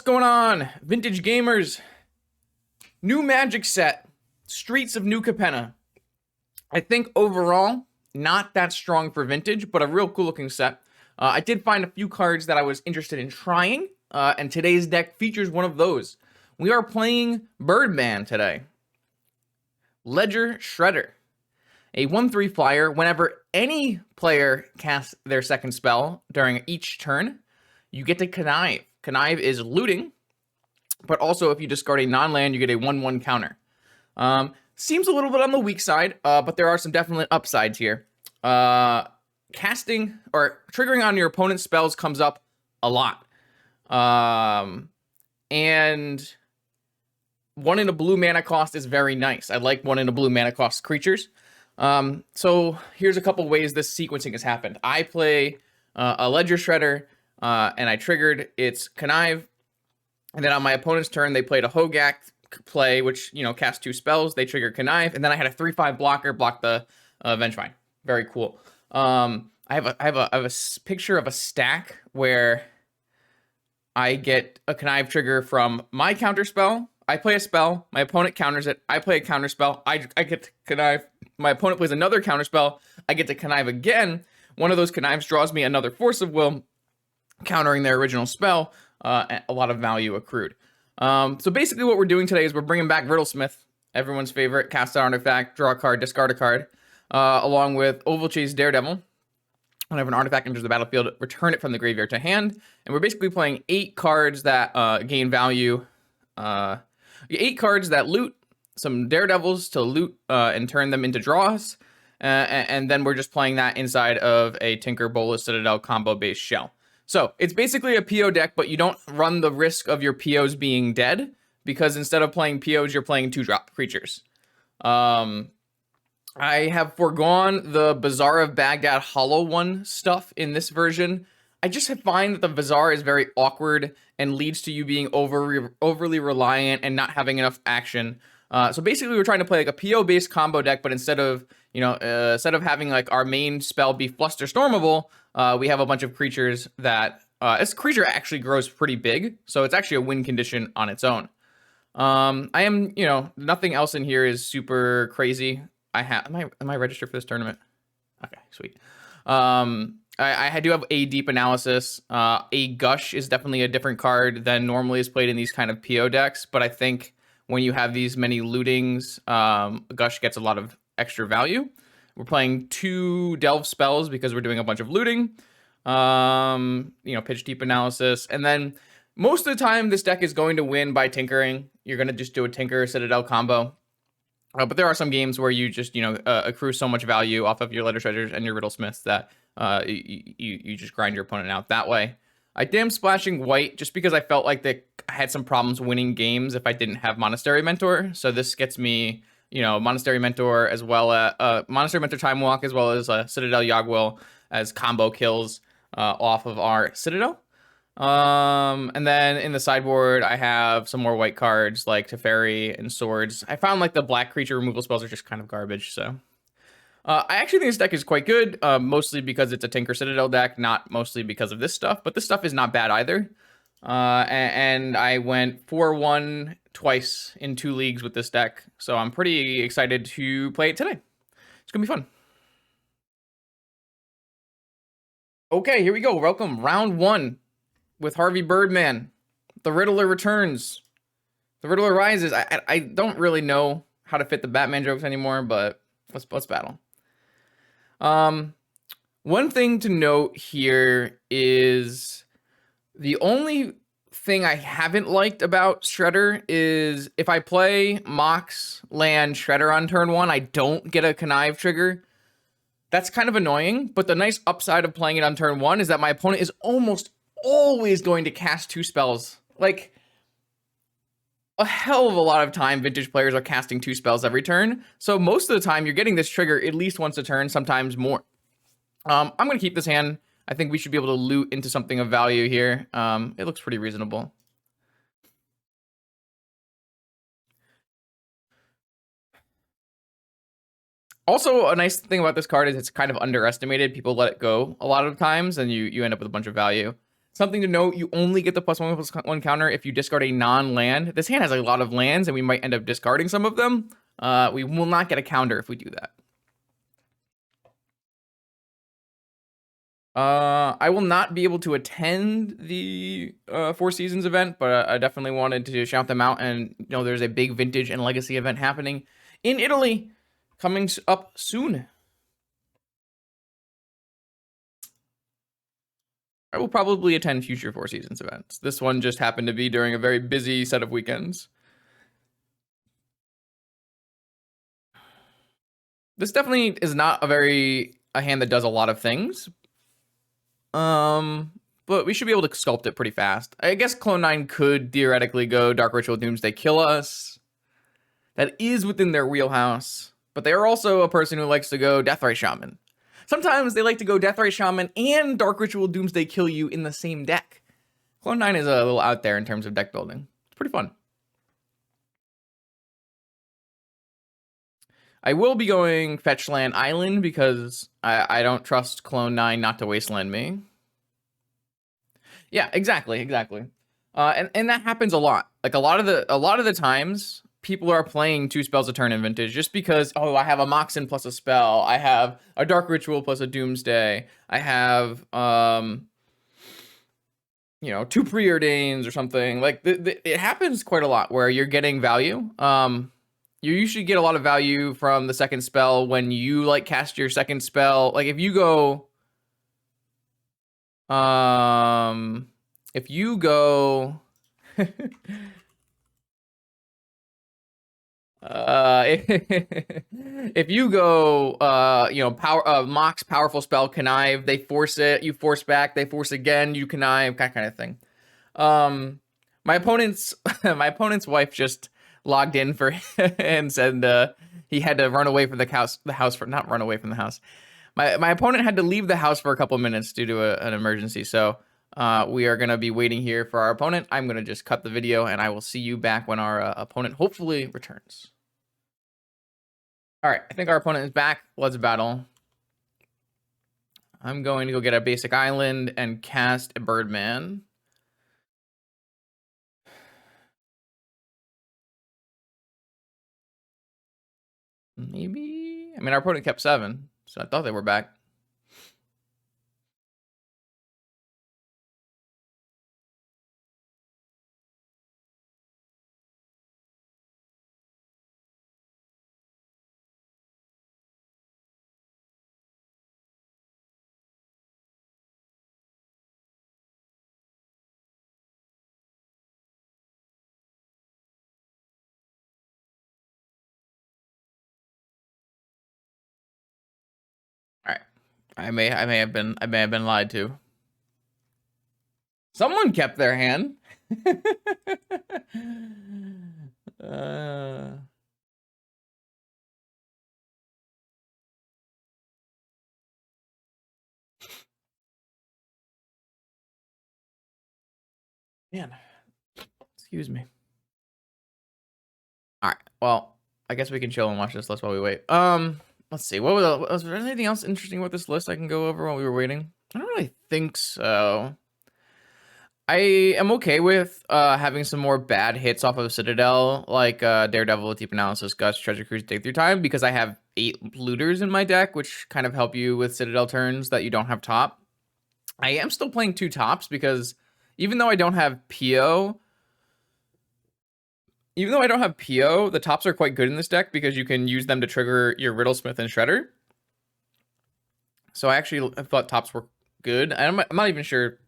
going on, vintage gamers? New Magic set, Streets of New Capenna. I think overall, not that strong for vintage, but a real cool looking set. I did find a few cards that I was interested in trying, and today's deck features one of those. We are playing Birdman today. Ledger Shredder. A 1/3 flyer. Whenever any player casts their second spell during each turn, you get to connive. Connive is looting, but also if you discard a non-land, you get a 1/1 counter. Seems a little bit on the weak side, but there are some definite upsides here. Casting or triggering on your opponent's spells comes up a lot. And 1 in a blue mana cost is very nice. I like 1 in a blue mana cost creatures. So here's a couple ways this sequencing has happened. I play a Ledger Shredder, and I triggered its Connive, and then on my opponent's turn, they played a Gaak play, which, cast 2 spells. They trigger Connive, and then I had a 3/5 blocker block the Vengevine. Very cool. I have a picture of a stack where I get a Connive trigger from my counter spell. I play a spell, my opponent counters it. I play a counter spell. I get to connive. My opponent plays another counter spell. I get to connive again. One of those connives draws me another Force of Will, countering their original spell. A lot of value accrued. So basically what we're doing today is we're bringing back Riddlesmith, everyone's favorite. Cast an artifact, draw a card, discard a card, along with Ovalchase Daredevil. Whenever an artifact enters the battlefield, return it from the graveyard to hand. And we're basically playing 8 cards that gain value. 8 cards that loot, some Daredevils to loot and turn them into draws. And then we're just playing that inside of a Tinker Bolas Citadel combo-based shell. So it's basically a PO deck, but you don't run the risk of your POs being dead, because instead of playing POs, you're playing 2-drop creatures. I have foregone the Bazaar of Baghdad Hollow One stuff in this version. I just find that the Bazaar is very awkward and leads to you being overly reliant and not having enough action. So basically, we're trying to play like a PO-based combo deck, but instead of having like our main spell be Flusterstormable, we have a bunch of creatures that this creature actually grows pretty big, so it's actually a win condition on its own. I am, nothing else in here is super crazy. Am I registered for this tournament? Okay, sweet. I do have a deep analysis. A Gush is definitely a different card than normally is played in these kind of PO decks, but I think when you have these many lootings, Gush gets a lot of extra value. We're playing 2 Delve spells because we're doing a bunch of looting. Pitch deep analysis. And then most of the time, this deck is going to win by tinkering. You're going to just do a Tinker Citadel combo. But there are some games where you just, accrue so much value off of your Ledger Shredders and your Riddlesmiths that you just grind your opponent out that way. I damn splashing white just because I felt like I had some problems winning games if I didn't have Monastery Mentor. So this gets me, Monastery Mentor as well as Monastery Mentor Time Walk, as well as Citadel Yogwill as combo kills off of our Citadel. And then in the sideboard, I have some more white cards like Teferi and Swords. I found like the black creature removal spells are just kind of garbage, so. I actually think this deck is quite good, mostly because it's a Tinker Citadel deck, not mostly because of this stuff, but this stuff is not bad either. And I went 4-1 twice in 2 leagues with this deck, so I'm pretty excited to play it today. It's gonna be fun. Okay, here we go. Welcome, round 1 with Harvey Birdman. The Riddler returns. The Riddler rises. I don't really know how to fit the Batman jokes anymore, but let's battle. One thing to note here is the only thing I haven't liked about Shredder is if I play Mox land Shredder on turn 1, I don't get a connive trigger. That's kind of annoying, but the nice upside of playing it on turn 1 is that my opponent is almost always going to cast 2 spells. Like, a hell of a lot of time, vintage players are casting 2 spells every turn. So most of the time, you're getting this trigger at least once a turn, sometimes more. I'm going to keep this hand. I think we should be able to loot into something of value here. It looks pretty reasonable. Also, a nice thing about this card is it's kind of underestimated. People let it go a lot of times, and you end up with a bunch of value. Something to note, you only get the +1/+1 counter if you discard a non-land. This hand has a lot of lands, and we might end up discarding some of them. We will not get a counter if we do that. I will not be able to attend the Four Seasons event, but I definitely wanted to shout them out. And there's a big Vintage and Legacy event happening in Italy coming up soon. I will probably attend future Four Seasons events. This one just happened to be during a very busy set of weekends. This definitely is not a hand that does a lot of things. But we should be able to sculpt it pretty fast. I guess Clone 9 could theoretically go Dark Ritual Doomsday Kill Us. That is within their wheelhouse. But they are also a person who likes to go Deathrite Shaman. Sometimes they like to go Deathrite Shaman and Dark Ritual Doomsday Kill You in the same deck. Clone 9 is a little out there in terms of deck building. It's pretty fun. I will be going Fetchland Island because I don't trust Clone 9 not to wasteland me. Yeah, exactly. And that happens a lot. Like a lot of the times, people are playing 2 spells a turn in Vintage just because, I have a Moxen plus a spell. I have a Dark Ritual plus a Doomsday. I have 2 Preordains or something. Like it happens quite a lot where you're getting value. You usually get a lot of value from the second spell when you cast your second spell. Like if you go if you go if you go Mox powerful spell connive, they force it, you force back, they force again, you connive, that kind of thing. My opponent's wife just logged in for and said he had to run away from the house for not run away from the house. My opponent had to leave the house for a couple minutes due to an emergency, so we are going to be waiting here for our opponent. I'm going to just cut the video, and I will see you back when our opponent hopefully returns. All right, I think our opponent is back. Let's battle. I'm going to go get a basic island and cast a Birdman. Maybe? I mean, our opponent kept 7, so I thought they were back. All right. I may have been lied to. Someone kept their hand. Man, excuse me. All right. Well, I guess we can chill and watch this list while we wait. Let's see. Was there anything else interesting about this list I can go over while we were waiting? I don't really think so. I am okay with having some more bad hits off of Citadel, like Daredevil, Deep Analysis, Guts, Treasure Cruise, Dig Through Time, because I have 8 looters in my deck, which kind of help you with Citadel turns that you don't have top. I am still playing 2 tops because even though I don't have PO, the tops are quite good in this deck because you can use them to trigger your Riddlesmith and Shredder. So I thought tops were good. I'm not even sure.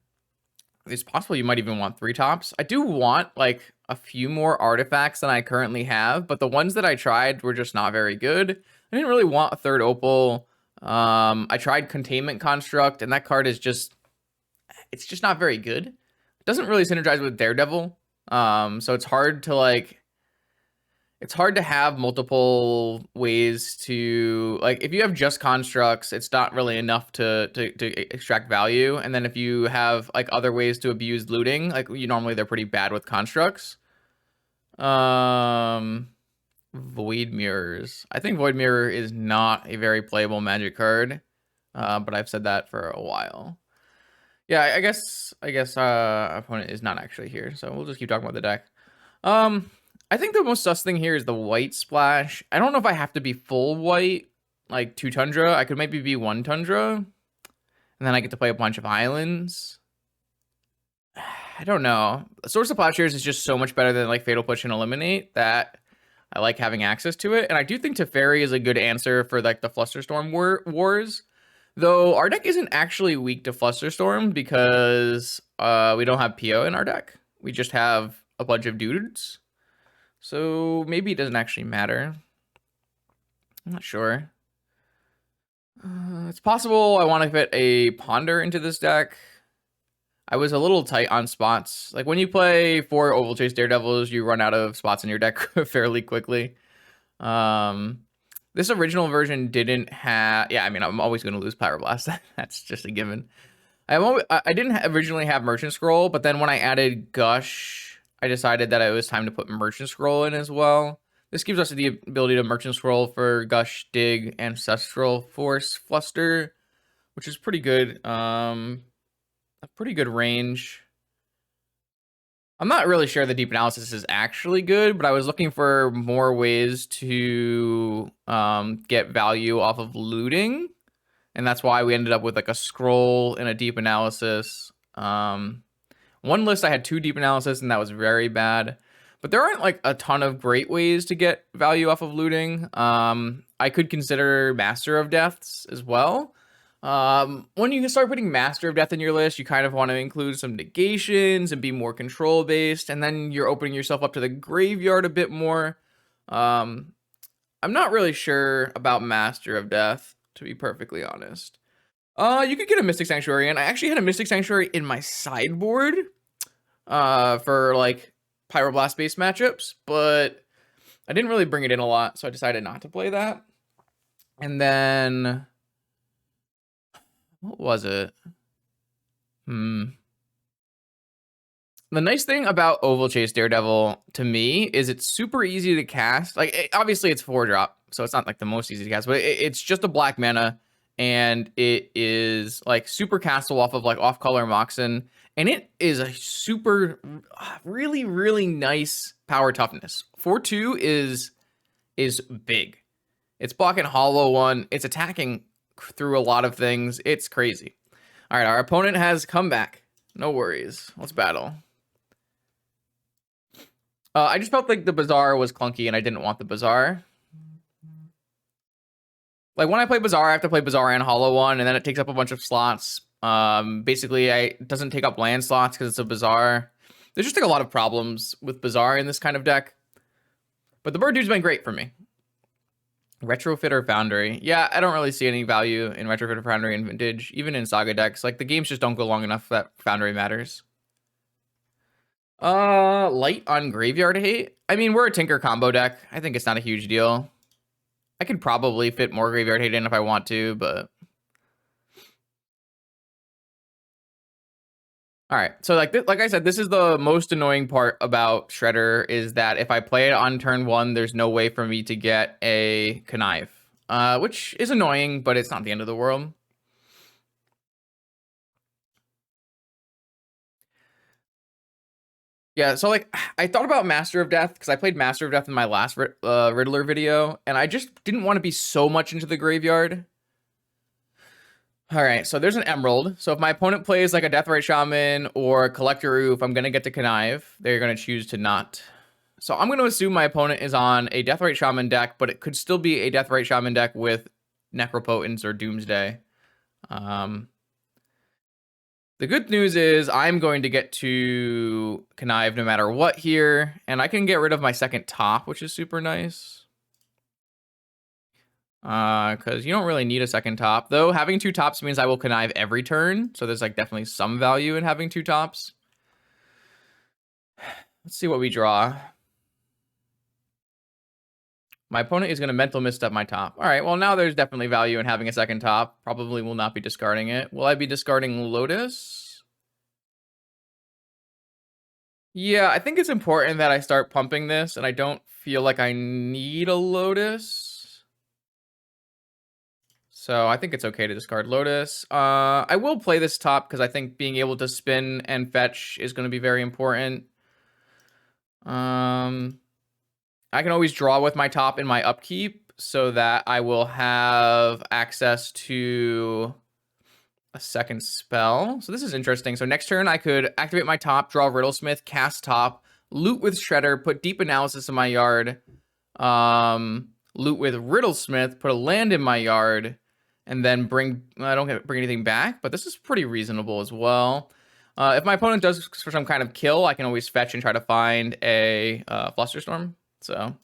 It's possible you might even want 3 tops. I do want a few more artifacts than I currently have, but the ones that I tried were just not very good. I didn't really want a 3rd Opal. I tried Containment Construct, and that card is it's just not very good. It doesn't really synergize with Daredevil. So it's hard to have multiple ways to if you have just constructs, it's not really enough to extract value. And then if you have other ways to abuse looting, normally they're pretty bad with constructs. Void Mirrors. I think Void Mirror is not a very playable Magic card, but I've said that for a while. Yeah, I guess opponent is not actually here, so we'll just keep talking about the deck. Um, I think the most sus thing here is the white splash. I don't know if I have to be full white, like 2 Tundra. I could maybe be 1 Tundra, and then I get to play a bunch of islands. I don't know. Source of Plowshares is just so much better than like Fatal Push and Eliminate that I like having access to it. And I do think Teferi is a good answer for like the Flusterstorm wars. Though our deck isn't actually weak to Flusterstorm because we don't have PO in our deck. We just have a bunch of dudes. So maybe it doesn't actually matter. I'm not sure. It's possible I want to fit a Ponder into this deck. I was a little tight on spots. Like when you play 4 Oval Chase Daredevils, you run out of spots in your deck fairly quickly. This original version didn't have... Yeah, I mean, I'm always going to lose Pyroblast. That's just a given. I didn't originally have Merchant Scroll, but then when I added Gush, I decided that it was time to put Merchant Scroll in as well. This gives us the ability to Merchant Scroll for Gush, Dig, Ancestral Force, Fluster, which is pretty good. A pretty good range. I'm not really sure the Deep Analysis is actually good, but I was looking for more ways to get value off of looting. And that's why we ended up with like a scroll and a Deep Analysis. One list I had 2 Deep Analysis, and that was very bad. But there aren't like a ton of great ways to get value off of looting. I could consider Master of Deaths as well. When you start putting Master of Death in your list, you kind of want to include some negations and be more control based, and then you're opening yourself up to the graveyard a bit more. I'm not really sure about Master of Death, to be perfectly honest. You could get a Mystic Sanctuary, and I actually had a Mystic Sanctuary in my sideboard for like Pyroblast based matchups, but I didn't really bring it in a lot, so I decided not to play that. And then what was it? The nice thing about Oval Chase Daredevil to me is it's super easy to cast. Like, obviously it's 4-drop, so it's not like the most easy to cast, but it's just a black mana, and it is like super castable off of like off-color Moxen, and it is a super, really, really nice power toughness. 4/2 is big. It's blocking Hollow 1. It's attacking through a lot of things. It's crazy. All right, our opponent has come back. No worries. Let's battle. I just felt like the Bazaar was clunky, and I didn't want the Bazaar. Like, when I play Bazaar, I have to play Bazaar and Hollow 1, and then it takes up a bunch of slots. Basically, it doesn't take up land slots because it's a Bazaar. There's just like a lot of problems with Bazaar in this kind of deck. But the Bird Dude's been great for me. Retrofit or Foundry? Yeah, I don't really see any value in Retrofit or Foundry in Vintage, even in Saga decks. Like, the games just don't go long enough that Foundry matters. Light on Graveyard Hate? I mean, we're a Tinker combo deck. I think it's not a huge deal. I could probably fit more Graveyard Hate in if I want to, but... All right, so like I said, this is the most annoying part about Shredder, is that if I play it on turn 1, there's no way for me to get a Connive, which is annoying, but it's not the end of the world. Yeah, so like I thought about Master of Death because I played Master of Death in my last Riddler video, and I just didn't want to be so much into the graveyard. All right, so there's an Emerald. So if my opponent plays like a Deathrite Shaman or Collector Roof, I'm going to get to Connive. They're going to choose to not. So I'm going to assume my opponent is on a Deathrite Shaman deck, but it could still be a Deathrite Shaman deck with Necropotence or Doomsday. The good news is I'm going to get to Connive no matter what here, and I can get rid of my second top, which is super nice. Because you don't really need a second top. Though having 2 tops means I will Connive every turn, so there's like definitely some value in having 2 tops. Let's see what we draw. My opponent is going to Mental Misstep my top. All right, well, now there's definitely value in having a second top. Probably will not be discarding it. Will I be discarding Lotus? Yeah, I think it's important that I start pumping this, and I don't feel like I need a Lotus. So I think it's okay to discard Lotus. I will play this top because I think being able to spin and fetch is going to be very important. I can always draw with my top in my upkeep so that I will have access to a second spell. So this is interesting. So next turn I could activate my top, draw Riddlesmith, cast top, loot with Shredder, put Deep Analysis in my yard, loot with Riddlesmith, put a land in my yard, and then bring, I don't bring anything back, but this is pretty reasonable as well. If my opponent does for some kind of kill, I can always fetch and try to find a Flusterstorm. So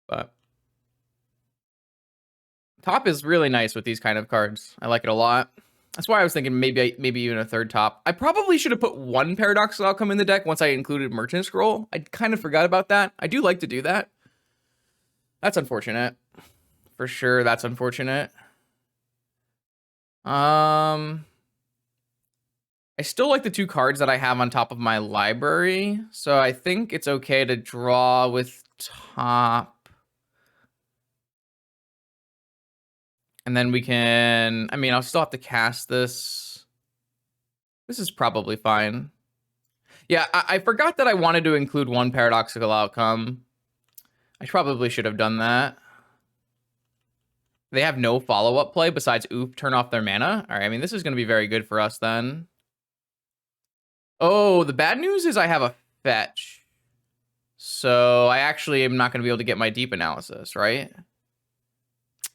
but top is really nice with these kind of cards. I like it a lot. That's why I was thinking maybe even a third top. I probably should have put one Paradoxical Outcome in the deck once I included Merchant Scroll. I kind of forgot about that. I do like to do that. That's unfortunate. For sure, that's unfortunate. I still like the two cards that I have on top of my library, so I think it's okay to draw with top. And then we can, I mean, I'll still have to cast this. This is probably fine. Yeah, I forgot that I wanted to include one Paradoxical Outcome. I probably should have done that. They have no follow-up play besides oop, turn off their mana. All right, I mean, this is going to be very good for us then. Oh, the bad news is I have a fetch. So I actually am not going to be able to get my Deep Analysis, right?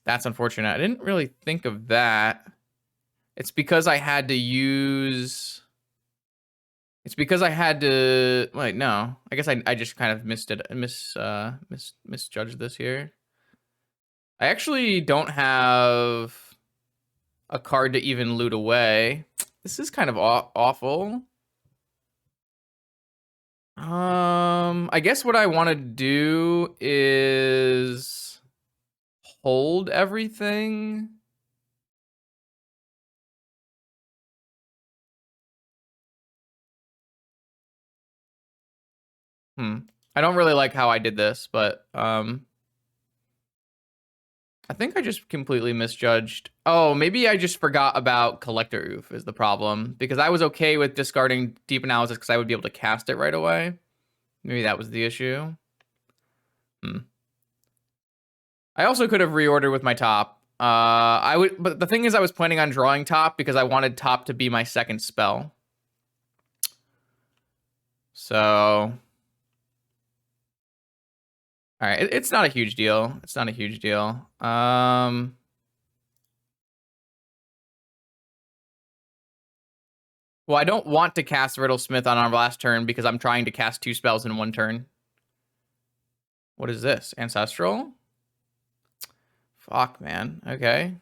That's unfortunate. I didn't really think of that. It's because I had to use... It's because I had to... Wait, no. I guess I just kind of misjudged this here. I actually don't have a card to even loot away. This is kind of awful. I guess what I want to do is hold everything. I don't really like how I did this, but I think I just completely misjudged. Oh, maybe I just forgot about Collector Oof is the problem. Because I was okay with discarding Deep Analysis because I would be able to cast it right away. Maybe that was the issue. I also could have reordered with my top. But the thing is I was planning on drawing top because I wanted top to be my second spell. So... All right, it's not a huge deal. It's not a huge deal. Well, I don't want to cast Riddlesmith on our last turn because I'm trying to cast 2 spells in 1 turn. What is this? Ancestral? Fuck, man. Okay.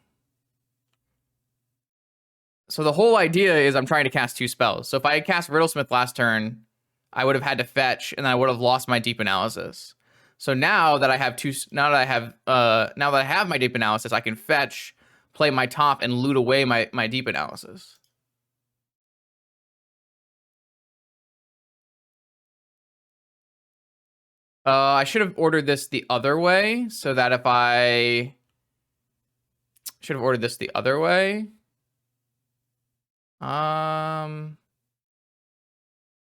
So the whole idea is I'm trying to cast 2 spells. So if I had cast Riddlesmith last turn, I would have had to fetch, and I would have lost my Deep Analysis. So now that I have now that I have my Deep Analysis, I can fetch, play my top, and loot away my Deep Analysis. I should have ordered this the other way, so that if I should have ordered this the other way.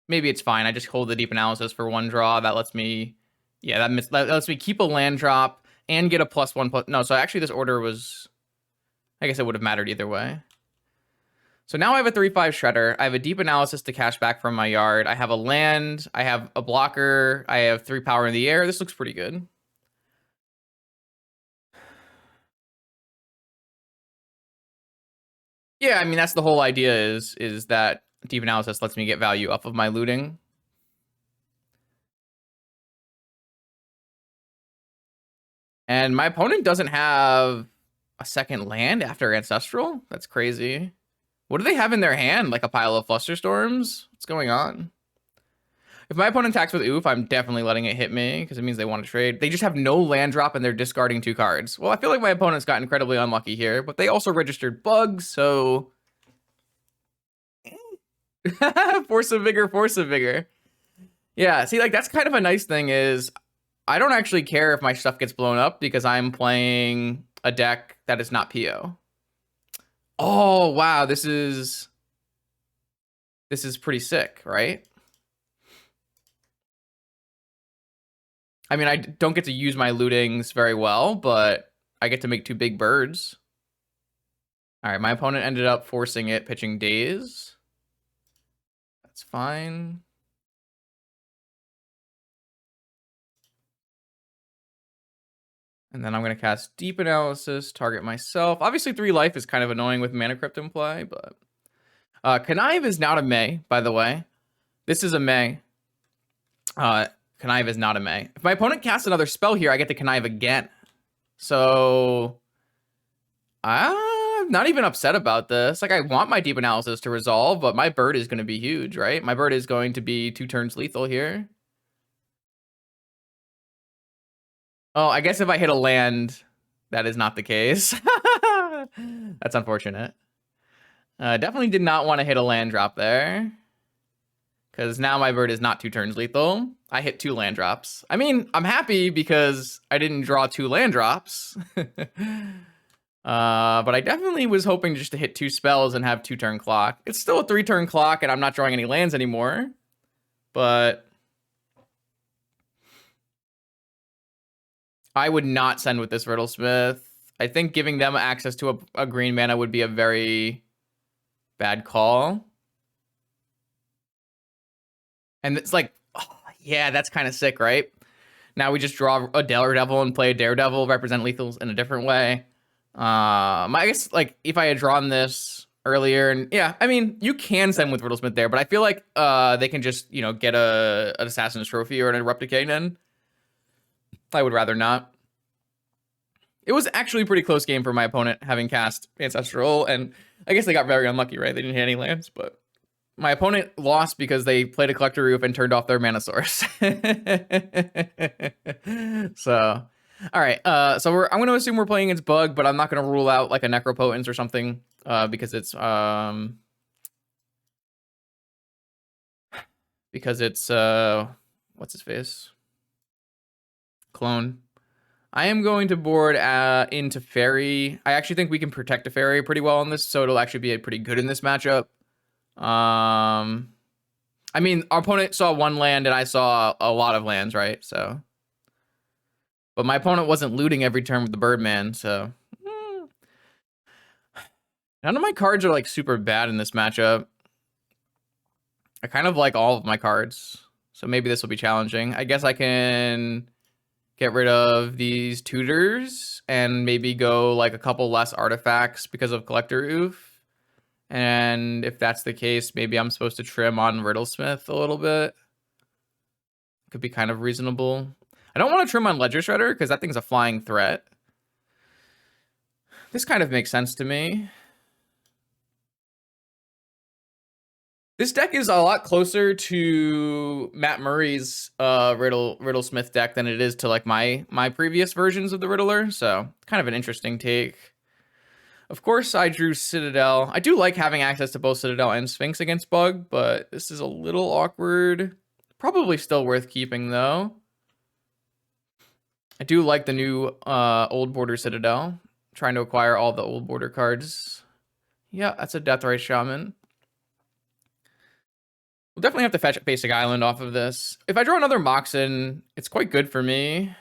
Maybe it's fine. I just hold the Deep Analysis for 1 draw. That lets me, yeah, that lets me keep a land drop and get a +1+. No, so actually this order was, I guess it would have mattered either way. So now I have a 3/5 Shredder. I have a Deep Analysis to cash back from my yard. I have a land. I have a blocker. I have 3 power in the air. This looks pretty good. Yeah, I mean, that's the whole idea is that Deep Analysis lets me get value off of my looting. And my opponent doesn't have a second land after Ancestral? That's crazy. What do they have in their hand? Like a pile of Flusterstorms? What's going on? If my opponent attacks with Oof, I'm definitely letting it hit me because it means they want to trade. They just have no land drop and they're discarding 2 cards. Well, I feel like my opponent's got incredibly unlucky here, but they also registered bugs, so... Force of Vigor, Force of Vigor. Yeah, see, like that's kind of a nice thing is I don't actually care if my stuff gets blown up because I'm playing a deck that is not PO. Oh, wow, this is pretty sick, right? I mean, I don't get to use my lootings very well, but I get to make two big birds. All right, my opponent ended up forcing it, pitching Daze. That's fine. And then I'm going to cast Deep Analysis, target myself. Obviously, 3 life is kind of annoying with Mana Crypt in play, but... Connive is not a May, by the way. This is a May. Connive is not a May. If my opponent casts another spell here, I get to Connive again. So... I'm not even upset about this. Like, I want my Deep Analysis to resolve, but my bird is going to be huge, right? My bird is going to be 2 turns lethal here. Oh, I guess if I hit a land, that is not the case. That's unfortunate. Definitely did not want to hit a land drop there. Because now my bird is not 2 turns lethal. I hit 2 land drops. I mean, I'm happy because I didn't draw 2 land drops. But I definitely was hoping just to hit 2 spells and have 2 turn clock. It's still a 3 turn clock and I'm not drawing any lands anymore. But I would not send with this Riddlesmith. I think giving them access to a green mana would be a very bad call. And it's like, oh, yeah, that's kind of sick, right? Now we just draw a Daredevil and play a Daredevil, represent lethals in a different way. I guess, like, if I had drawn this earlier, and yeah, I mean, you can send with Riddlesmith there, but I feel like they can just, you know, get an Assassin's Trophy or an Erupted Cannon. I would rather not. It was actually a pretty close game for my opponent, having cast Ancestral, and I guess they got very unlucky, right? They didn't hit any lands, but my opponent lost because they played a Collector Roof and turned off their mana source. So, all right. So I'm going to assume we're playing against Bug, but I'm not going to rule out like a Necropotence or something because it's what's his face? Clone. I am going to board into Fairy. I actually think we can protect a Fairy pretty well on this, so it'll actually be pretty good in this matchup. I mean, our opponent saw 1 land and I saw a lot of lands, right? So, but my opponent wasn't looting every turn with the Birdman, so none of my cards are like super bad in this matchup. I kind of like all of my cards, so maybe this will be challenging. I guess I can get rid of these tutors and maybe go like a couple less artifacts because of Collector Oof. And if that's the case, maybe I'm supposed to trim on Riddlesmith a little bit. Could be kind of reasonable. I don't want to trim on Ledger Shredder because that thing's a flying threat. This kind of makes sense to me. This deck is a lot closer to Matt Murray's Riddlesmith deck than it is to like my previous versions of the Riddler. So kind of an interesting take. Of course, I drew Citadel. I do like having access to both Citadel and Sphinx against Bug, but this is a little awkward. Probably still worth keeping, though. I do like the new Old Border Citadel. Trying to acquire all the Old Border cards. Yeah, that's a Deathrite Shaman. We'll definitely have to fetch Basic Island off of this. If I draw another Moxen, it's quite good for me.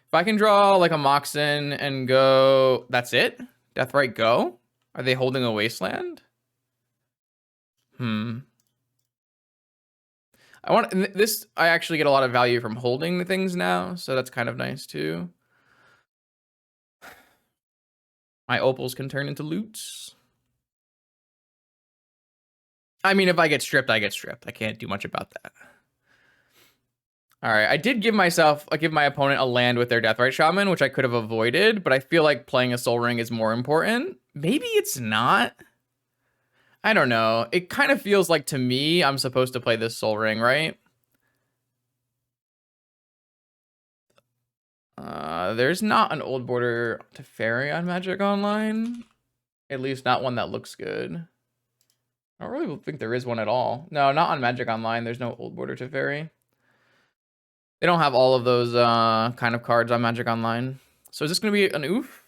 If I can draw like a Moxen and go... That's it? Deathrite go? Are they holding a Wasteland? I want this. I actually get a lot of value from holding the things now, so that's kind of nice too. My opals can turn into loots. I mean, if I get stripped, I get stripped. I can't do much about that. All right, I did give my opponent a land with their Deathrite Shaman, which I could have avoided, but I feel like playing a Soul Ring is more important. Maybe it's not. I don't know. It kind of feels like to me I'm supposed to play this Soul Ring, right? There's not an Old Border to Fairy on Magic Online. At least not one that looks good. I don't really think there is one at all. No, not on Magic Online. There's no Old Border Teferi. They don't have all of those kind of cards on Magic Online. So is this going to be an oof?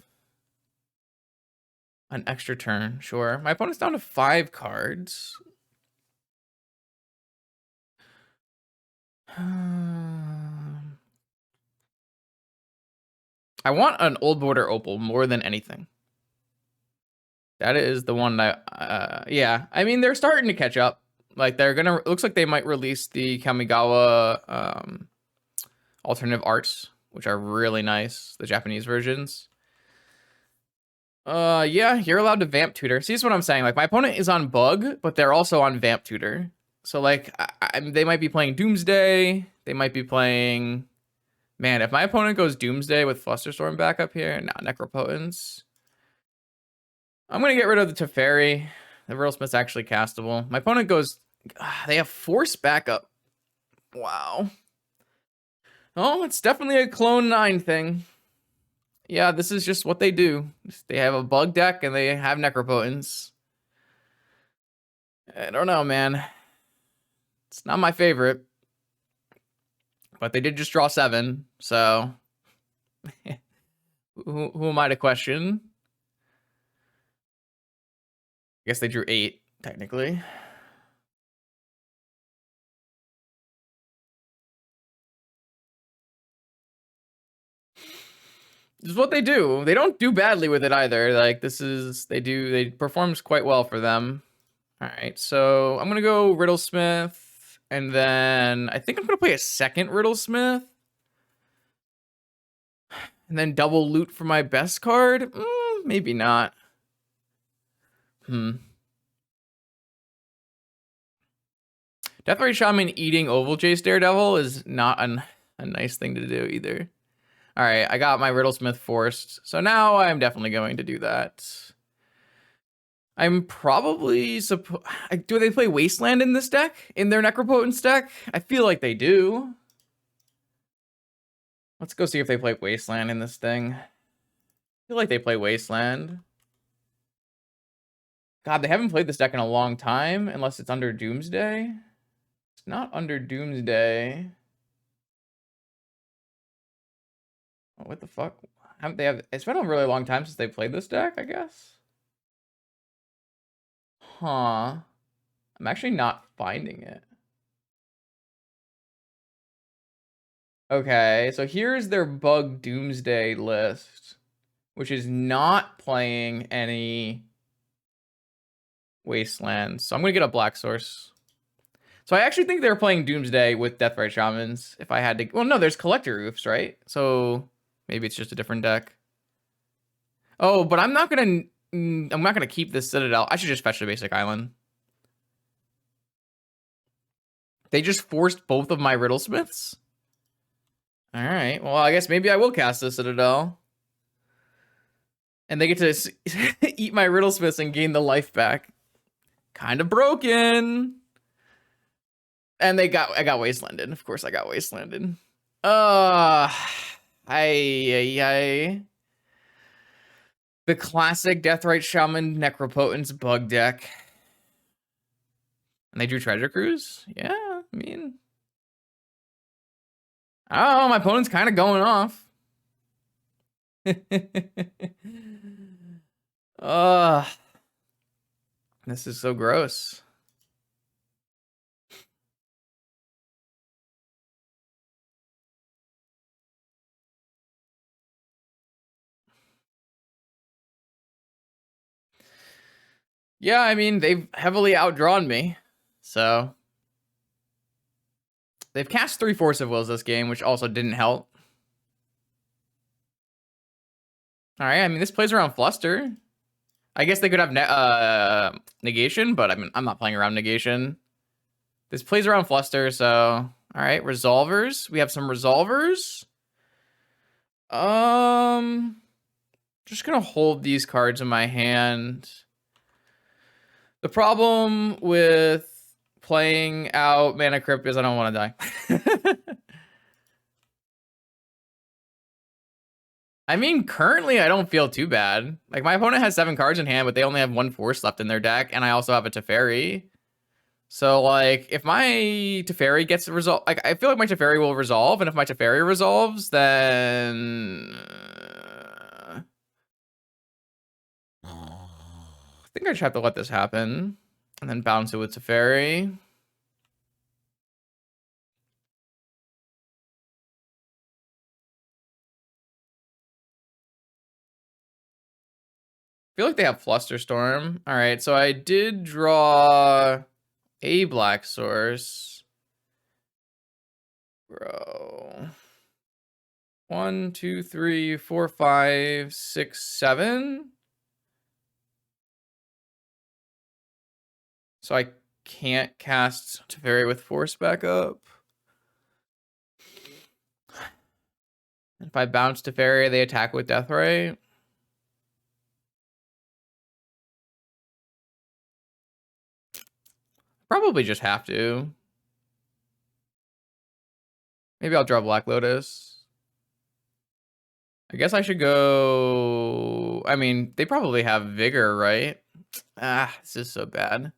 An extra turn, sure. My opponent's down to 5 cards. I want an Old Border Opal more than anything. That is the one that, yeah. I mean, they're starting to catch up. Like, they're gonna, looks like they might release the Kamigawa alternative arts, which are really nice, the Japanese versions. Yeah, you're allowed to Vamp Tutor. See, that's what I'm saying. Like, my opponent is on Bug, but they're also on Vamp Tutor. So, like, they might be playing Doomsday. They might be playing... Man, if my opponent goes Doomsday with Flusterstorm back up here, and Necropotence... I'm going to get rid of the Teferi. The Riddlesmith's actually castable. My opponent goes... They have Force backup. Wow. Oh, it's definitely a Clone 9 thing. Yeah, this is just what they do. They have a Bug deck, and they have Necropotence. I don't know, man. It's not my favorite. But they did just draw 7, so... who am I to question? I guess they drew 8, technically. This is what they do. They don't do badly with it either. Like, this is... They performs quite well for them. Alright, so I'm gonna go Riddlesmith. And then I think I'm gonna play a second Riddlesmith. And then double loot for my best card? Maybe not. Deathray Shaman eating Oval Chase Daredevil is not a nice thing to do either. Alright, I got my Riddlesmith forced. So now I'm definitely going to do that. I'm probably do they play Wasteland in this deck? In their Necropotence deck? I feel like they do. Let's go see if they play Wasteland in this thing. I feel like they play Wasteland. God, they haven't played this deck in a long time, unless it's under Doomsday. It's not under Doomsday. Oh, what the fuck? Haven't they have? It's been a really long time since they played this deck, I guess. Huh. I'm actually not finding it. Okay, so here's their Bug Doomsday list, which is not playing any Wastelands. So I'm going to get a Black Source. So I actually think they're playing Doomsday with Deathbright Shamans. If I had to... Well, no, there's Collector Roofs, right? So maybe it's just a different deck. Oh, but I'm not going to keep this Citadel. I should just fetch the basic island. They just forced both of my Riddlesmiths? Alright, well, I guess maybe I will cast the Citadel. And they get to eat my Riddlesmiths and gain the life back. Kind of broken. And I got Wastelanded. Of course I got Wastelanded. The classic Deathrite Shaman Necropotence Bug deck. And they drew Treasure Cruise? Yeah, I mean... Oh, my opponent's kind of going off. This is so gross. Yeah, I mean, they've heavily outdrawn me, so... They've cast 3 Force of Wills this game, which also didn't help. Alright, I mean, this plays around Fluster. I guess they could have Negation, but I mean, I'm not playing around Negation. This plays around Fluster, so... Alright, Resolvers. We have some Resolvers. Just gonna hold these cards in my hand. The problem with playing out Mana Crypt is I don't want to die. I mean, currently I don't feel too bad. Like my opponent has 7 cards in hand, but they only have 1 force left in their deck, and I also have a Teferi. So like, if my Teferi gets resolved, like I feel like my Teferi will resolve, and if my Teferi resolves, then I think I just have to let this happen, and then bounce it with Teferi. I feel like they have Flusterstorm. All right, so I did draw a black source. Bro. 1, 2, 3, 4, 5, 6, 7. So I can't cast Teferi with force back up. If I bounce Teferi, they attack with Deathray. Probably just have to. Maybe I'll draw Black Lotus. I guess I should go... I mean, they probably have Vigor, right? Ah, this is so bad.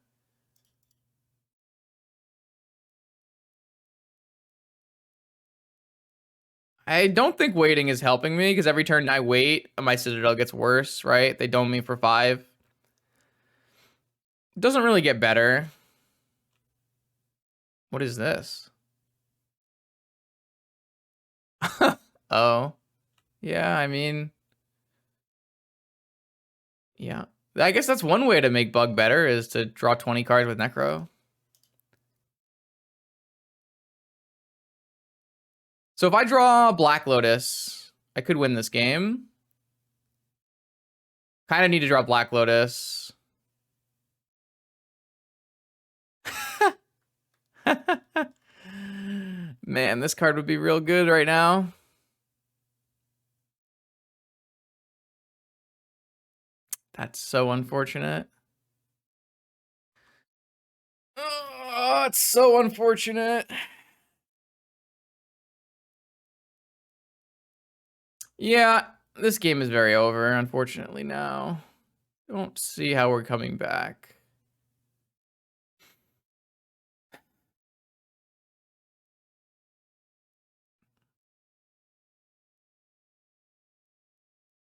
I don't think waiting is helping me, because every turn I wait, my Citadel gets worse, right? They dome me for 5. It doesn't really get better. What is this? Oh. Yeah, I mean... Yeah. I guess that's one way to make Bug better, is to draw 20 cards with Necro. So if I draw Black Lotus, I could win this game. Kind of need to draw Black Lotus. Man, this card would be real good right now. That's so unfortunate. Oh, it's so unfortunate. Yeah, this game is very over, unfortunately, now. Don't see how we're coming back.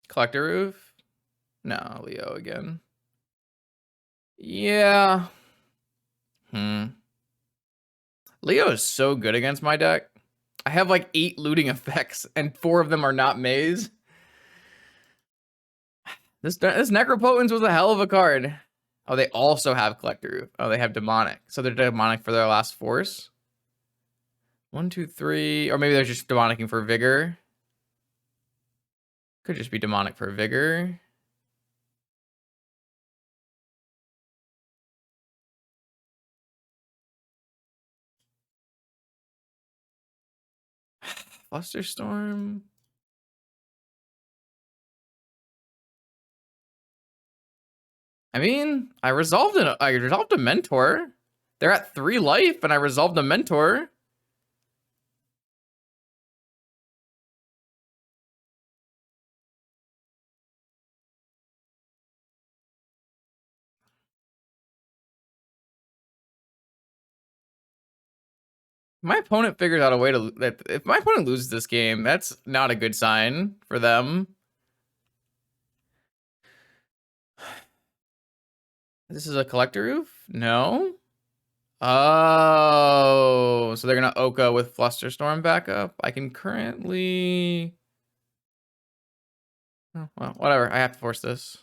Collector Roof? No, Leo again. Yeah. Leo is so good against my deck. I have like 8 looting effects, and 4 of them are not Maze. This Necropotence was a hell of a card. Oh, they also have Collector Roof. Oh, they have Demonic. So they're Demonic for their last force. 1, 2, 3. Or maybe they're just Demonicing for Vigor. Could just be Demonic for Vigor. Flusterstorm. I mean, I resolved a Mentor. They're at 3 life, and I resolved a Mentor. My opponent figures out a way to... If my opponent loses this game, that's not a good sign for them. This is a Collector Roof? No? Oh, so they're gonna Oka with Flusterstorm backup. I can currently... Oh, well, whatever. I have to force this.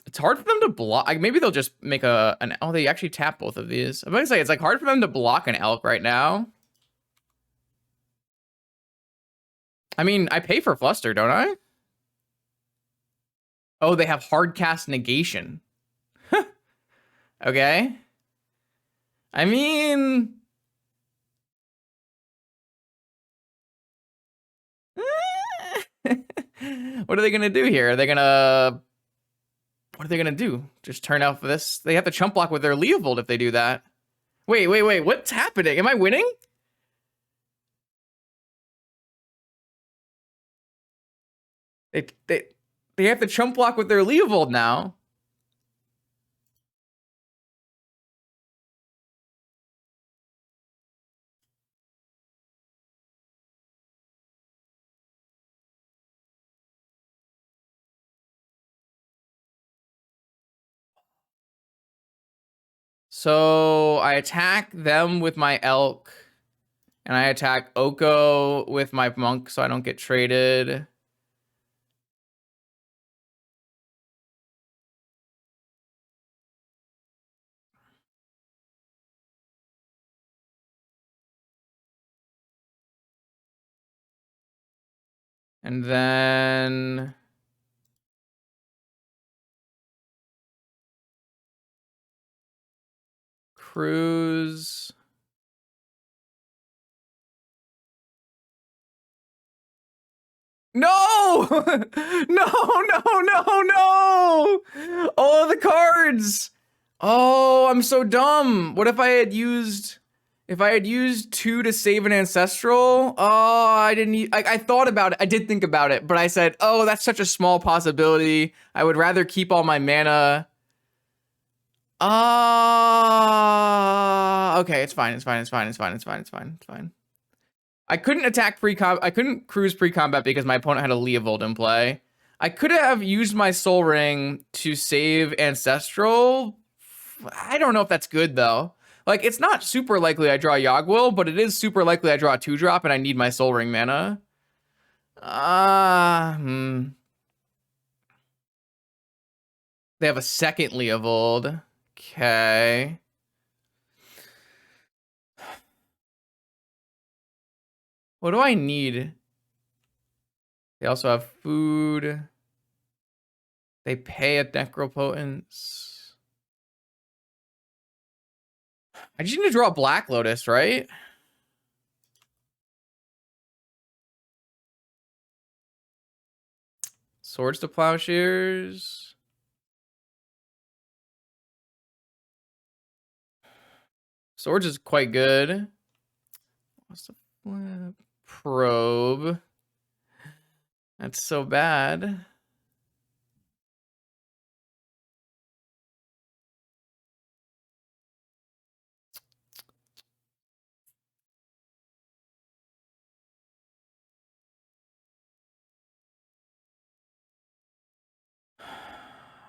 It's hard for them to block. Like, maybe they'll just make an... Oh, they actually tap both of these. I'm gonna say it's like hard for them to block an Elk right now. I mean, I pay for Fluster, don't I? Oh, they have hard cast negation. Okay. I mean... What are they gonna do here? Are they gonna... What are they gonna do? Just turn out for this? They have to chump block with their Leovold if they do that. Wait. What's happening? Am I winning? They they they have to chump block with their Leovold now. So I attack them with my elk, and I attack Oko with my monk so I don't get traded. And then cruise. No! No, no, no, no! All of the cards! Oh, I'm so dumb. What if I had used... If I had used 2 to save an ancestral? Oh, I didn't... I thought about it. I did think about it. But I said, oh, that's such a small possibility. I would rather keep all my mana. Okay, it's fine. It's fine. It's fine. It's fine. It's fine. It's fine. It's fine. I couldn't attack pre-combat. I couldn't cruise pre-combat because my opponent had a Leovold in play. I could have used my Soul Ring to save Ancestral. I don't know if that's good, though. Like, it's not super likely I draw Yogwill, but it is super likely I draw a 2-drop and I need my Soul Ring mana. They have a second Leovold. Okay. What do I need? They also have food. They pay a Necropotence. I just need to draw a Black Lotus, right? Swords to Plowshares. Swords is quite good. What's the flip? Probe. That's so bad.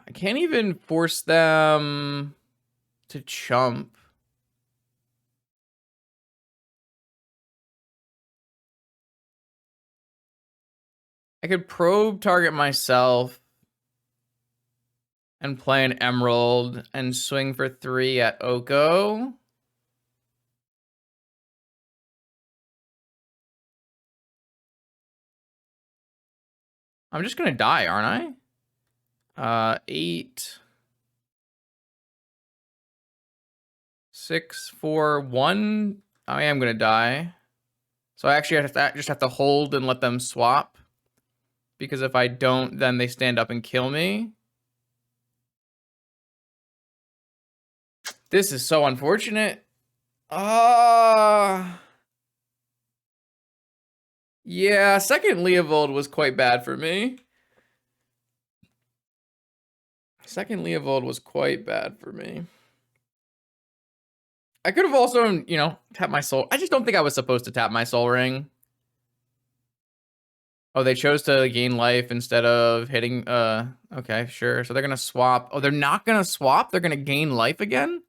I can't even force them to chump. I could probe target myself and play an Emerald and swing for 3 at Oko. I'm just gonna die, aren't I? 8, 6, 4, 1. I am gonna die. So I actually just have to hold and let them swap. Because if I don't, then they stand up and kill me. This is so unfortunate. Yeah, second Leovold was quite bad for me. Second Leovold was quite bad for me. I could have also, you know, tapped my soul. I just don't think I was supposed to tap my soul ring. Oh, they chose to gain life instead of hitting, okay, sure. So they're gonna swap. Oh, they're not gonna swap? They're gonna gain life again?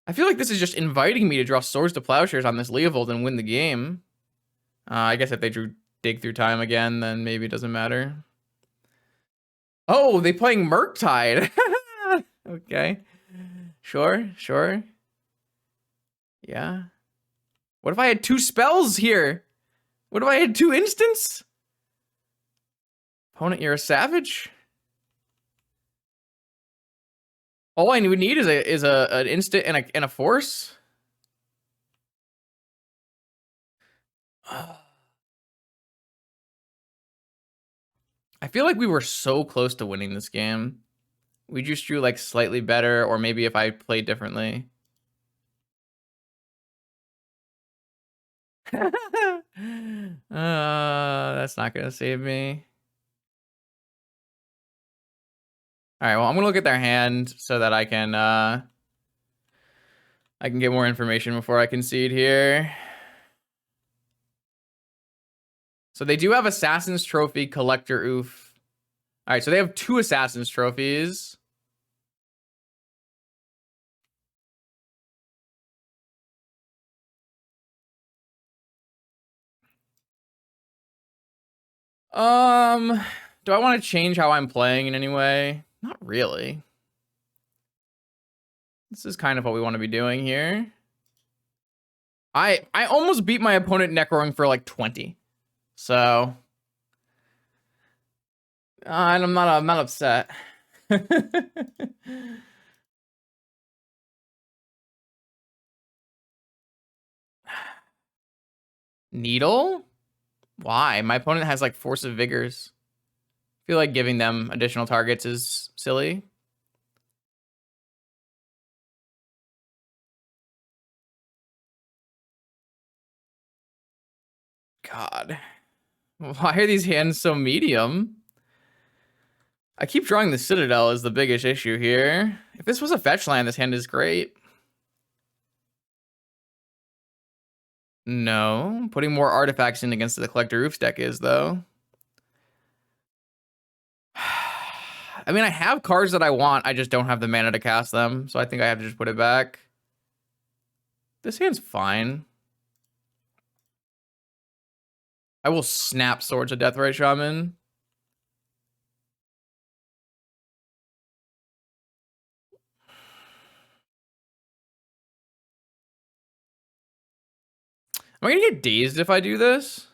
I feel like this is just inviting me to draw Swords to Plowshares on this Leovold and win the game. I guess if they drew Dig Through Time again, then maybe it doesn't matter. Oh, they playing Murktide. Okay. Sure, sure. Yeah. What if I had 2 spells here? What if I had 2 instants? Opponent, you're a savage. All I would need is an instant and a force. I feel like we were so close to winning this game. We just drew like slightly better, or maybe if I played differently. That's That's not gonna save me. All right, well, I'm gonna look at their hand so that I can get more information before I concede here. So they do have Assassin's Trophy, Collector Oof. All right, so they have 2 Assassin's Trophies. Do I want to change how I'm playing in any way? Not really. This is kind of what we want to be doing here. I almost beat my opponent necroing for like 20. So I'm not upset. Needle? Why? My opponent has like Force of Vigors. I feel like giving them additional targets is silly. God. Why are these hands so medium? I keep drawing the Citadel is the biggest issue here. If this was a fetch land, this hand is great. No. Putting more artifacts in against the Collector Roofs deck is, though. I mean, I have cards that I want. I just don't have the mana to cast them. So I think I have to just put it back. This hand's fine. I will snap Swords of Deathrite Shaman. Am I gonna get dazed if I do this?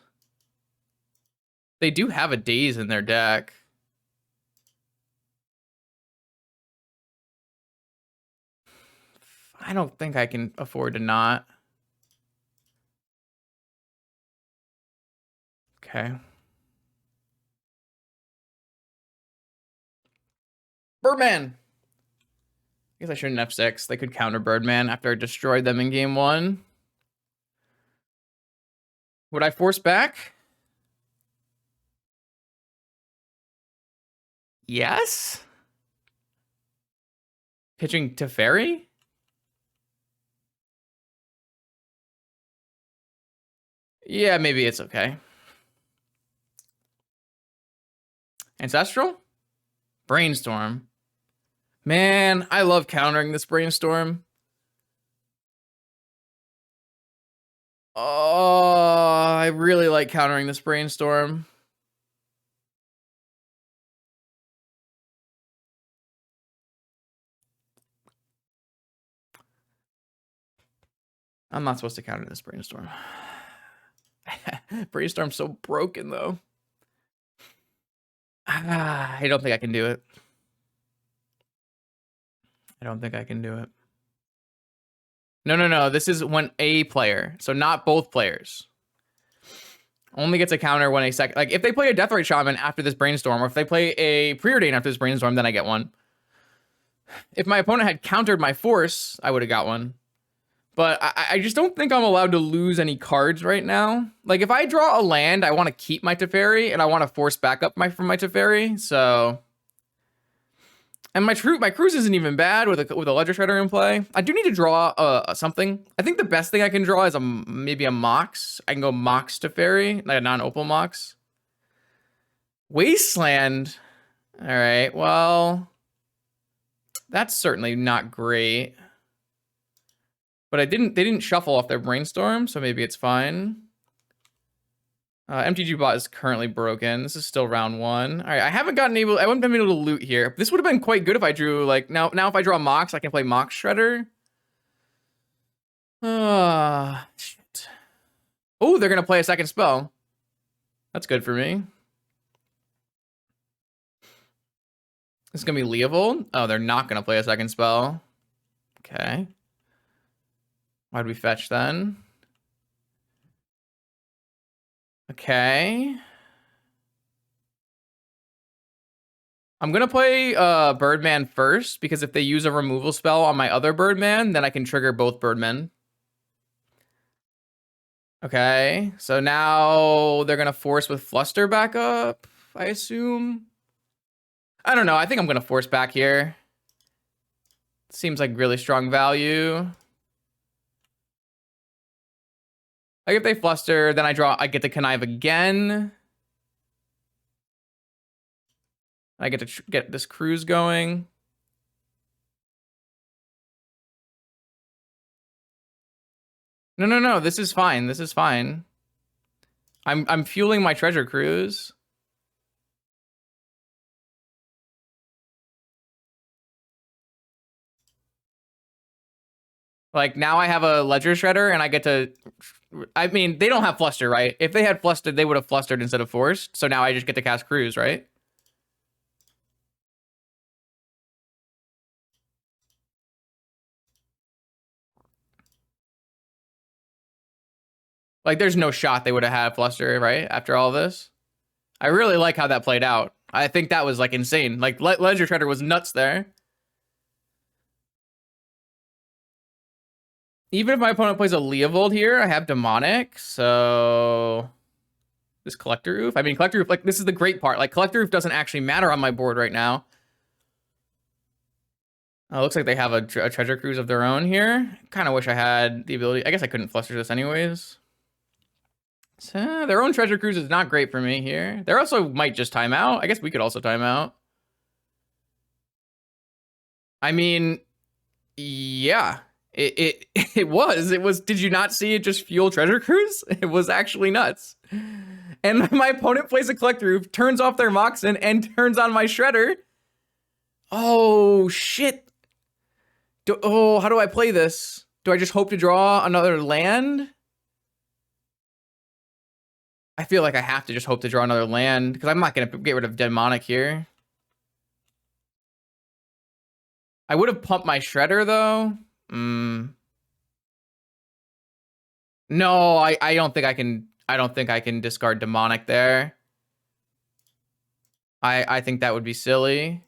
They do have a daze in their deck. I don't think I can afford to not. Okay. Birdman! I guess I shouldn't F6. They could counter Birdman after I destroyed them in game 1. Would I force back? Yes? Pitching Teferi? Yeah, maybe it's okay. Ancestral? Brainstorm. Man, I love countering this Brainstorm. Oh, I really like countering this Brainstorm. I'm not supposed to counter this Brainstorm. Brainstorm's so broken, though. I don't think I can do it. I don't think I can do it. No. This is when a player, so not both players, only gets a counter when a second. Like if they play a Deathrite Shaman after this Brainstorm, or if they play a Preordain after this Brainstorm, then I get one. If my opponent had countered my Force, I would have got one. But I just don't think I'm allowed to lose any cards right now. Like if I draw a land, I want to keep my Teferi, and I want to force back up from my Teferi. So. And my Cruise isn't even bad with a Ledger Shredder in play. I do need to draw something. I think the best thing I can draw is maybe a Mox. I can go Mox Teferi, like a non-Opal Mox. Wasteland. All right, well, that's certainly not great. But they didn't shuffle off their Brainstorm, so maybe it's fine. MTG bot is currently broken. This is still round 1. All right, I haven't been able to loot here. This would have been quite good if I drew like now if I draw Mox, I can play Mox Shredder. Shit. Oh, they're gonna play a second spell. That's good for me. This is gonna be Leovold. Oh, they're not gonna play a second spell. Okay. Why'd we fetch then? Okay. I'm going to play Birdman first, because if they use a removal spell on my other Birdman, then I can trigger both Birdmen. Okay, so now they're gonna force with Fluster back up, I assume. I don't know. I think I'm gonna force back here. Seems like really strong value. Like if they Fluster, then I get to connive again. I get to get this cruise going. No. This is fine. This is fine. I'm fueling my treasure cruise. Like now I have a ledger shredder and I get to. I mean, they don't have fluster, right? If they had flustered, they would have flustered instead of forced. So now I just get to cast cruise, right? Like there's no shot they would have had fluster, right? After all this. I really like how that played out. I think that was like insane. Like ledger shredder was nuts there. Even if my opponent plays a Leovold here, I have demonic, so this collector roof. I mean, collector roof, like this is the great part. Like collector roof doesn't actually matter on my board right now. Looks like they have a treasure cruise of their own here. Kind of wish I had the ability. I guess I couldn't fluster this anyways. So, their own treasure cruise is not great for me here. They also might just time out. I guess we could also time out. I mean, yeah, it was. It was. Did you not see it just fuel treasure cruise? It was actually nuts. And my opponent plays a collector roof, turns off their Moxen, and turns on my shredder. Oh shit. How do I play this? Do I just hope to draw another land? I feel like I have to just hope to draw another land because I'm not going to get rid of demonic here. I would have pumped my shredder though. No, I don't think I can. I don't think I can discard demonic there. I think that would be silly.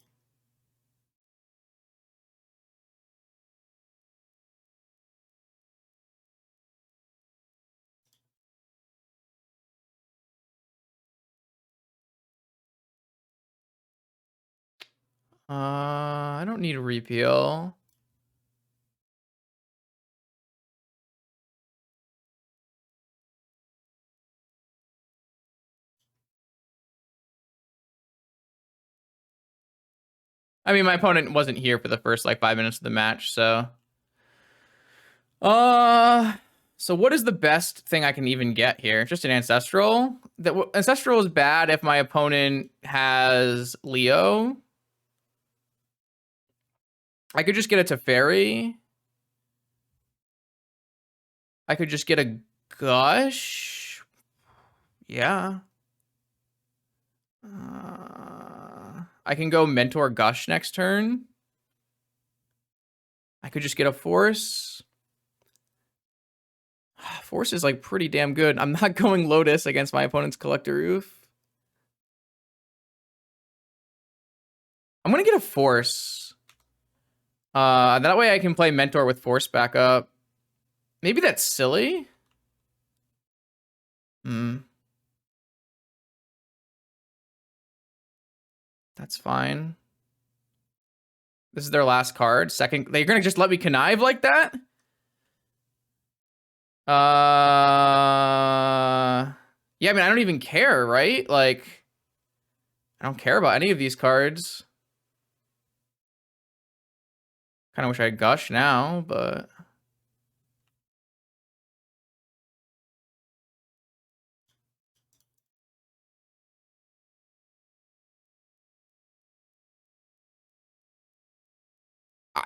I don't need a repeal. I mean, my opponent wasn't here for the first like 5 minutes of the match, so. So what is the best thing I can even get here? Just an ancestral. Ancestral is bad if my opponent has Leo. I could just get a Teferi. I could just get a Gush. Yeah. I can go Mentor Gush next turn. I could just get a Force. Force is like pretty damn good. I'm not going Lotus against my opponent's Collector Roof. I'm gonna get a Force. That way I can play Mentor with Force back up. Maybe that's silly. That's fine. This is their last card. Second, they're gonna just let me connive like that? Yeah, I mean, I don't even care, right? Like, I don't care about any of these cards. Kind of wish I had Gush now, but...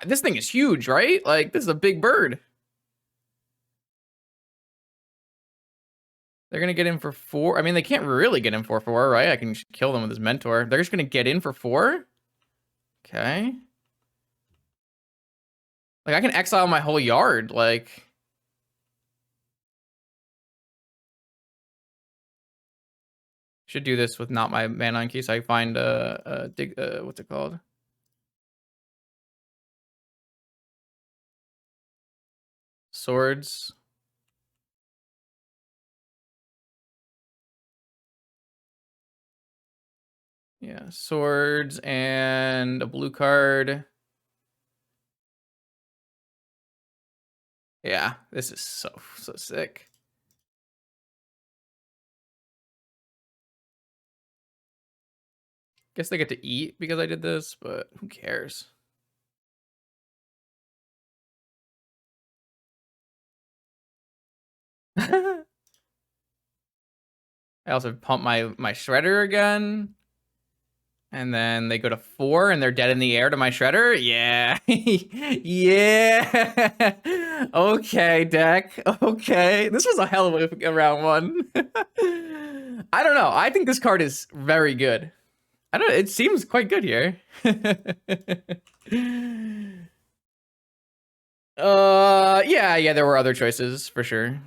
This thing is huge, right? Like, this is a big bird. They're gonna get in for 4. I mean, they can't really get in for 4, right? I can just kill them with his Mentor. They're just gonna get in for 4? Okay. Like, I can exile my whole yard, like... Should do this with not my mana in case I find what's it called? Swords. Yeah, swords and a blue card. Yeah, this is so sick. Guess they get to eat because I did this, but who cares? I also pump my shredder again. And then they go to 4 and they're dead in the air to my shredder. Yeah. Yeah. Okay, deck. Okay. This was a hell of a round one. I don't know. I think this card is very good. I don't it seems quite good here. Yeah, there were other choices for sure.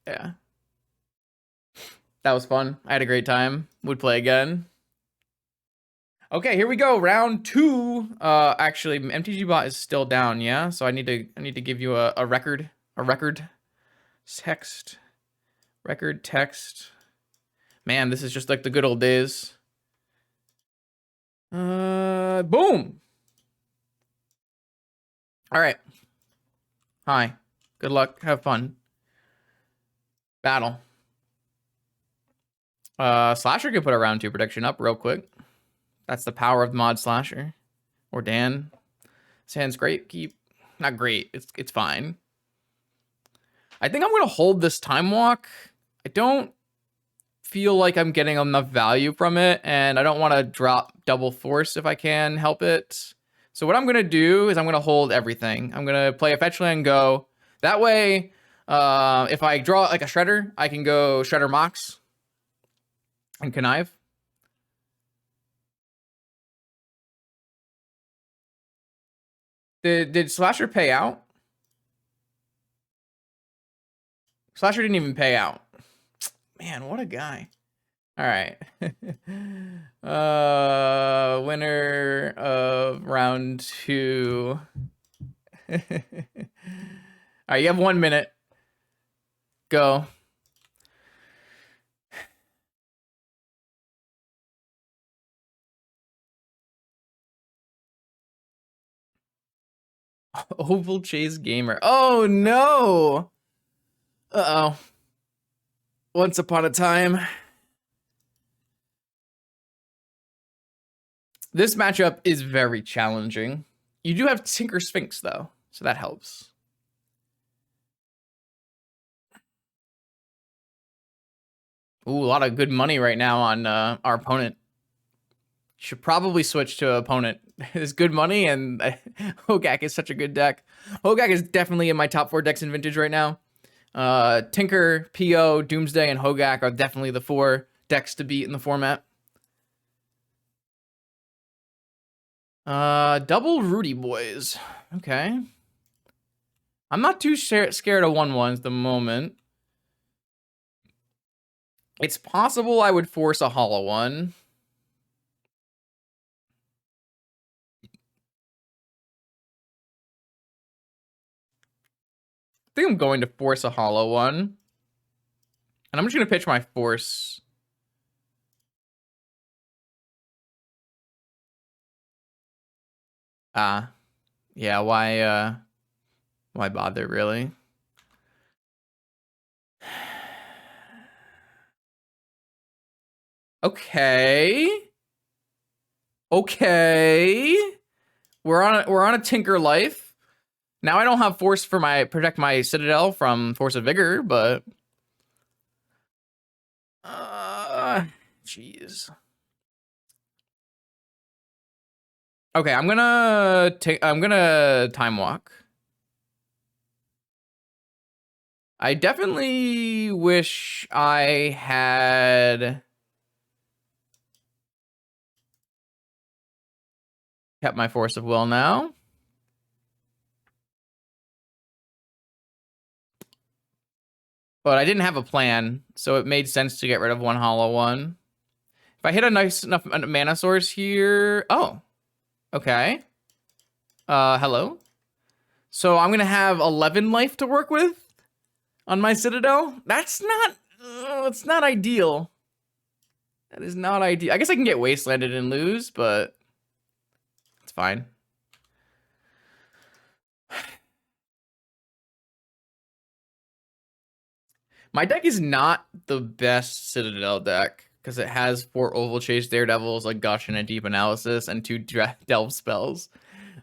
Yeah. That was fun. I had a great time. Would play again. Okay, here we go. Round 2. Actually, MTG bot is still down, yeah? So I need to give you a record text. Record text. Man, this is just like the good old days. Boom. All right. Hi. Good luck. Have fun. Battle. Slasher could put a round 2 prediction up real quick. That's the power of mod Slasher. Or Dan. This hand's great. Keep. Not great. It's fine. I think I'm gonna hold this Time Walk. I don't feel like I'm getting enough value from it, and I don't want to drop double force if I can help it. So what I'm gonna do is I'm gonna hold everything. I'm gonna play a fetch land, go. That way, if I draw like a shredder, I can go Shredder Mox and connive. Did Slasher pay out? Slasher didn't even pay out. Man, what a guy. All right. Winner of round 2. All right, you have 1 minute. Go. Oval Chase Gamer. Oh no. Uh-oh. Once upon a time. This matchup is very challenging. You do have Tinker Sphinx though, so that helps. Ooh, a lot of good money right now on our opponent. Should probably switch to opponent. It's good money, and Hogaak is such a good deck. Hogaak is definitely in my top 4 decks in Vintage right now. Tinker, PO, Doomsday, and Hogaak are definitely the 4 decks to beat in the format. Double Rudy Boys. Okay. I'm not too scared of 1/1s at the moment. It's possible I would force a hollow one. I think I'm going to force a hollow one. And I'm just going to pitch my force. Yeah, why bother, really? Okay. Okay. We're on a Tinker life. Now I don't have force for protect my Citadel from Force of Vigor, but jeez. Okay, I'm gonna Time Walk. I definitely wish I had kept my Force of Will now. But I didn't have a plan, so it made sense to get rid of one hollow one. If I hit a nice enough mana source here... Oh. Okay. Hello? So I'm gonna have 11 life to work with on my Citadel? That's not... it's not ideal. That is not ideal. I guess I can get wastelanded and lose, but it's fine. My deck is not the best Citadel deck because it has 4 Oval Chase Daredevils, a Gush, and a Deep Analysis, and 2 Delve spells.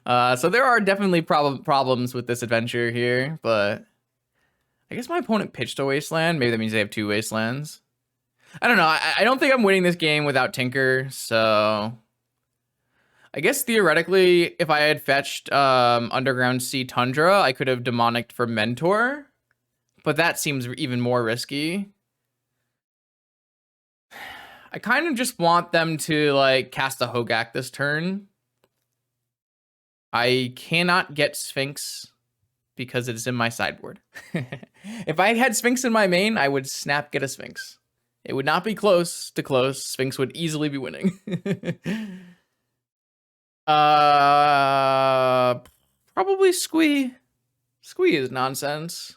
So there are definitely problems with this adventure here, but I guess my opponent pitched a Wasteland. Maybe that means they have 2 Wastelands. I don't know. I don't think I'm winning this game without Tinker, so I guess theoretically, if I had fetched Underground Sea Tundra, I could have Demonicked for Mentor, but that seems even more risky. I kind of just want them to like cast a Hogak this turn. I cannot get Sphinx because it's in my sideboard. If I had Sphinx in my main, I would snap get a Sphinx. It would not be close to close. Sphinx would easily be winning. Probably Squee. Squee is nonsense.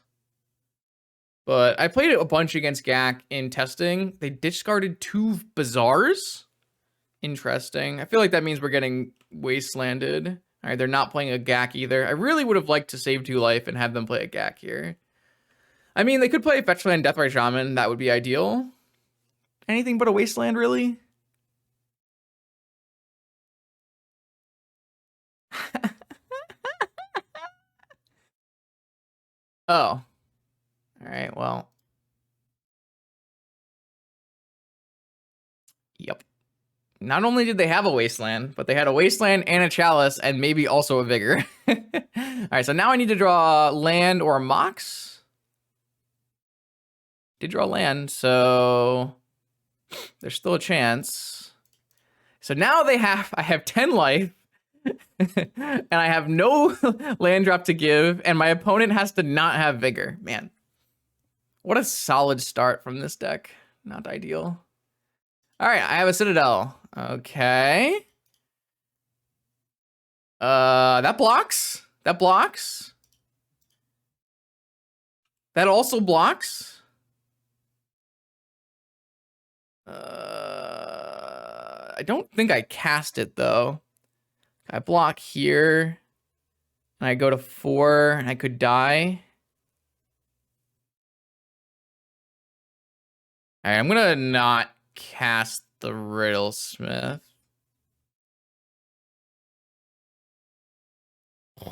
But I played it a bunch against Gaak in testing. They discarded 2 Bazaars. Interesting. I feel like that means we're getting wastelanded. All right, they're not playing a Gaak either. I really would have liked to save 2 life and have them play a Gaak here. I mean, they could play Fetchland, Deathray Shaman. That would be ideal. Anything but a wasteland, really? Oh. All right, well. Yep. Not only did they have a wasteland, but they had a wasteland and a chalice and maybe also a vigor. All right, so now I need to draw land or mox. Did draw land, so there's still a chance. So now I have 10 life. And I have no land drop to give, and my opponent has to not have vigor. Man, what a solid start from this deck. Not ideal. All right, I have a Citadel. Okay. That blocks. That blocks. That also blocks. I don't think I cast it though. I block here, and I go to 4, and I could die. All right, I'm gonna not cast the Riddlesmith. I'm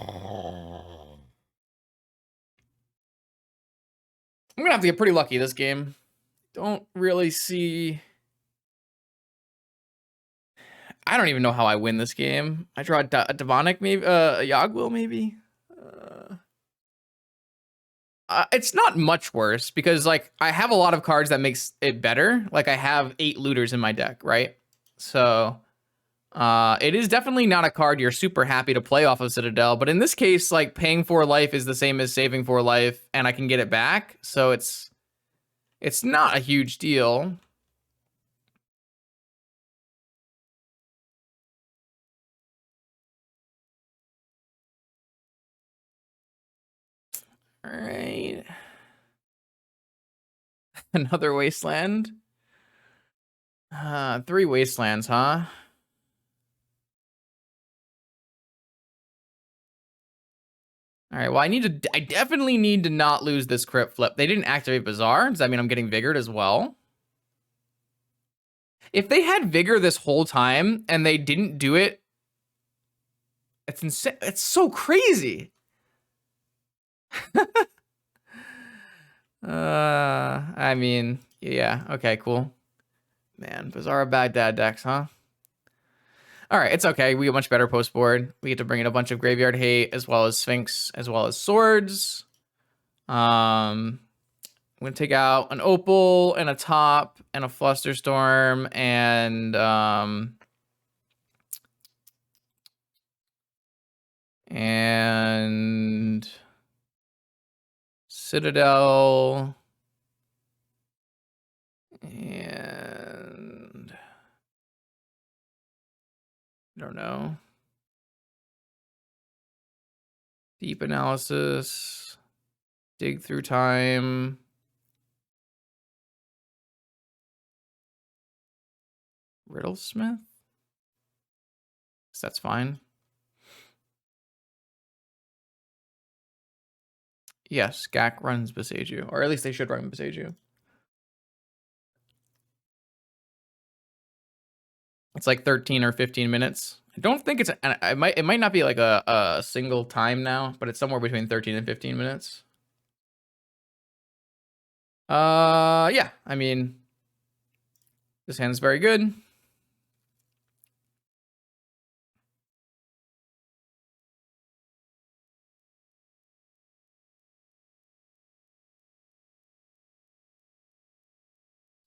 gonna have to get pretty lucky this game. Don't really see... I don't even know how I win this game. I draw a Demonic, maybe, a Yogwill, maybe. It's not much worse because like I have a lot of cards that makes it better. Like I have 8 looters in my deck, right? So it is definitely not a card you're super happy to play off of Citadel. But in this case, like paying 4 life is the same as saving 4 life, and I can get it back. So it's not a huge deal. All right. Another wasteland. 3 wastelands, huh? All right, well, I definitely need to not lose this crypt flip. They didn't activate Bazaar. Does that mean I'm getting Vigored as well? If they had Vigor this whole time and they didn't do it, it's insane. It's so crazy. I mean, yeah, okay, cool. Man, Bazaar Baghdad decks, huh? All right, it's okay. We get much better post board. We get to bring in a bunch of Graveyard Hate as well as Sphinx as well as Swords. I'm gonna take out an Opal and a Top and a Flusterstorm and Citadel and I don't know. Deep Analysis, Dig Through Time. Riddlesmith? So that's fine. Yes, Gaak runs Boseiju, or at least they should run Boseiju. It's like 13 or 15 minutes. I don't think it's it might not be like a single time now, but it's somewhere between 13 and 15 minutes. Yeah, I mean, this hand's very good.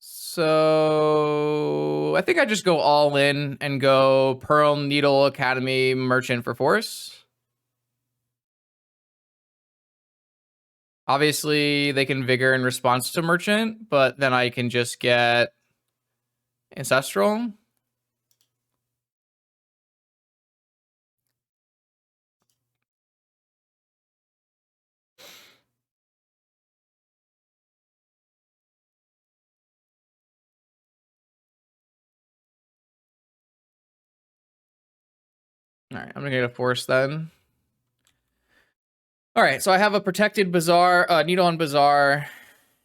So I think I just go all in and go Pearl, Needle, Academy, Merchant for Force. Obviously, they can Vigor in response to Merchant, but then I can just get Ancestral. All right, I'm gonna get a Force then. All right, so I have a protected Bazaar, Needle on Bazaar,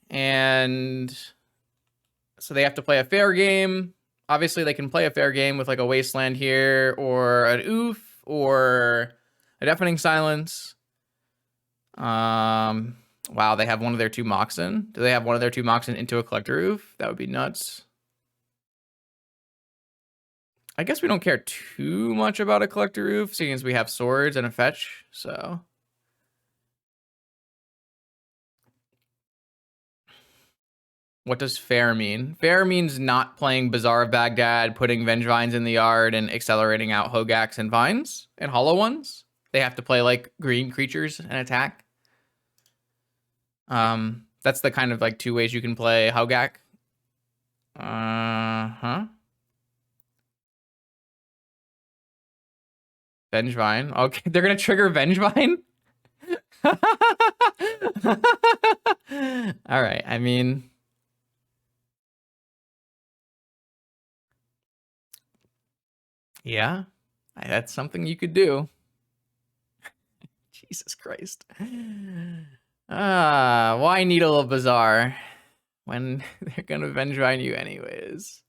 and so they have to play a fair game. Obviously, they can play a fair game with like a Wasteland here, or an Oof, or a Deafening Silence. Wow, they have one of their two Moxen. Do they have one of their two Moxen into a Collector Oof? That would be nuts. I guess we don't care too much about a Collector Oof, seeing as we have swords and a fetch, so... What does fair mean? Fair means not playing Bazaar of Baghdad, putting Vengevines in the yard, and accelerating out Hogaks and Vines and Hollow Ones. They have to play like green creatures and attack. That's the kind of like two ways you can play Hogak. Vengevine. Okay, they're gonna trigger Vengevine? All right, I mean... Yeah, that's something you could do. Jesus Christ. Why Needle of Bazaar when they're gonna Vengevine you anyways?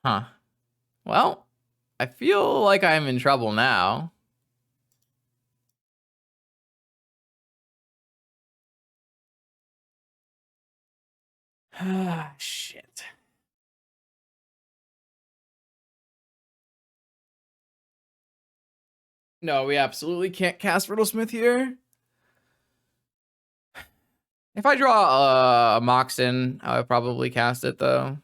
Huh. Well, I feel like I'm in trouble now. Ah, shit. No, we absolutely can't cast Riddlesmith here. If I draw a Moxen, I would probably cast it, though.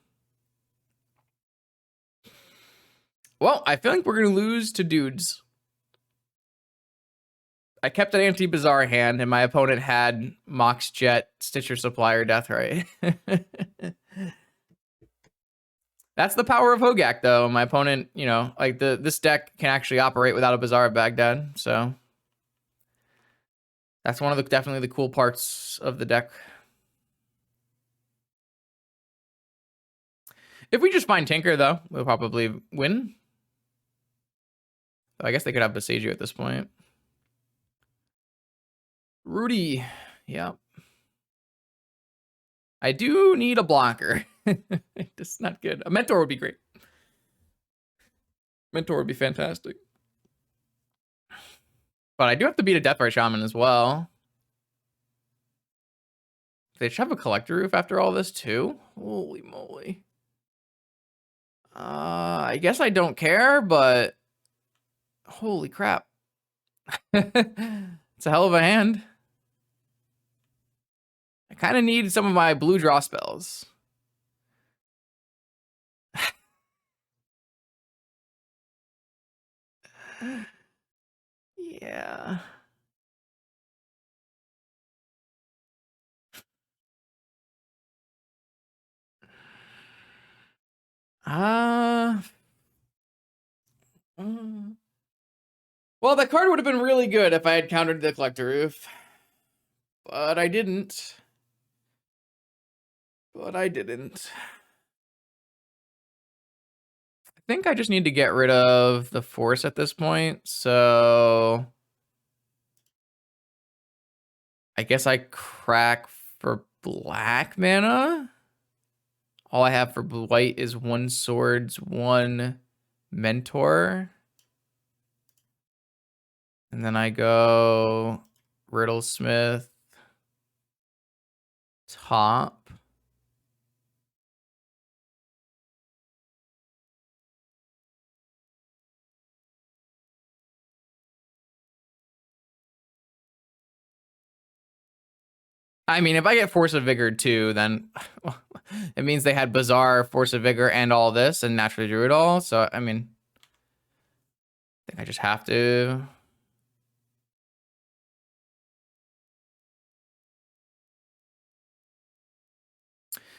Well, I feel like we're going to lose to dudes. I kept an anti-Bazaar hand, and my opponent had Mox Jet, Stitcher Supplier, Deathray. That's the power of Hogak, though. My opponent, you know, like this deck can actually operate without a Bazaar of Baghdad, so that's one of the definitely the cool parts of the deck. If we just find Tinker, though, we'll probably win. I guess they could have Boseiju at this point. Rudy, yeah. I do need a blocker. It's not good. A Mentor would be great. Mentor would be fantastic. But I do have to beat a Deathray Shaman as well. They should have a Collector Roof after all this too? Holy moly. I guess I don't care, but holy crap. It's a hell of a hand. I kind of need some of my blue draw spells. Yeah. Well, that card would have been really good if I had countered the Collector Roof. But I didn't. I think I just need to get rid of the force at this point. So I guess I crack for black mana. All I have for white is 1 swords, 1 mentor. And then I go Riddlesmith, top. I mean, if I get Force of Vigor too, then it means they had Bazaar, Force of Vigor, and all this, and naturally drew it all. So, I mean, I think I just have to.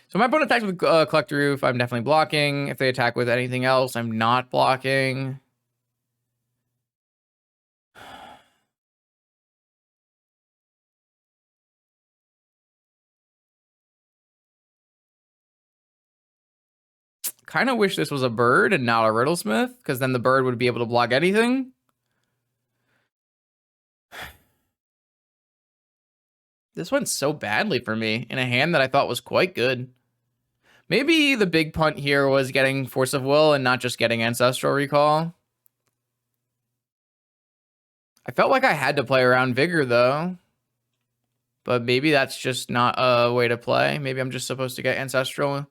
So my opponent attacks with Collector Roof. I'm definitely blocking. If they attack with anything else, I'm not blocking. Kind of wish this was a bird and not a Riddlesmith, because then the bird would be able to block anything. This went so badly for me in a hand that I thought was quite good. Maybe the big punt here was getting Force of Will and not just getting Ancestral Recall. I felt like I had to play around Vigor, though. But maybe that's just not a way to play. Maybe I'm just supposed to get Ancestral.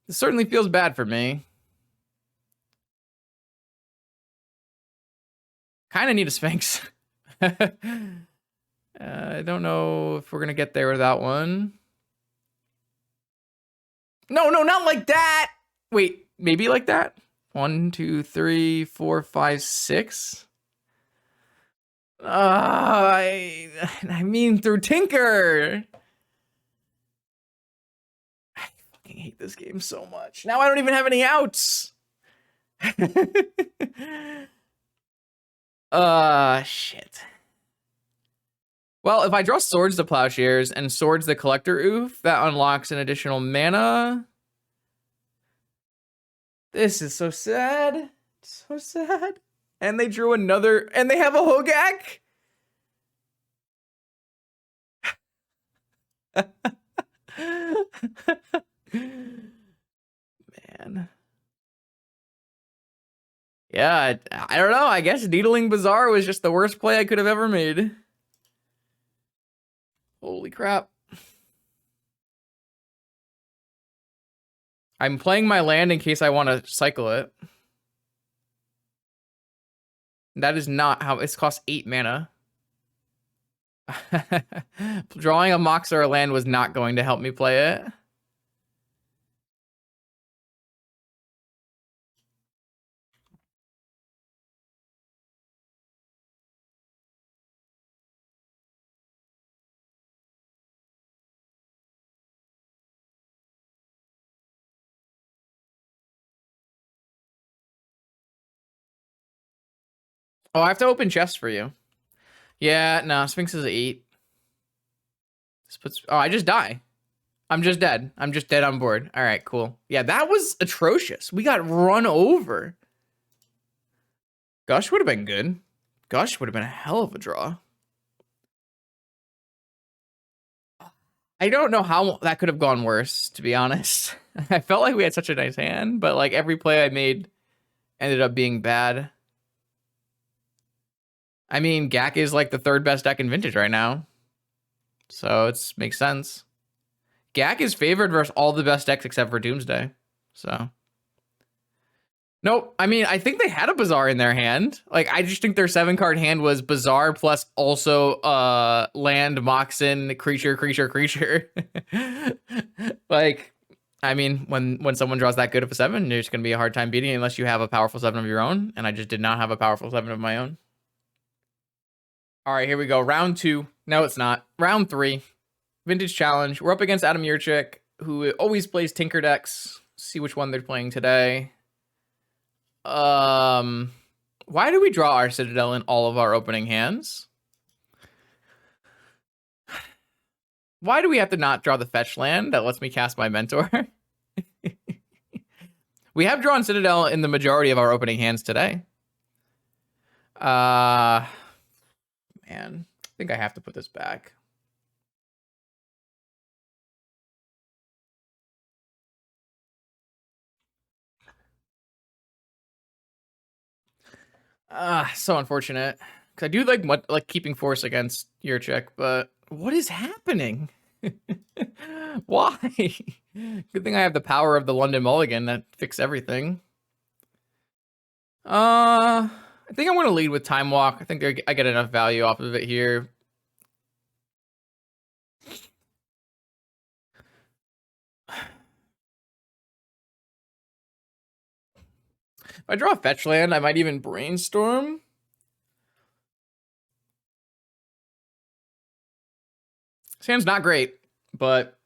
This certainly feels bad for me. Kind of need a Sphinx. I don't know if we're going to get there with that one. No, not like that. Wait, maybe like that? 1, 2, 3, 4, 5, 6. I mean through Tinker. I fucking hate this game so much. Now I don't even have any outs. Shit. Well, if I draw Swords to Plowshares and Swords the Collector Oof, that unlocks an additional mana. This is so sad. So sad. And they drew another, and they have a Hogak? Man. Yeah, I don't know. I guess Needling Bazaar was just the worst play I could have ever made. Holy crap. I'm playing my land in case I want to cycle it. That is not how it's cost 8 mana. Drawing a Mox or a land was not going to help me play it. Oh, I have to open chests for you. Yeah, no, Sphinx is 8. This puts, oh, I just die. I'm just dead. I'm just dead on board. All right, cool. Yeah, that was atrocious. We got run over. Gush would have been good. Gush would have been a hell of a draw. I don't know how that could have gone worse, to be honest. I felt like we had such a nice hand, but like every play I made ended up being bad. I mean, Gaak is like the 3rd best deck in Vintage right now. So it makes sense. Gaak is favored versus all the best decks except for Doomsday. So. Nope. I mean, I think they had a Bazaar in their hand. Like, I just think their 7-card hand was Bazaar plus also land, Moxen, creature. Like, I mean, when someone draws that good of a 7, there's going to be a hard time beating it unless you have a powerful 7 of your own. And I just did not have a powerful 7 of my own. All right, here we go. Round 2. No, it's not. Round 3. Vintage Challenge. We're up against Adam Yurchik, who always plays Tinker decks. See which one they're playing today. Why do we draw our Citadel in all of our opening hands? Why do we have to not draw the fetch land that lets me cast my Mentor? We have drawn Citadel in the majority of our opening hands today. Man, I think I have to put this back. So unfortunate. Cause I do like keeping force against your chick, but what is happening? Why? Good thing I have the power of the London Mulligan that fix everything. I think I'm gonna lead with Time Walk. I think I get enough value off of it here. If I draw a fetch land, I might even brainstorm. This hand's not great, but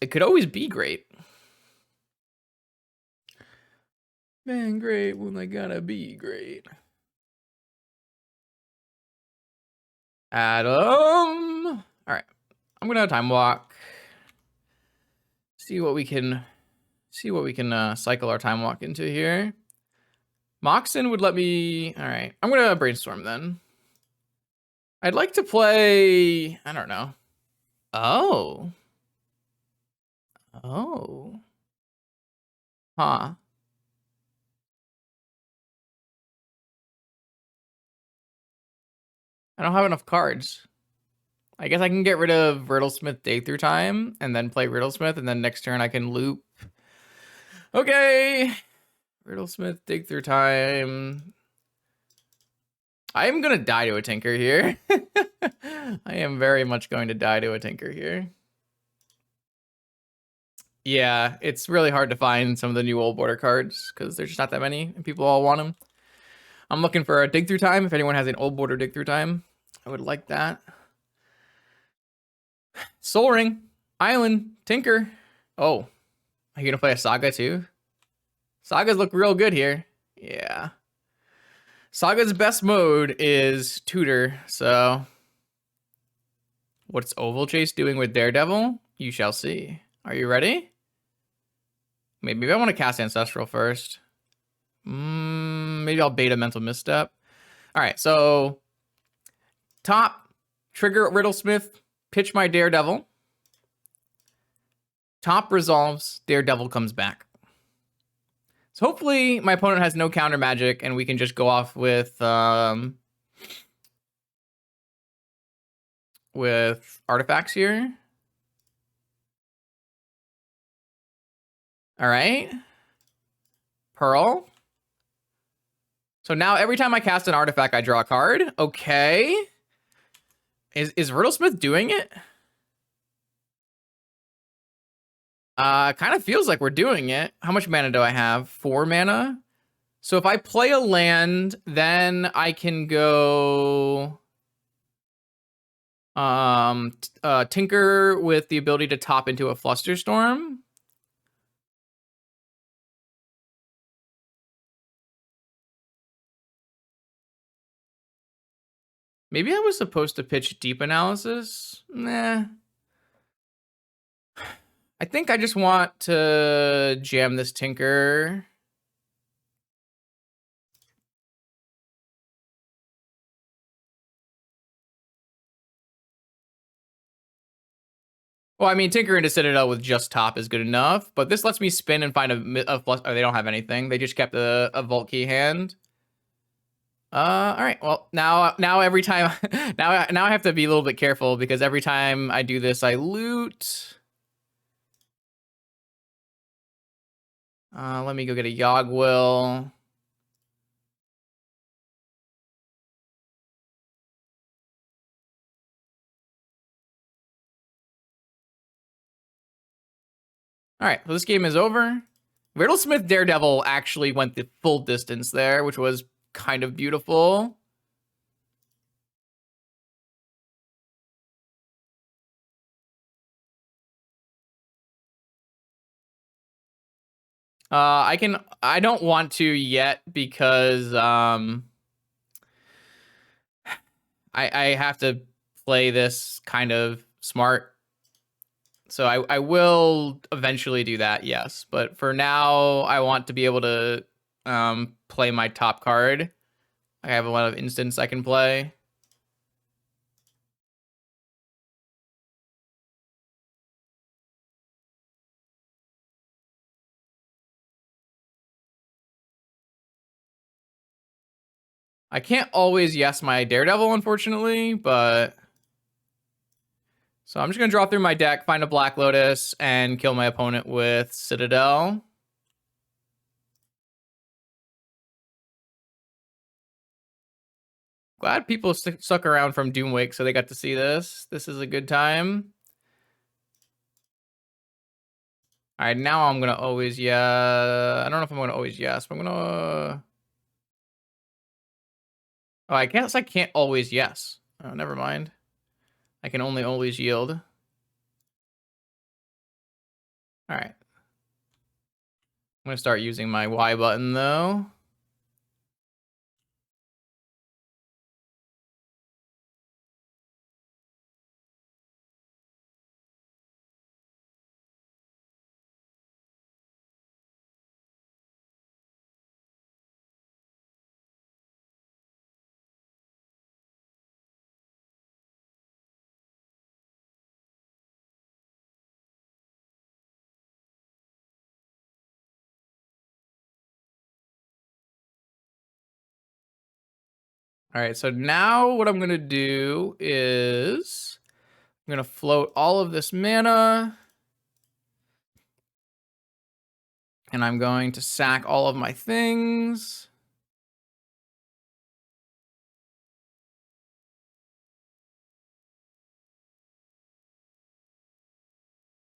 it could always be great. Man, great when they gotta be great. Adam. All right, I'm gonna Time Walk. See what we can cycle our Time Walk into here. Moxen would let me. All right, I'm gonna brainstorm then. I'd like to play. I don't know. Oh. Huh. I don't have enough cards. I guess I can get rid of Riddlesmith Dig Through Time and then play Riddlesmith, and then next turn I can loop. Okay. Riddlesmith Dig Through Time. I am going to die to a Tinker here. I am very much going to die to a Tinker here. Yeah, it's really hard to find some of the new old border cards because there's just not that many and people all want them. I'm looking for a Dig Through Time. If anyone has an old border Dig Through Time, I would like that. Soul Ring, Island, Tinker. Oh, are you going to play a Saga too? Sagas look real good here. Yeah. Saga's best mode is Tutor, so what's Oval Chase doing with Daredevil? You shall see. Are you ready? Maybe I want to cast Ancestral first. Maybe I'll beta Mental Misstep. All right, so top, trigger Riddlesmith, pitch my Daredevil. Top resolves, Daredevil comes back. So hopefully my opponent has no counter magic and we can just go off with artifacts here. All right. Pearl. So now every time I cast an artifact, I draw a card. Okay. Is Riddlesmith doing it? Kind of feels like we're doing it. How much mana do I have? 4 mana. So if I play a land, then I can go Tinker with the ability to top into a Flusterstorm. Maybe I was supposed to pitch Deep Analysis. Nah. I think I just want to jam this Tinker. Well, I mean, Tinker into Citadel with just top is good enough, but this lets me spin and find a plus. Oh, they don't have anything. They just kept a Vault Key hand. All right. Well, now every time, now I have to be a little bit careful because every time I do this, I loot. Let me go get a Yogwill. All right, so this game is over. Riddlesmith Daredevil actually went the full distance there, which was kind of beautiful. I don't want to yet because I have to play this kind of smart. So I will eventually do that, yes. But for now, I want to be able to play my top card. I have a lot of instants I can play. I can't always yes my Daredevil, unfortunately, but... So I'm just going to draw through my deck, find a Black Lotus, and kill my opponent with Citadel. Glad people stuck around from Doomwake so they got to see this. This is a good time. All right, now I'm going to always yes. I don't know if I'm going to always yes, but I'm going to... Oh, I guess I can't always yes. Oh, never mind. I can only always yield. All right. I'm going to start using my Y button, though. All right, so now what I'm going to do is I'm going to float all of this mana. And I'm going to sack all of my things.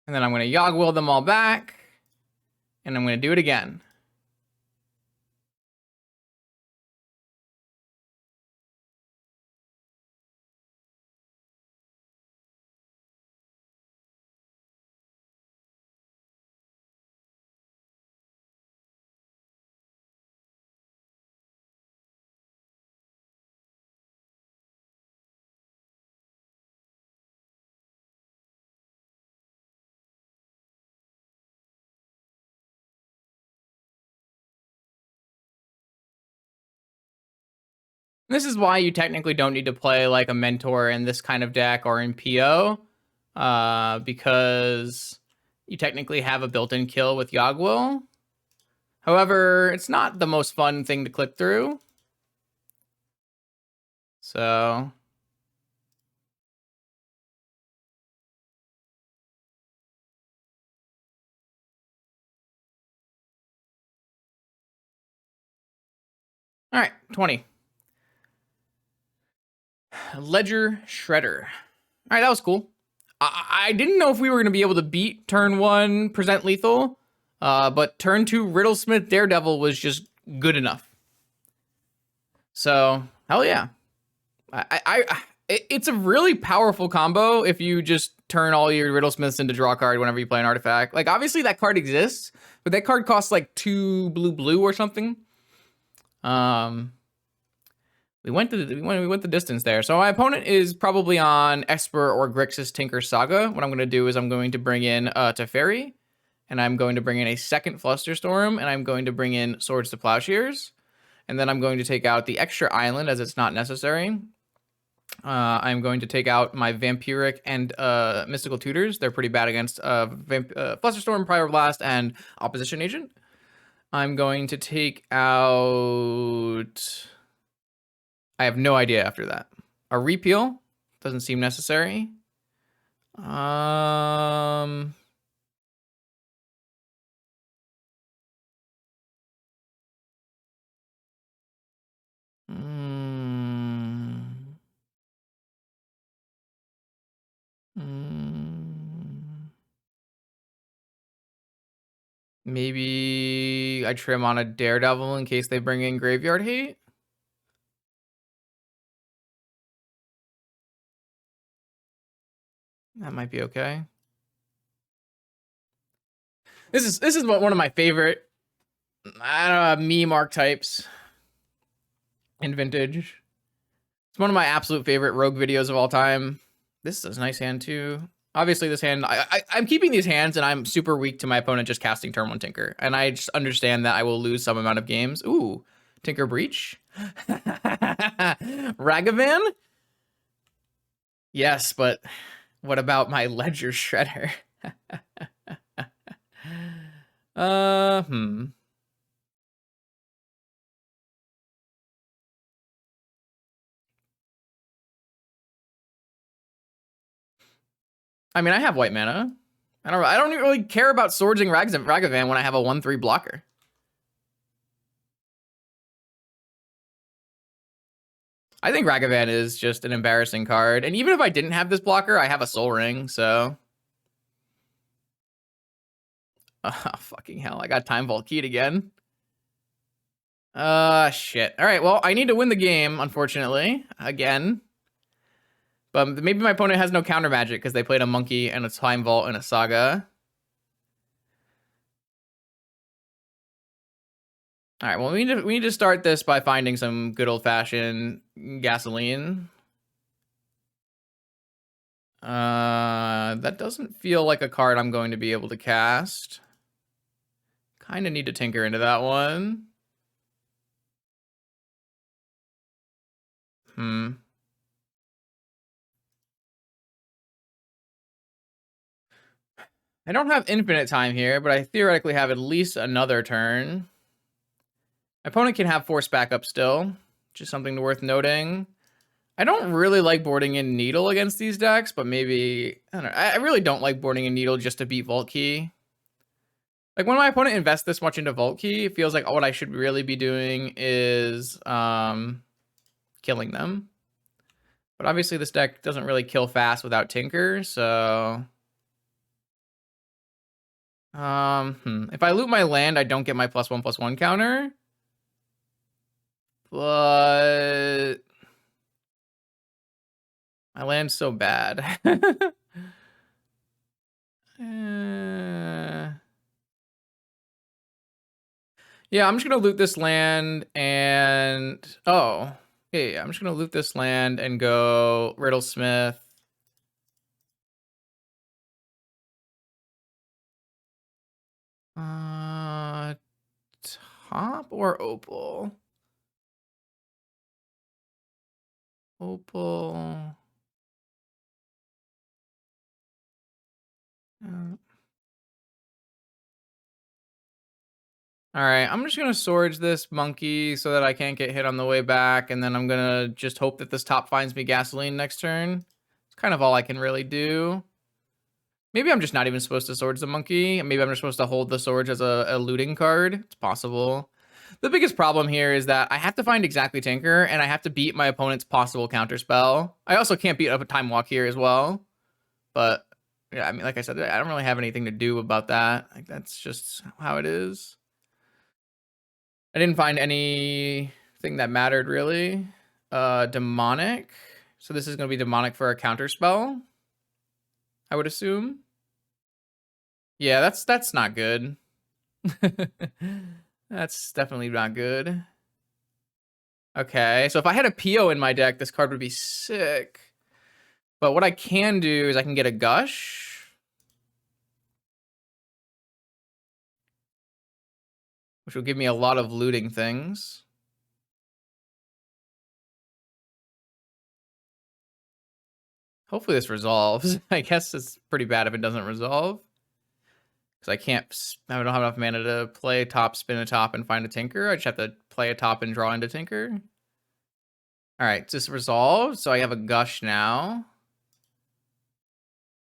And then I'm going to Yogg-Will them all back. And I'm going to do it again. This is why you technically don't need to play like a Mentor in this kind of deck or in PO. Because you technically have a built-in kill with Yogg-Will. However, it's not the most fun thing to click through. So... All right, 20. Ledger Shredder. All right, that was cool. I didn't know if we were going to be able to beat turn 1 present lethal, but turn 2 Riddlesmith Daredevil was just good enough. So, hell yeah. It's a really powerful combo if you just turn all your Riddlesmiths into draw card whenever you play an artifact. Like, obviously that card exists, but that card costs like 2 blue or something. We went the distance there. So my opponent is probably on Esper or Grixis Tinker Saga. What I'm going to do is I'm going to bring in Teferi, and I'm going to bring in a second Flusterstorm, and I'm going to bring in Swords to Plowshares, and then I'm going to take out the extra island as it's not necessary. I'm going to take out my Vampiric and Mystical Tutors. They're pretty bad against Flusterstorm, Pyroblast, and Opposition Agent. I'm going to take out... I have no idea after that. A repeal doesn't seem necessary. Maybe I trim on a Daredevil in case they bring in Graveyard Hate. That might be okay. This is one of my favorite, I don't know, meme archetypes in Vintage. It's one of my absolute favorite rogue videos of all time. This is a nice hand too. Obviously, this hand, I'm keeping these hands, and I'm super weak to my opponent just casting turn 1 Tinker. And I just understand that I will lose some amount of games. Ooh, Tinker Breach. Ragavan? Yes, but what about my Ledger Shredder? Hmm. I mean, I have white mana. I don't really care about swordsing Ragavan when I have a 1/3 blocker. I think Ragavan is just an embarrassing card. And even if I didn't have this blocker, I have a Soul Ring, so... Oh, fucking hell. I got Time Vault keyed again. Shit. All right, well, I need to win the game, unfortunately. Again. But maybe my opponent has no counter magic because they played a Monkey and a Time Vault and a Saga. All right, well, we need to start this by finding some good old-fashioned gasoline. That doesn't feel like a card I'm going to be able to cast. Kind of need to tinker into that one. I don't have infinite time here, but I theoretically have at least another turn. My opponent can have force backup still, which is something worth noting. I don't really like boarding in Needle against these decks, but maybe, I don't know. I really don't like boarding in Needle just to beat Vault Key. Like, when my opponent invests this much into Vault Key, it feels like what I should really be doing is killing them. But obviously this deck doesn't really kill fast without Tinker, so... If I loot my land, I don't get my +1/+1 counter. But... my land's so bad. Yeah, I'm just gonna loot this land and... oh. Yeah, I'm just gonna loot this land and go Riddlesmith. Top or Opal? Opal... all right, I'm just gonna Swords this Monkey so that I can't get hit on the way back, and then I'm gonna just hope that this top finds me gasoline next turn. It's kind of all I can really do. Maybe I'm just not even supposed to Swords the Monkey. Maybe I'm just supposed to hold the Swords as a looting card. It's possible. The biggest problem here is that I have to find exactly Tinker, and I have to beat my opponent's possible counterspell. I also can't beat up a Time Walk here as well. But, yeah, I mean, like I said, I don't really have anything to do about that. Like, that's just how it is. I didn't find anything that mattered, really. Demonic. So this is going to be Demonic for a counterspell, I would assume. Yeah, that's not good. That's definitely not good. Okay, so if I had a Pio in my deck, this card would be sick. But what I can do is I can get a Gush, which will give me a lot of looting things. Hopefully this resolves. I guess it's pretty bad if it doesn't resolve. Because I don't have enough mana to play a top, spin a top, and find a Tinker. I just have to play a top and draw into Tinker. All right, just resolved. So I have a Gush now.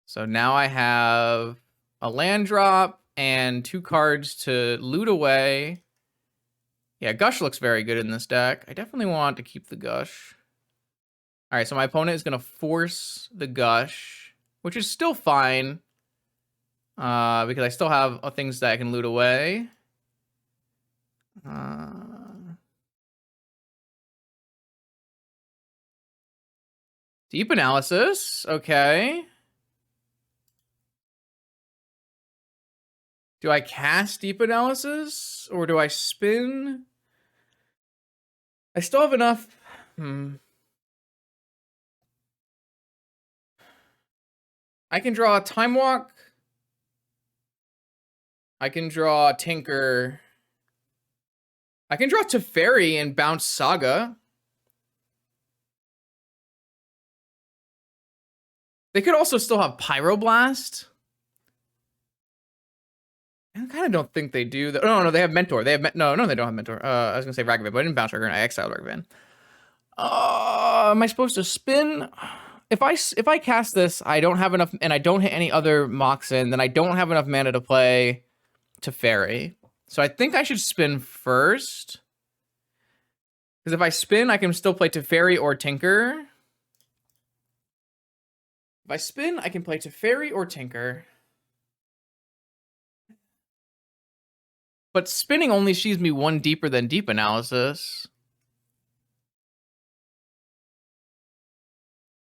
So now I have a land drop and 2 cards to loot away. Yeah, Gush looks very good in this deck. I definitely want to keep the Gush. All right, so my opponent is going to force the Gush, which is still fine. Because I still have things that I can loot away. Deep Analysis, okay. Do I cast Deep Analysis, or do I spin? I still have enough. I can draw a Time Walk. I can draw Tinker. I can draw Teferi and bounce Saga. They could also still have Pyroblast. I kind of don't think they do. No, they have Mentor. They have no, they don't have Mentor. I was gonna say Ragavan, but I didn't bounce Ragavan. I exiled Ragavan. Am I supposed to spin? If I cast this, I don't have enough, and I don't hit any other Moxen, then I don't have enough mana to play Teferi. So I think I should spin first. Because if I spin, I can still play Teferi or Tinker. If I spin, I can play Teferi or Tinker. But spinning only sheaves me one deeper than Deep Analysis.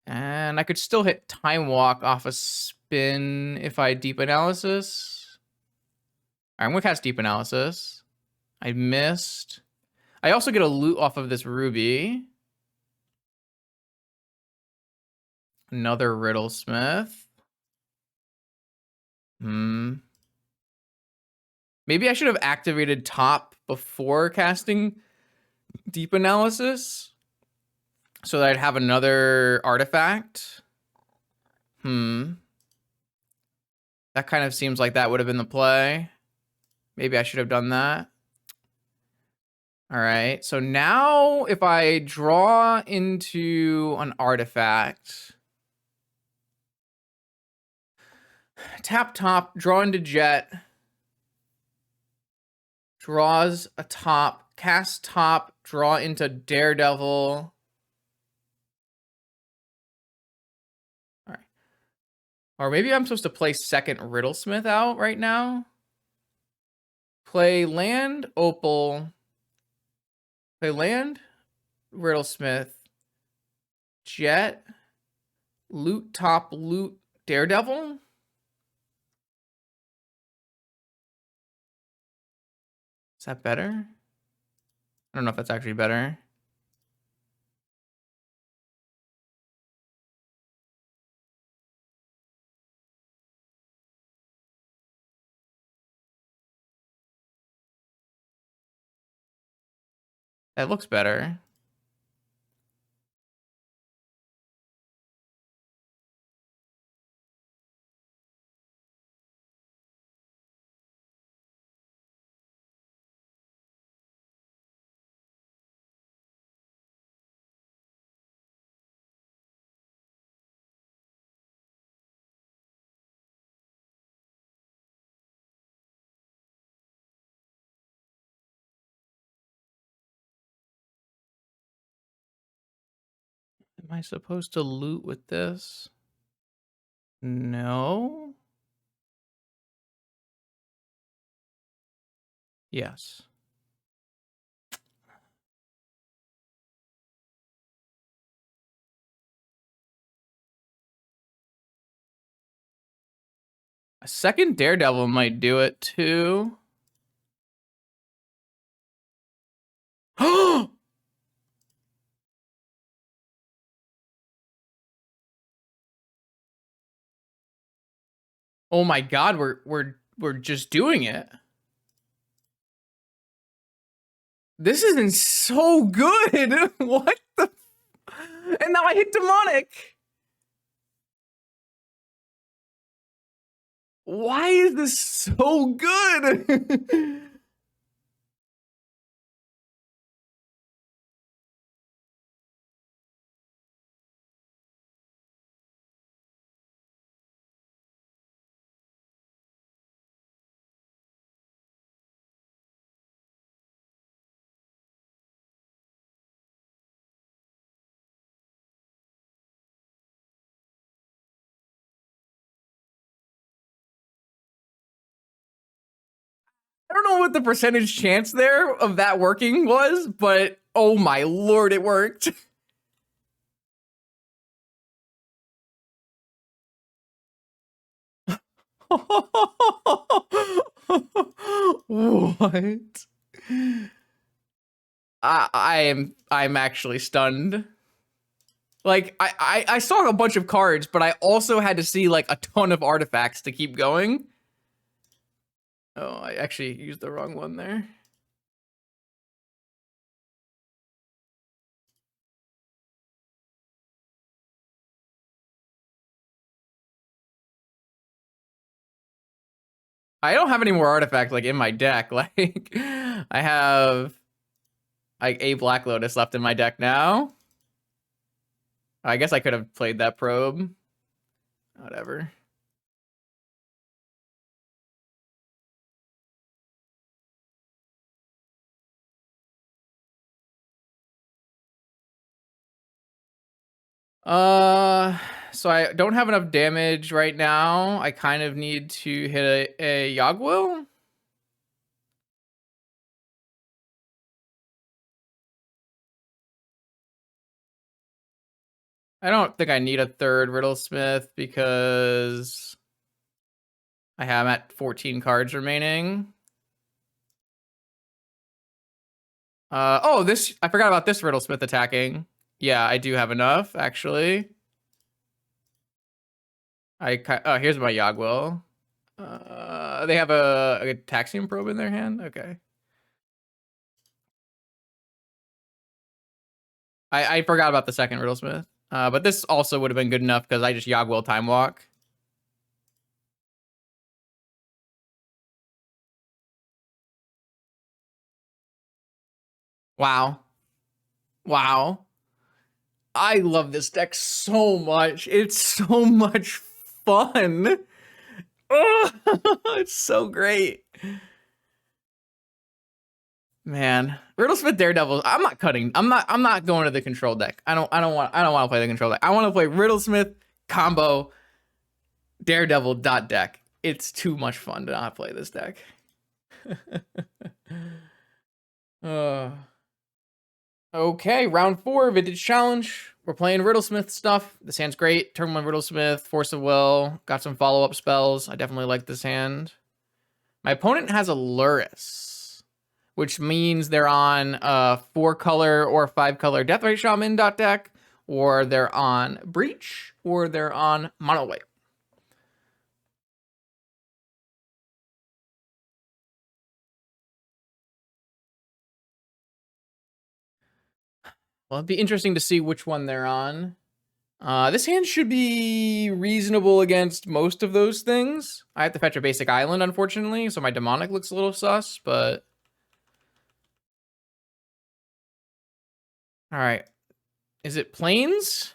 And I could still hit Time Walk off a spin if I Deep Analysis. All right, I'm going to cast Deep Analysis. I missed. I also get a loot off of this Ruby. Another Riddlesmith. Maybe I should have activated top before casting Deep Analysis so that I'd have another artifact. That kind of seems like that would have been the play. Maybe I should have done that. All right, so now if I draw into an artifact, tap top, draw into Jet, draws a top, cast top, draw into Daredevil. All right. Or maybe I'm supposed to play second Riddlesmith out right now. Play land, Opal. Play land, Riddlesmith, Jet, loot top, loot Daredevil. Is that better? I don't know if that's actually better. That looks better. Am I supposed to loot with this? No. Yes. A second Daredevil might do it too. Oh my god, we're just doing it. This isn't so good. What the? And now I hit demonic. Why is this so good? I don't know what the percentage chance there of that working was, but oh my lord, it worked. What? I'm actually stunned. Like, I saw a bunch of cards, but I also had to see, like, a ton of artifacts to keep going. Oh, I actually used the wrong one there. I don't have any more artifacts, like, in my deck. Like, I have, like, a Black Lotus left in my deck now. I guess I could have played that probe. Whatever. So I don't have enough damage right now. I kind of need to hit a Yogwill. I don't think I need a third Riddlesmith because I have at 14 cards remaining. Oh, this, I forgot about this Riddlesmith attacking. Yeah, I do have enough, actually. Oh, here's my Yogwill. They have a Taxium Probe in their hand? Okay. I forgot about the second Riddlesmith. But this also would have been good enough because I just Yogwill Time Walk. Wow. Wow. I love this deck so much. It's so much fun. Oh, it's so great. Man, Riddlesmith Daredevil. I'm not cutting. I'm not going to the control deck. I don't want to play the control deck. I want to play Riddlesmith combo Daredevil deck. It's too much fun to not play this deck. Okay, round 4, Vintage Challenge. We're playing Riddlesmith stuff. This hand's great. Turn 1 Riddlesmith, Force of Will. Got some follow-up spells. I definitely like this hand. My opponent has a Luris, which means they're on a 4-color or 5-color Deathrite Shaman deck, or they're on Breach, or they're on Mono White. Well, it'd be interesting to see which one they're on. This hand should be reasonable against most of those things. I have to fetch a basic island, unfortunately, so my demonic looks a little sus, but... Alright. Is it Plains?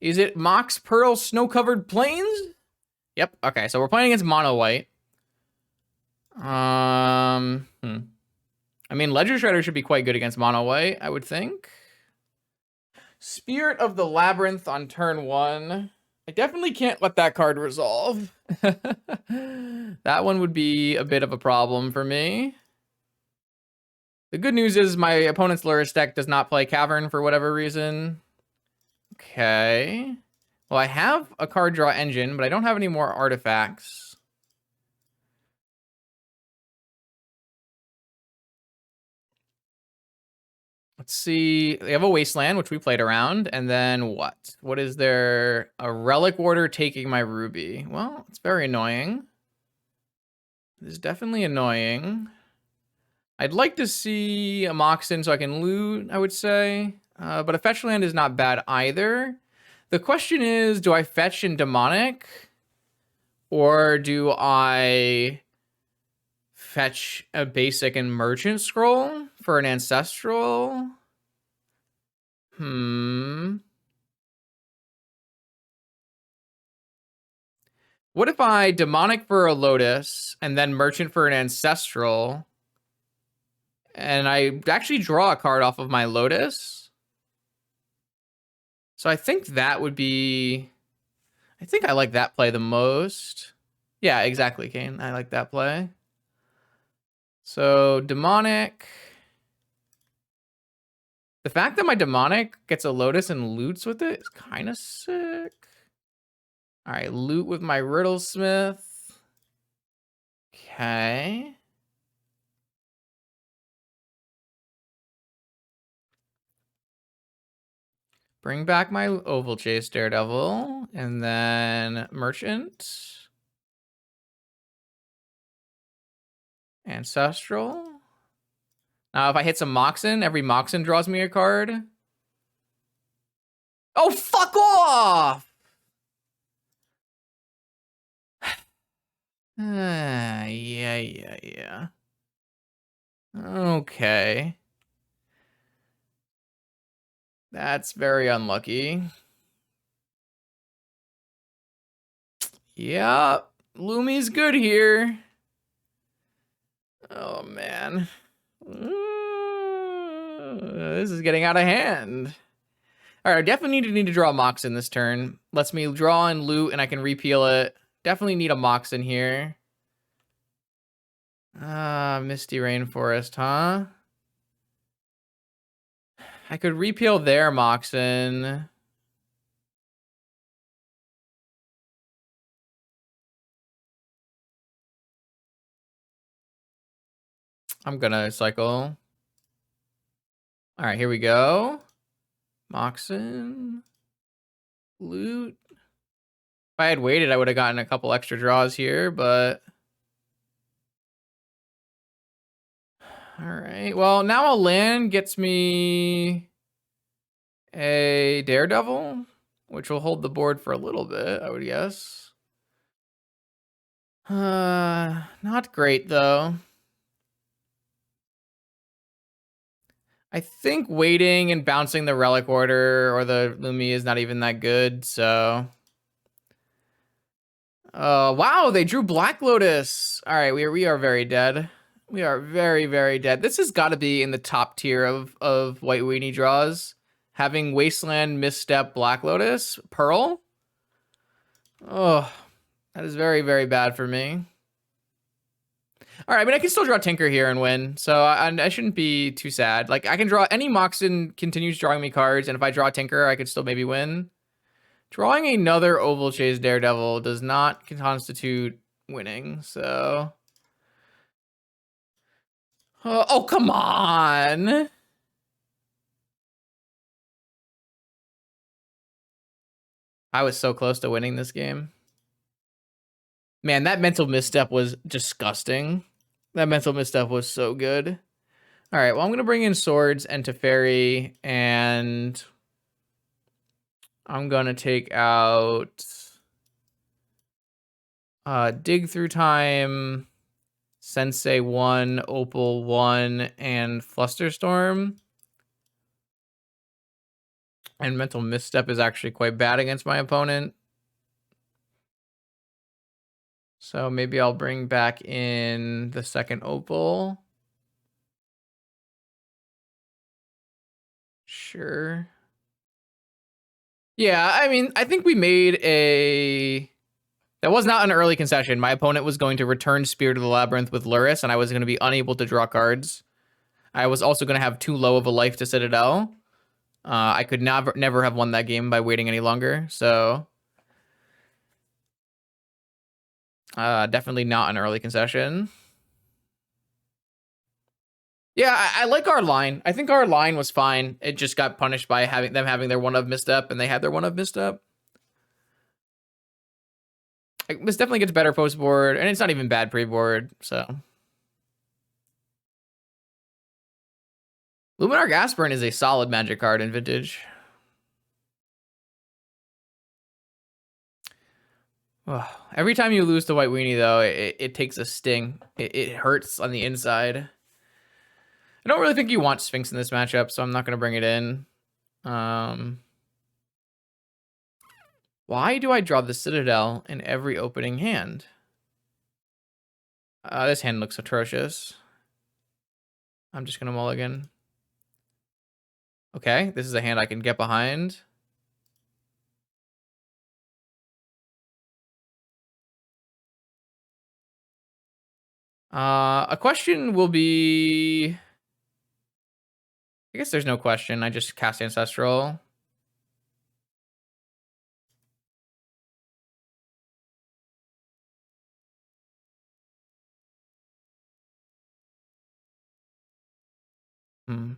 Is it Mox Pearl Snow-Covered Plains? Yep, okay, so we're playing against Mono White. I mean, Ledger Shredder should be quite good against Mono White, I would think. Spirit of the Labyrinth on turn 1. I definitely can't let that card resolve. That one would be a bit of a problem for me. The good news is my opponent's Luris deck does not play Cavern for whatever reason. Okay. Well, I have a card draw engine, but I don't have any more artifacts. Let's see. They have a Wasteland, which we played around. And then what? What is there? A Relic Warder taking my Ruby. Well, it's very annoying. It's definitely annoying. I'd like to see a Moxen so I can loot, I would say. But a fetch land is not bad either. The question is, do I fetch in Demonic? Or do I fetch a basic and Merchant Scroll for an Ancestral? What if I Demonic for a Lotus and then Merchant for an Ancestral? And I actually draw a card off of my Lotus. So I think that would be... I think I like that play the most. Yeah, exactly, Kane. I like that play. So, Demonic. The fact that my Demonic gets a Lotus and loots with it is kind of sick. All right, loot with my Riddlesmith. Okay. Bring back my Oval Chase Daredevil, and then Merchant. Ancestral. Now, if I hit some Moxen, every Moxen draws me a card. Oh, fuck off! Yeah. Okay. That's very unlucky. Yeah, Lumi's good here. Oh, man. This is getting out of hand. All right, I definitely need to draw a Mox in this turn. Lets me draw and loot, and I can repeal it. Definitely need a Mox in here. Misty Rainforest, huh? I could repeal their Moxen. I'm gonna cycle. All right, here we go. Moxen. Loot. If I had waited, I would have gotten a couple extra draws here, but... All right, well, now a land gets me a Daredevil, which will hold the board for a little bit, I would guess. Not great, though. I think waiting and bouncing the Relic Order or the Lumi is not even that good, so... wow, they drew Black Lotus. All right, we are very dead. We are very, very dead. This has got to be in the top tier of White Weenie draws. Having Wasteland, Misstep, Black Lotus, Pearl. Oh, that is very, very bad for me. All right, I mean, I can still draw Tinker here and win, so I shouldn't be too sad. Like, I can draw... Any Moxen continues drawing me cards, and if I draw Tinker, I could still maybe win. Drawing another Oval Chase Daredevil does not constitute winning, so... oh, come on! I was so close to winning this game. Man, that mental misstep was disgusting. That mental misstep was so good. All right, well, I'm going to bring in Swords and Teferi, and I'm going to take out Dig Through Time, Sensei 1, Opal 1, and Flusterstorm. And Mental Misstep is actually quite bad against my opponent. So maybe I'll bring back in the second Opal. Sure. Yeah, I mean, I think we made a... That was not an early concession. My opponent was going to return Spirit of the Labyrinth with Luris, and I was going to be unable to draw cards. I was also going to have too low of a life to Citadel. I could never have won that game by waiting any longer, so... definitely not an early concession. Yeah, I like our line. I think our line was fine. It just got punished by having their one of misstep, and they had their one of misstep. This definitely gets better post board, and it's not even bad pre board. So, Luminar Gasburn is a solid Magic card in Vintage. Oh, every time you lose to White Weenie, though, it takes a sting. It hurts on the inside. I don't really think you want Sphinx in this matchup, so I'm not going to bring it in. Why do I draw the Citadel in every opening hand? This hand looks atrocious. I'm just going to mulligan. Okay, this is a hand I can get behind. A question will be... I guess there's no question. I just cast Ancestral. Hmm.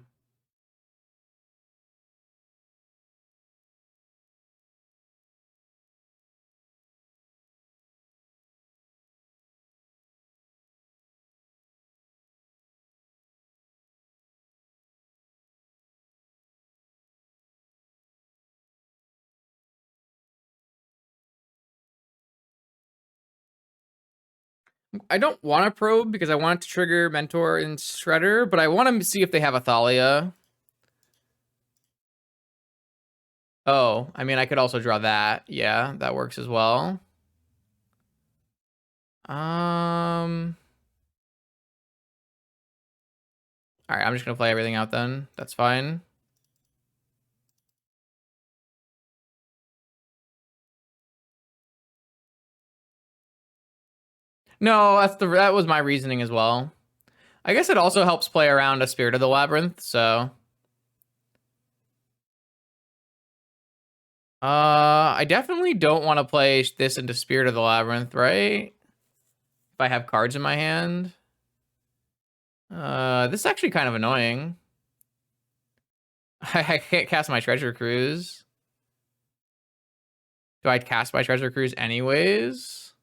I don't want to probe because I want it to trigger Mentor and Shredder, but I want to see if they have a Thalia. Oh, I mean, I could also draw that. Yeah, that works as well. All right, I'm just gonna play everything out then. That's fine. No, that was my reasoning as well. I guess it also helps play around a Spirit of the Labyrinth, so. I definitely don't want to play this into Spirit of the Labyrinth, right? If I have cards in my hand. This is actually kind of annoying. I can't cast my Treasure Cruise. Do I cast my Treasure Cruise anyways?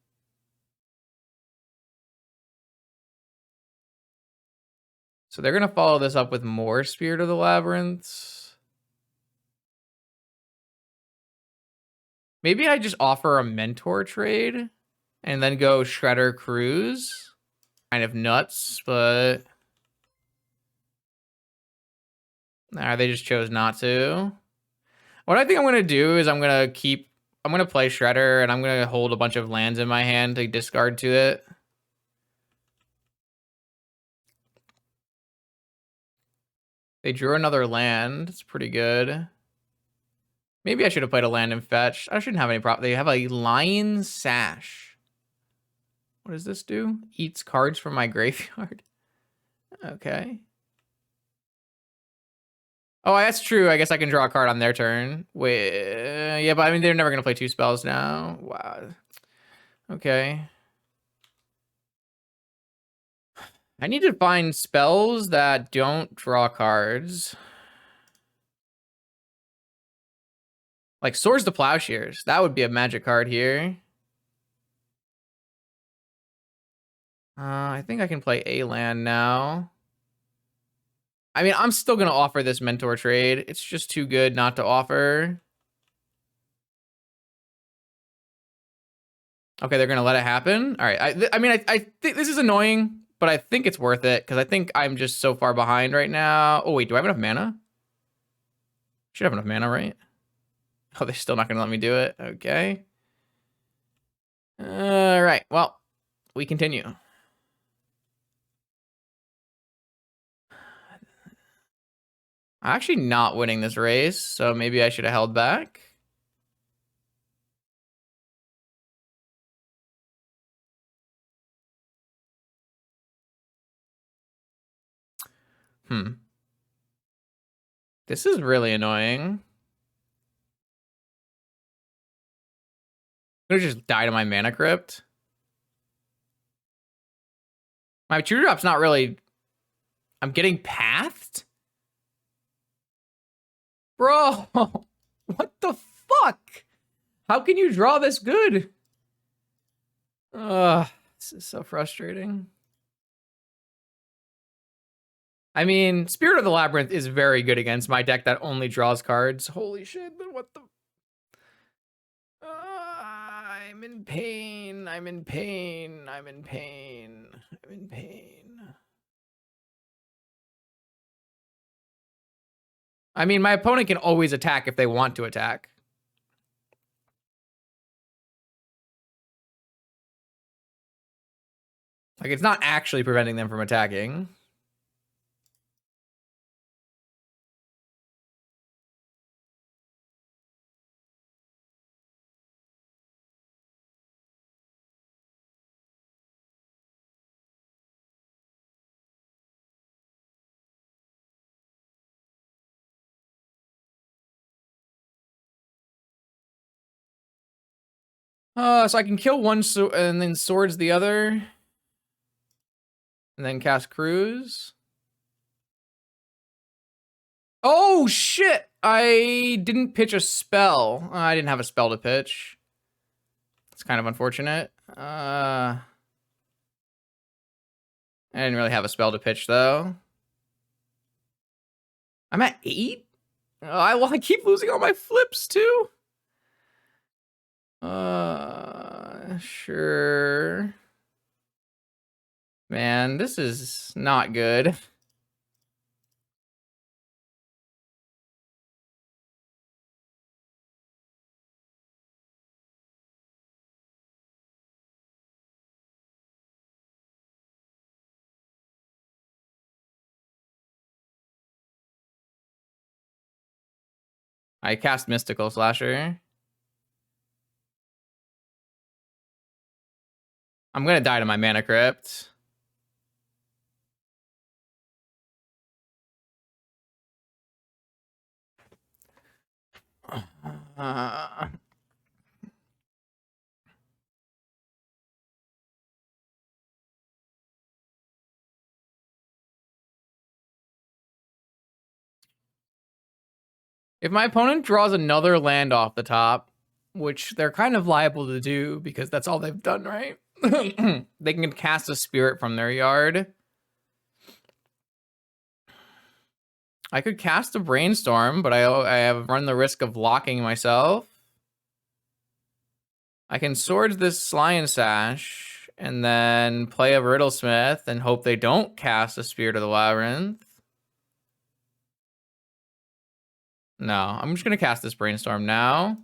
So they're going to follow this up with more Spirit of the Labyrinths. Maybe I just offer a Mentor trade and then go Shredder Cruise. Kind of nuts, but... Nah, they just chose not to. What I think I'm going to do is I'm going to play Shredder and I'm going to hold a bunch of lands in my hand to discard to it. They drew another land. It's pretty good. Maybe I should have played a land and fetch. I shouldn't have any problem. They have a Lion Sash. What does this do? Eats cards from my graveyard. Okay. Oh, that's true. I guess I can draw a card on their turn. Wait, yeah, but I mean, they're never going to play 2 spells now. Wow. Okay. I need to find spells that don't draw cards. Like Swords to Plowshares. That would be a magic card here. I think I can play a land now. I mean, I'm still going to offer this Mentor trade. It's just too good not to offer. Okay, they're going to let it happen. All right. I mean, I think this is annoying, but I think it's worth it because I think I'm just so far behind right now. Oh, wait, do I have enough mana? Should have enough mana, right? Oh, they're still not going to let me do it. Okay. All right. Well, we continue. I'm actually not winning this race, so maybe I should have held back. This is really annoying. I'm gonna just die to my Mana Crypt. My 2-drop's not really... I'm getting pathed? Bro, what the fuck? How can you draw this good? Ugh, this is so frustrating. I mean, Spirit of the Labyrinth is very good against my deck that only draws cards. Holy shit, but what the... I'm in pain. I'm in pain. I'm in pain. I'm in pain. I mean, my opponent can always attack if they want to attack. Like, it's not actually preventing them from attacking. So I can kill one and then swords the other. And then cast Cruise. Oh, shit! I didn't pitch a spell. I didn't have a spell to pitch. It's kind of unfortunate. I didn't really have a spell to pitch, though. I'm at 8? I keep losing all my flips, too. Sure. Man, this is not good. I cast Mystical Slasher. I'm gonna die to my Mana Crypt. If my opponent draws another land off the top, which they're kind of liable to do because that's all they've done, right? They can cast a spirit from their yard. I could cast a Brainstorm, but I have run the risk of locking myself. I can Swords this Lion Sash and then play a Riddlesmith and hope they don't cast a Spirit of the Labyrinth. No, I'm just going to cast this Brainstorm now.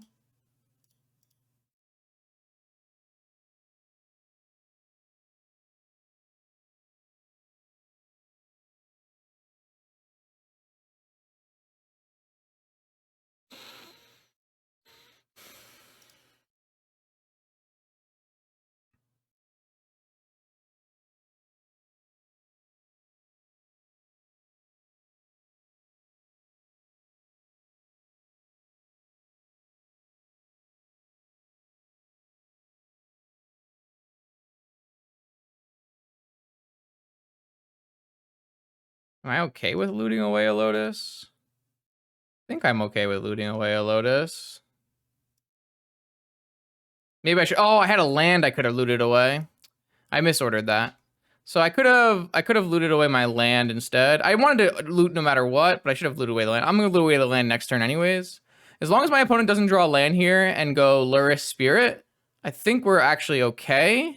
Am I okay with looting away a Lotus? I think I'm okay with looting away a Lotus. Maybe I should. Oh, I had a land I could have looted away. I misordered that. So I could have looted away my land instead. I wanted to loot no matter what, but I should have looted away the land. I'm gonna loot away the land next turn anyways. As long as my opponent doesn't draw a land here and go Luris Spirit, I think we're actually okay.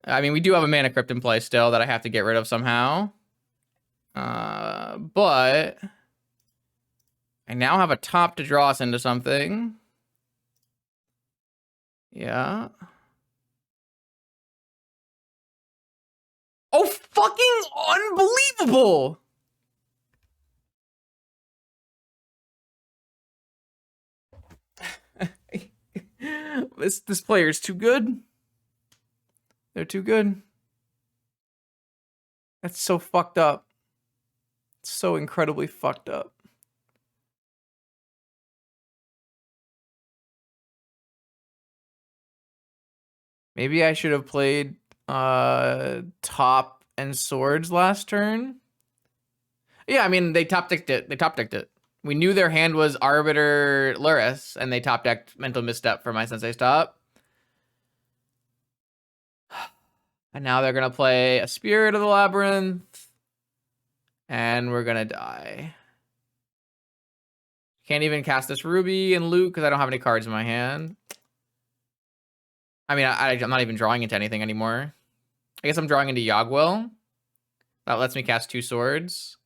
I mean, we do have a Mana Crypt in play still that I have to get rid of somehow. But I now have a top to draw us into something. Yeah. Oh, fucking unbelievable! This player is too good. They're too good. That's so fucked up. It's so incredibly fucked up. Maybe I should have played top and swords last turn. Yeah, I mean, they top decked it. They top decked it. We knew their hand was Arbiter Luris, and they top decked Mental Misstep for my Sensei's top. And now they're going to play a Spirit of the Labyrinth. And we're going to die. Can't even cast this Ruby and loot because I don't have any cards in my hand. I mean, I'm not even drawing into anything anymore. I guess I'm drawing into Yogwell. That lets me cast 2 swords.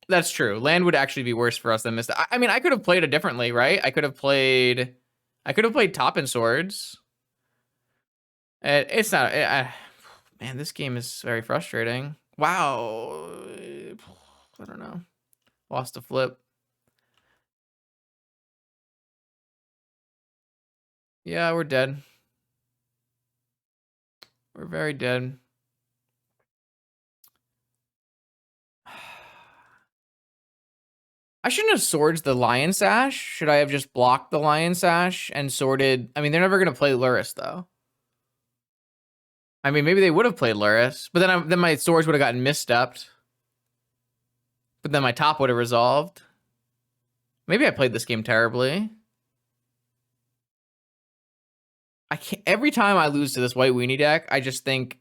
That's true. Land would actually be worse for us than Misstep. I mean, I could have played it differently, right? I could have played top and swords. It's not. Man, this game is very frustrating. Wow. I don't know. Lost a flip. Yeah, we're dead. We're very dead. I shouldn't have swords the Lion Sash. Should I have just blocked the Lion Sash and sorted? I mean, they're never going to play Luris, though. I mean, maybe they would have played Luris, but then my swords would have gotten misstepped. But then my top would have resolved. Maybe I played this game terribly. I can't. Every time I lose to this white weenie deck, I just think,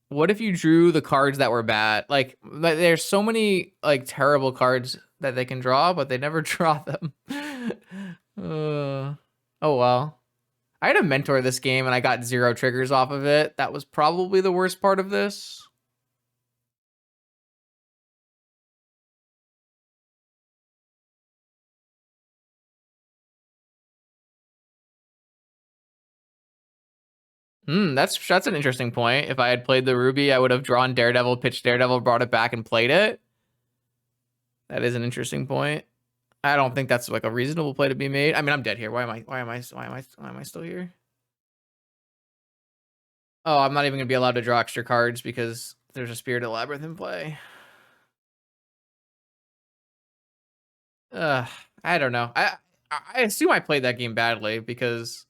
what if you drew the cards that were bad? Like, there's so many like terrible cards that they can draw, but they never draw them. Oh well. I had a mentor this game and I got 0 triggers off of it. That was probably the worst part of this. That's an interesting point. If I had played the Ruby, I would have drawn Daredevil, pitched Daredevil, brought it back, and played it. That is an interesting point. I don't think that's like a reasonable play to be made. I mean, I'm dead here. Why am I still here? Oh, I'm not even gonna be allowed to draw extra cards because there's a Spirited Labyrinth in play. I don't know. I assume I played that game badly because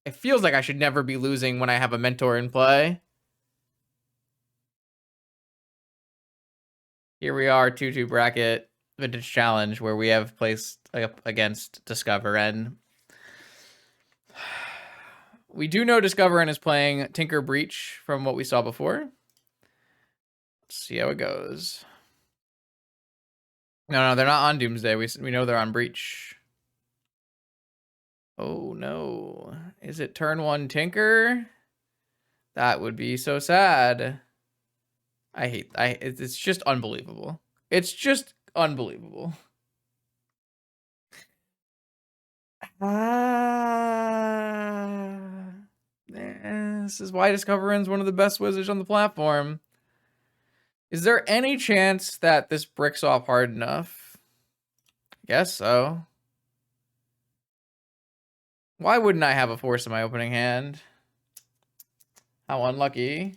it feels like I should never be losing when I have a mentor in play. Here we are, 2-2 bracket vintage challenge where we have placed up against Discover, and we do know Discover is playing Tinker Breach from what we saw before. Let's see how it goes. No, they're not on Doomsday. We know they're on Breach. Oh no. Is it turn 1 Tinker? That would be so sad. It's just unbelievable. It's just unbelievable. This is why Discovering's one of the best wizards on the platform. Is there any chance that this bricks off hard enough? I guess so. Why wouldn't I have a force in my opening hand? How unlucky.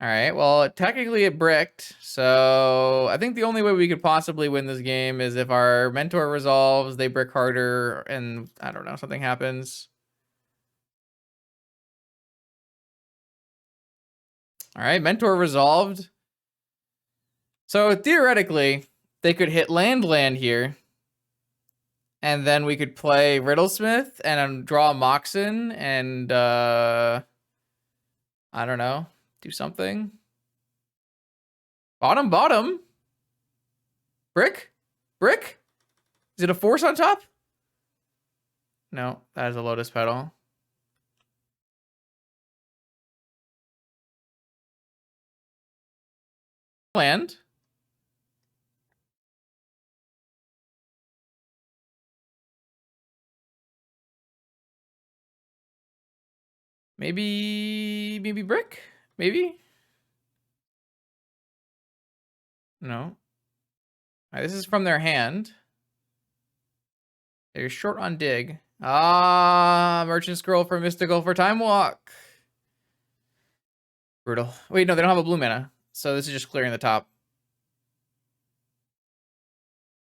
All right, well, technically it bricked, so I think the only way we could possibly win this game is if our mentor resolves, they brick harder, and I don't know, something happens. All right, mentor resolved. So theoretically, they could hit land here, and then we could play Riddlesmith and draw Moxen, and I don't know, do something. Bottom. Brick? Is it a force on top? No, that is a Lotus Petal. Land. Maybe brick? Maybe? No. Right, this is from their hand. They're short on dig. Merchant Scroll for Mystical for Time Walk. Brutal. Wait, no, they don't have a blue mana. So this is just clearing the top.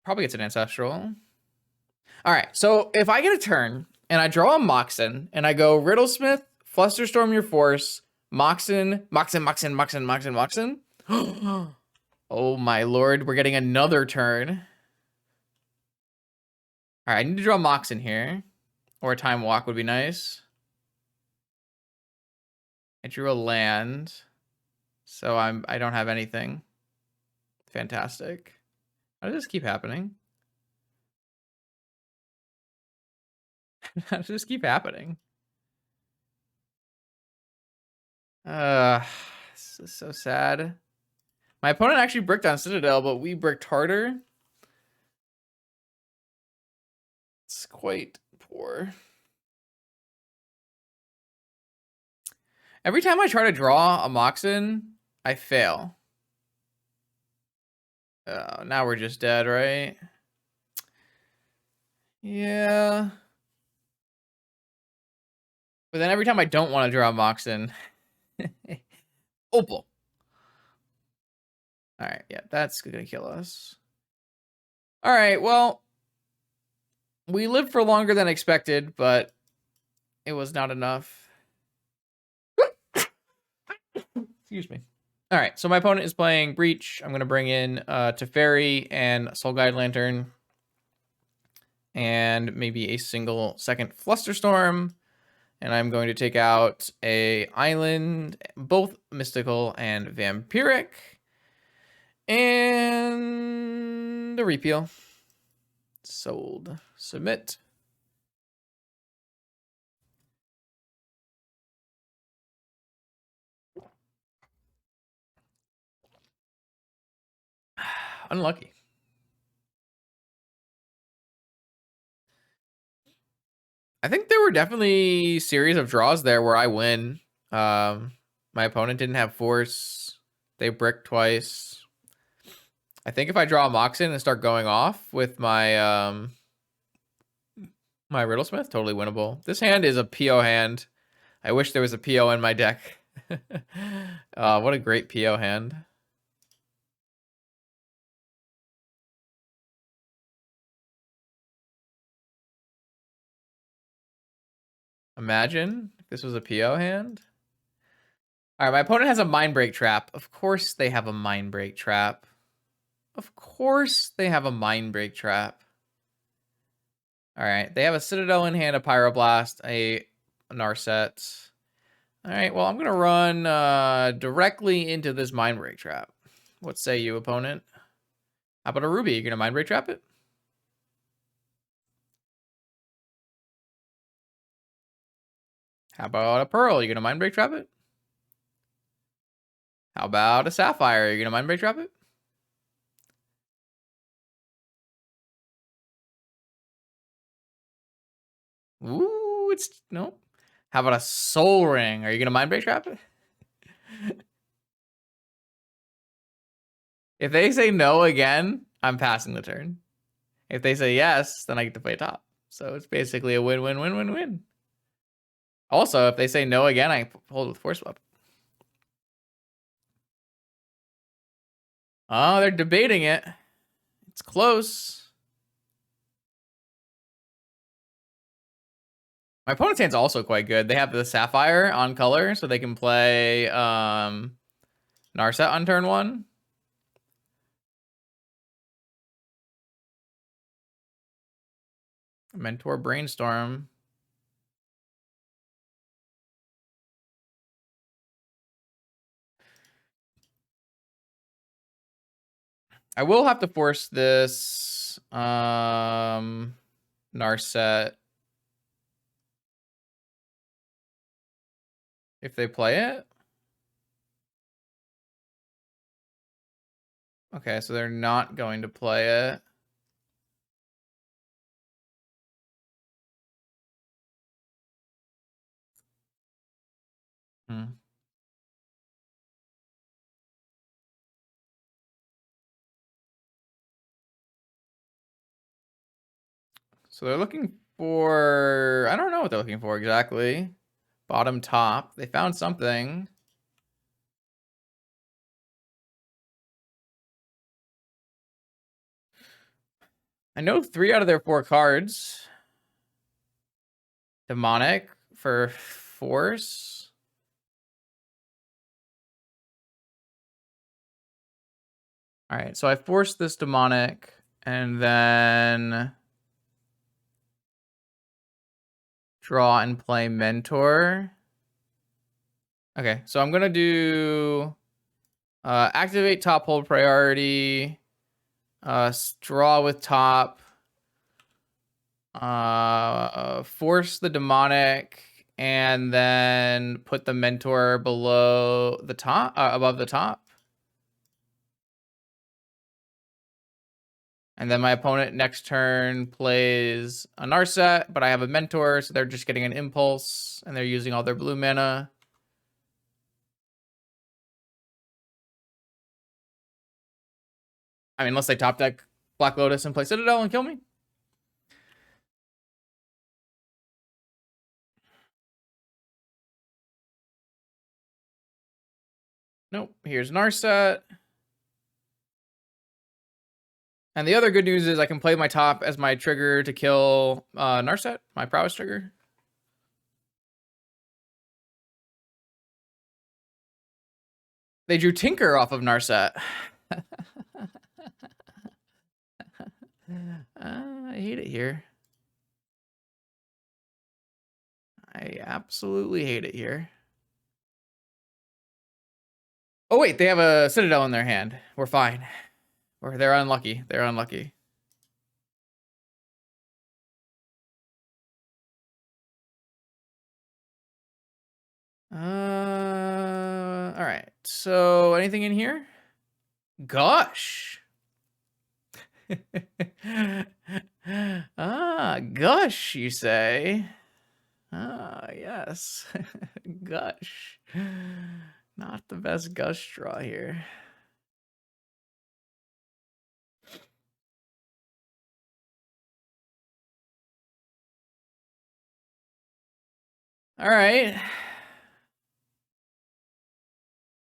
Probably gets an Ancestral. All right, so if I get a turn and I draw a Moxen and I go Riddlesmith, Flusterstorm your force, Moxen. Oh my lord, we're getting another turn. All right, I need to draw Moxen here. Or a Time Walk would be nice. I drew a land. So I don't have anything. Fantastic. How does this keep happening? How does this keep happening? This is so sad. My opponent actually bricked on Citadel, but we bricked harder. It's quite poor. Every time I try to draw a Moxen, I fail. Oh, now we're just dead, right? Yeah. But then every time I don't want to draw a Moxen, Opal. All right, yeah, that's gonna kill us. All right, well, we lived for longer than expected, but it was not enough. Excuse me. All right, so my opponent is playing Breach. I'm gonna bring in Teferi and Soul Guide Lantern, and maybe a single second Flusterstorm. And I'm going to take out a island, both mystical and vampiric. And a repeal. Sold. Submit. Unlucky. I think there were definitely series of draws there where I win. My opponent didn't have force. They bricked twice. I think if I draw a Moxin and start going off with my my Riddlesmith, totally winnable. This hand is a PO hand. I wish there was a PO in my deck. What a great PO hand. Imagine if this was a PO hand. All right, my opponent has a Mind Break Trap. Of course they have a Mind Break Trap. Of course they have a Mind Break Trap. All right, they have a Citadel in hand, a Pyroblast, a Narset. All right, well, I'm going to run directly into this Mind Break Trap. What say you, opponent? How about a Ruby? You going to Mind Break Trap it? How about a Pearl? You going to Mind Break Trap it? How about a Sapphire? You going to Mind Break Trap it? Ooh, it's... Nope. How about a Soul Ring? Are you going to Mind Break Trap it? If they say no again, I'm passing the turn. If they say yes, then I get to play top. So it's basically a win-win-win-win-win. Also, if they say no again, I hold with Force Whip. Oh, they're debating it. It's close. My opponent's hand's also quite good. They have the Sapphire on color, so they can play Narset on turn 1. Mentor Brainstorm. I will have to force this Narset if they play it. Okay, so they're not going to play it. So they're looking for... I don't know what they're looking for exactly. Bottom, top. They found something. I know 3 out of their 4 cards. Demonic for force. All right, so I forced this demonic and then draw and play mentor. Okay, so I'm gonna do activate top hold priority, draw with top, force the demonic, and then put the mentor below the top, above the top. And then my opponent next turn plays a Narset, but I have a mentor, so they're just getting an impulse, and they're using all their blue mana. I mean, unless they top deck Black Lotus and play Citadel and kill me. Nope. Here's Narset. And the other good news is I can play my top as my trigger to kill Narset, my prowess trigger. They drew Tinker off of Narset. I hate it here. I absolutely hate it here. Oh, wait, they have a Citadel in their hand. We're fine. Or they're unlucky. They're unlucky. All right. So anything in here? Gush. Gush, you say? Ah, yes. Gush. Not the best gush draw here. All right.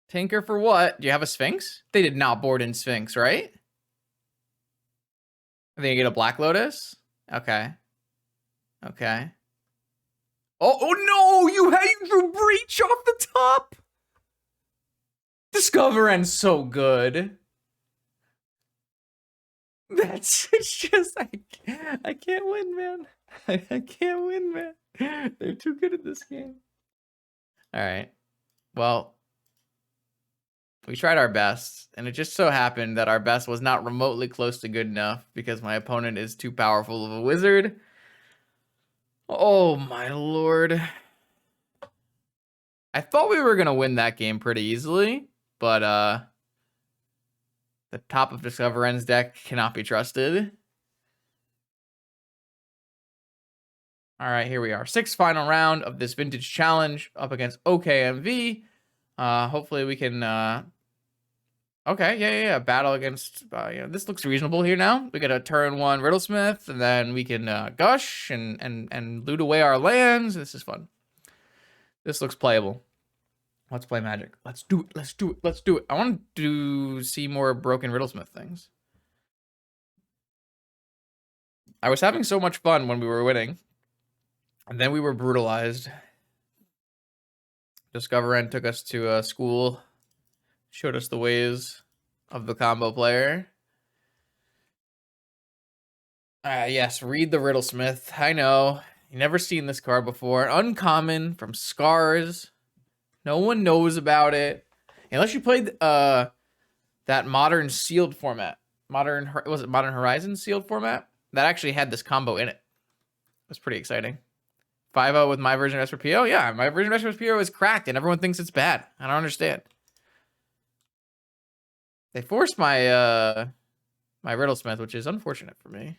Tinker for what? Do you have a Sphinx? They did not board in Sphinx, right? I think you get a Black Lotus? Okay. Okay. Oh no! You drew Breach off the top! Discover End's so good. It's just I can't win, man. I can't win, man. They're too good at this game. All right. Well, we tried our best, and it just so happened that our best was not remotely close to good enough because my opponent is too powerful of a wizard. Oh my lord. I thought we were gonna win that game pretty easily, but the top of Discover End's deck cannot be trusted. All right, here we are. Sixth final round of this vintage challenge up against OKMV. Hopefully we can okay, yeah. Battle against this looks reasonable here now. We got a turn 1 Riddlesmith, and then we can gush and loot away our lands. This is fun. This looks playable. Let's play Magic. Let's do it. Let's do it. Let's do it. I want to see more broken Riddlesmith things. I was having so much fun when we were winning, and then we were brutalized. Discover End took us to a school, showed us the ways of the combo player. Yes, read the Riddlesmith. I know. You never seen this card before. Uncommon from Scars. No one knows about it. Unless you played that modern sealed format. Was it Modern Horizon sealed format? That actually had this combo in it. It was pretty exciting. 5-0 with my version of SPO? Yeah, my version of SPO is cracked and everyone thinks it's bad. I don't understand. They forced my my Riddlesmith, which is unfortunate for me.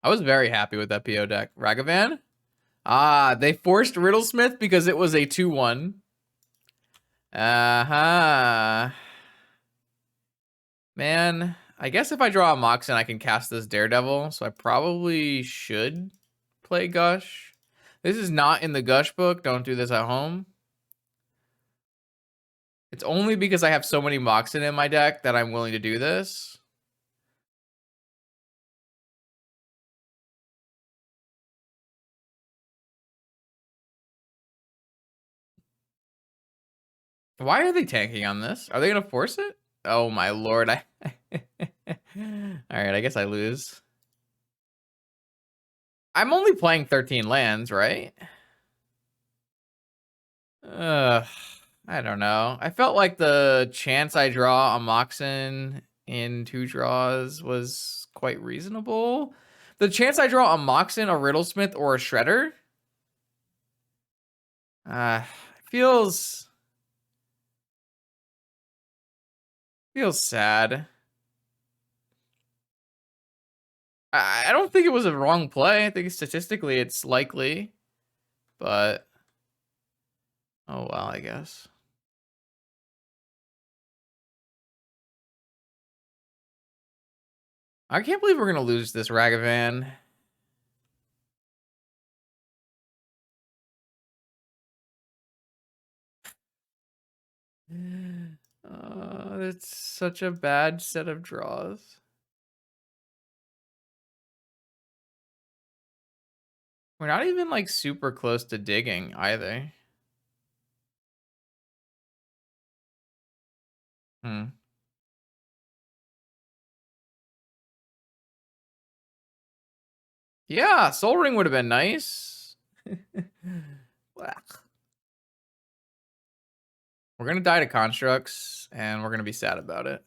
I was very happy with that PO deck. Ragavan? Ah, they forced Riddlesmith because it was a 2-1. Uh-huh. Man, I guess if I draw a Moxen, I can cast this Daredevil, so I probably should play Gush. This is not in the Gush book. Don't do this at home. It's only because I have so many Moxen in my deck that I'm willing to do this. Why are they tanking on this? Are they going to force it? Oh my lord. All right, I guess I lose. I'm only playing 13 lands, right? I don't know. I felt like the chance I draw a Moxen in 2 draws was quite reasonable. The chance I draw a Moxen, a Riddlesmith, or a Shredder feels sad. I don't think it was a wrong play. I think statistically it's likely, but oh well, I guess. I can't believe we're gonna lose this Ragavan. It's such a bad set of draws. We're not even like super close to digging either. Yeah, Soul Ring would have been nice. We're going to die to constructs, and we're going to be sad about it.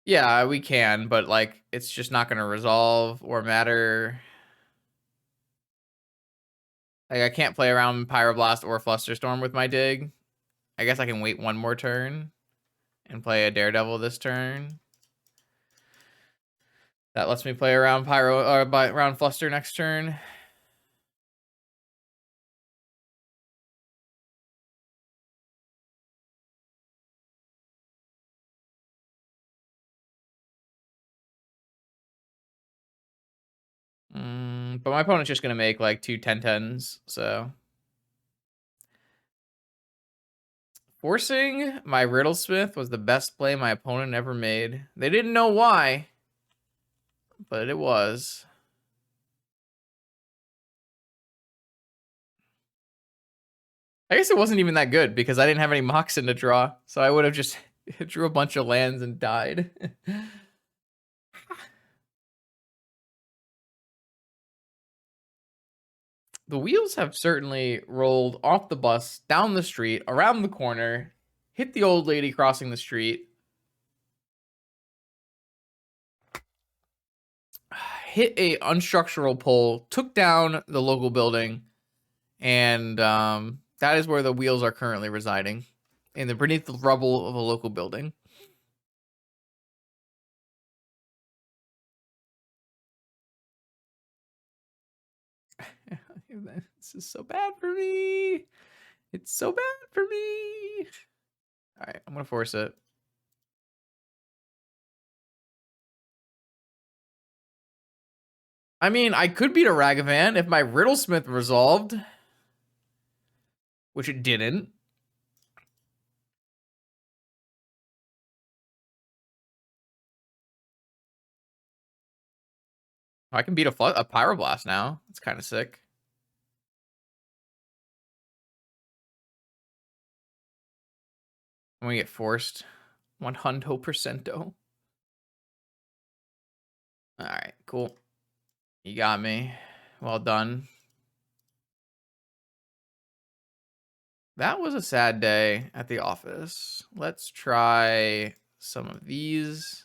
Yeah, we can, but, like, it's just not going to resolve or matter. Like, I can't play around Pyroblast or Flusterstorm with my dig. I guess I can wait one more turn and play a Daredevil this turn. That lets me play around around Fluster next turn. But my opponent's just gonna make like 2 10-10s, so. Forcing my Riddlesmith was the best play my opponent ever made. They didn't know why, but it was. I guess it wasn't even that good because I didn't have any Moxen to draw, so I would have just drew a bunch of lands and died. The wheels have certainly rolled off the bus, down the street, around the corner, hit the old lady crossing the street, hit a unstructural pole, took down the local building, and that is where the wheels are currently residing, beneath the rubble of a local building. This is so bad for me. It's so bad for me. All right, I'm gonna force it. I mean, I could beat a Ragavan if my Riddlesmith resolved, which it didn't. I can beat a Pyroblast now. It's kind of sick. I'm gonna get forced 100%. All right, cool. You got me. Well done. That was a sad day at the office. Let's try some of these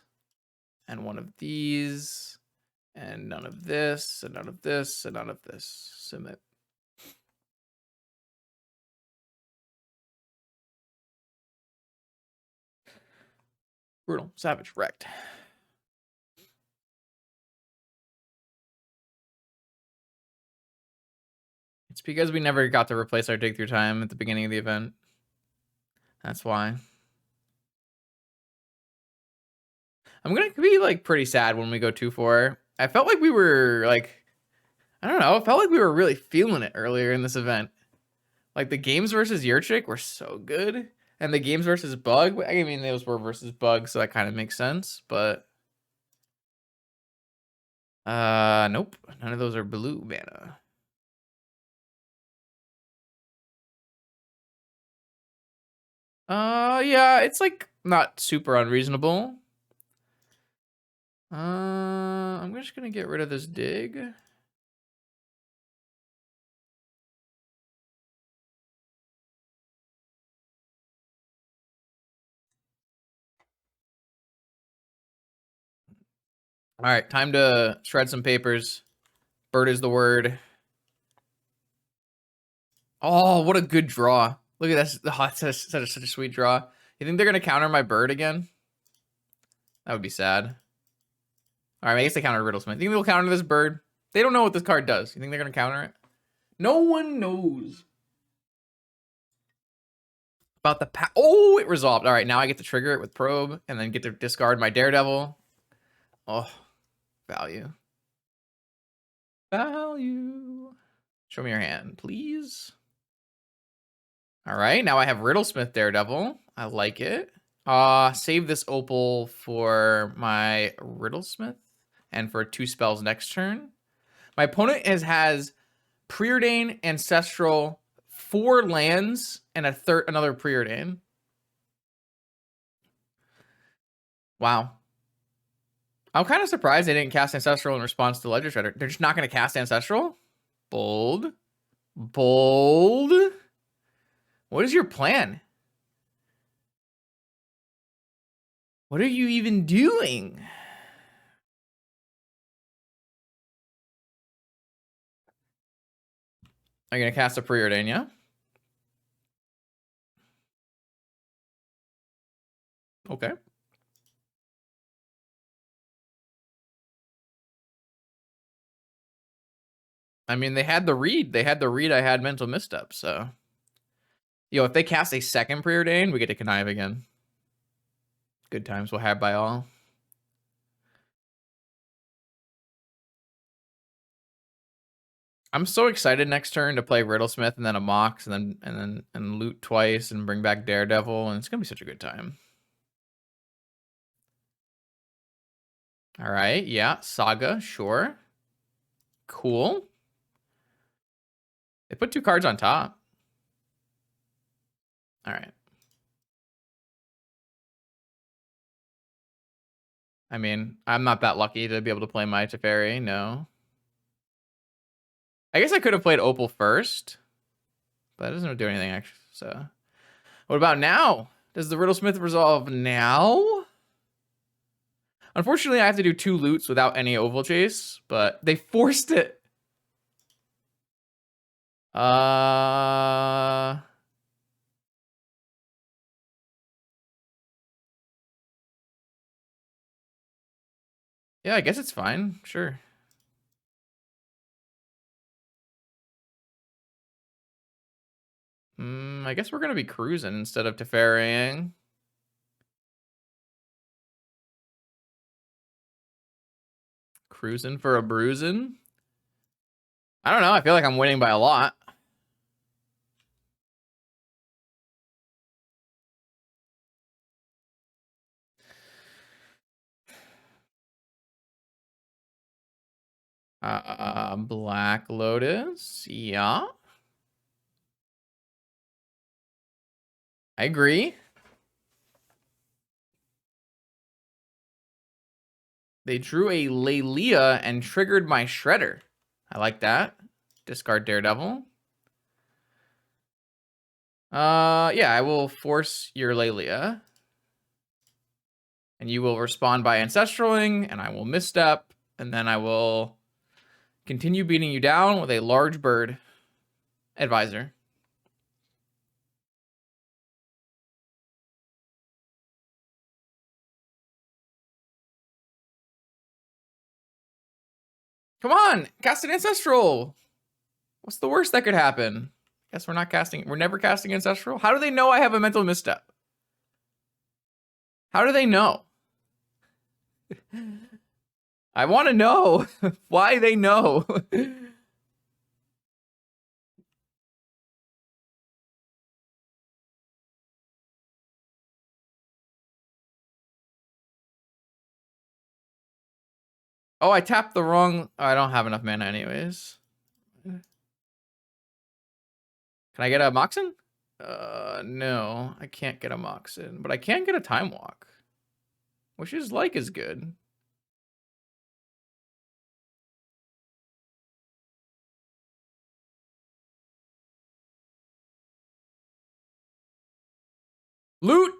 and one of these and none of this and none of this and none of this. Submit. Brutal. Savage. Wrecked. It's because we never got to replace our dig through time at the beginning of the event. That's why. I'm gonna be like pretty sad when we go 2-4. I felt like we were like, I don't know, it felt like we were really feeling it earlier in this event. Like the games versus Yurchik were so good. And the games versus Bug, I mean, those were versus Bug, so that kind of makes sense, but nope. None of those are blue mana. Yeah, it's like not super unreasonable. I'm just gonna get rid of this dig. All right, time to shred some papers. Bird is the word. Oh, what a good draw. Look at this. Oh, it's such a sweet draw. You think they're going to counter my bird again? That would be sad. All right, I guess they counter Riddlesmith. You think they'll counter this bird? They don't know what this card does. You think they're going to counter it? No one knows. About the oh, it resolved. All right, now I get to trigger it with Probe and then get to discard my Daredevil. Oh, value. Value. Show me your hand, please. All right, now I have Riddlesmith Daredevil. I like it. Save this Opal for my Riddlesmith and for 2 spells next turn. My opponent has Preordain, Ancestral, 4 lands, and another Preordain. Wow. I'm kind of surprised they didn't cast Ancestral in response to Ledger Shredder. They're just not going to cast Ancestral? Bold. Bold. What is your plan? What are you even doing? Are you going to cast a Preordain, yeah? Okay. I mean, they had the read. They had the read I had mental misstep, so. Yo, if they cast a second Preordain, we get to connive again. Good times will have by all. I'm so excited next turn to play Riddlesmith and then a Mox and then loot twice and bring back Daredevil, and it's gonna be such a good time. All right, yeah, Saga, sure. Cool. They put 2 cards on top. All right. I mean, I'm not that lucky to be able to play my Teferi, no. I guess I could have played Opal first, but it doesn't do anything, actually, so. What about now? Does the Riddlesmith resolve now? Unfortunately, I have to do 2 loots without any Oval Chase, but they forced it. Yeah, I guess it's fine. Sure. I guess we're gonna be cruising instead of Teferiing. Cruising for a bruising. I don't know. I feel like I'm winning by a lot. Black Lotus. Yeah. I agree. They drew a Lelia and triggered my Shredder. I like that. Discard Daredevil. Yeah, I will force your Lelia. And you will respond by Ancestraling, and I will misstep, and then I will continue beating you down with a large bird advisor. Come on, cast an Ancestral. What's the worst that could happen? Guess we're not casting. We're never casting Ancestral. How do they know I have a mental misstep? How do they know? I want to know why they know. Oh, I tapped the wrong. Oh, I don't have enough mana anyways. Can I get a Moxen? No, I can't get a Moxen, but I can get a Time Walk, which is like as good. Loot!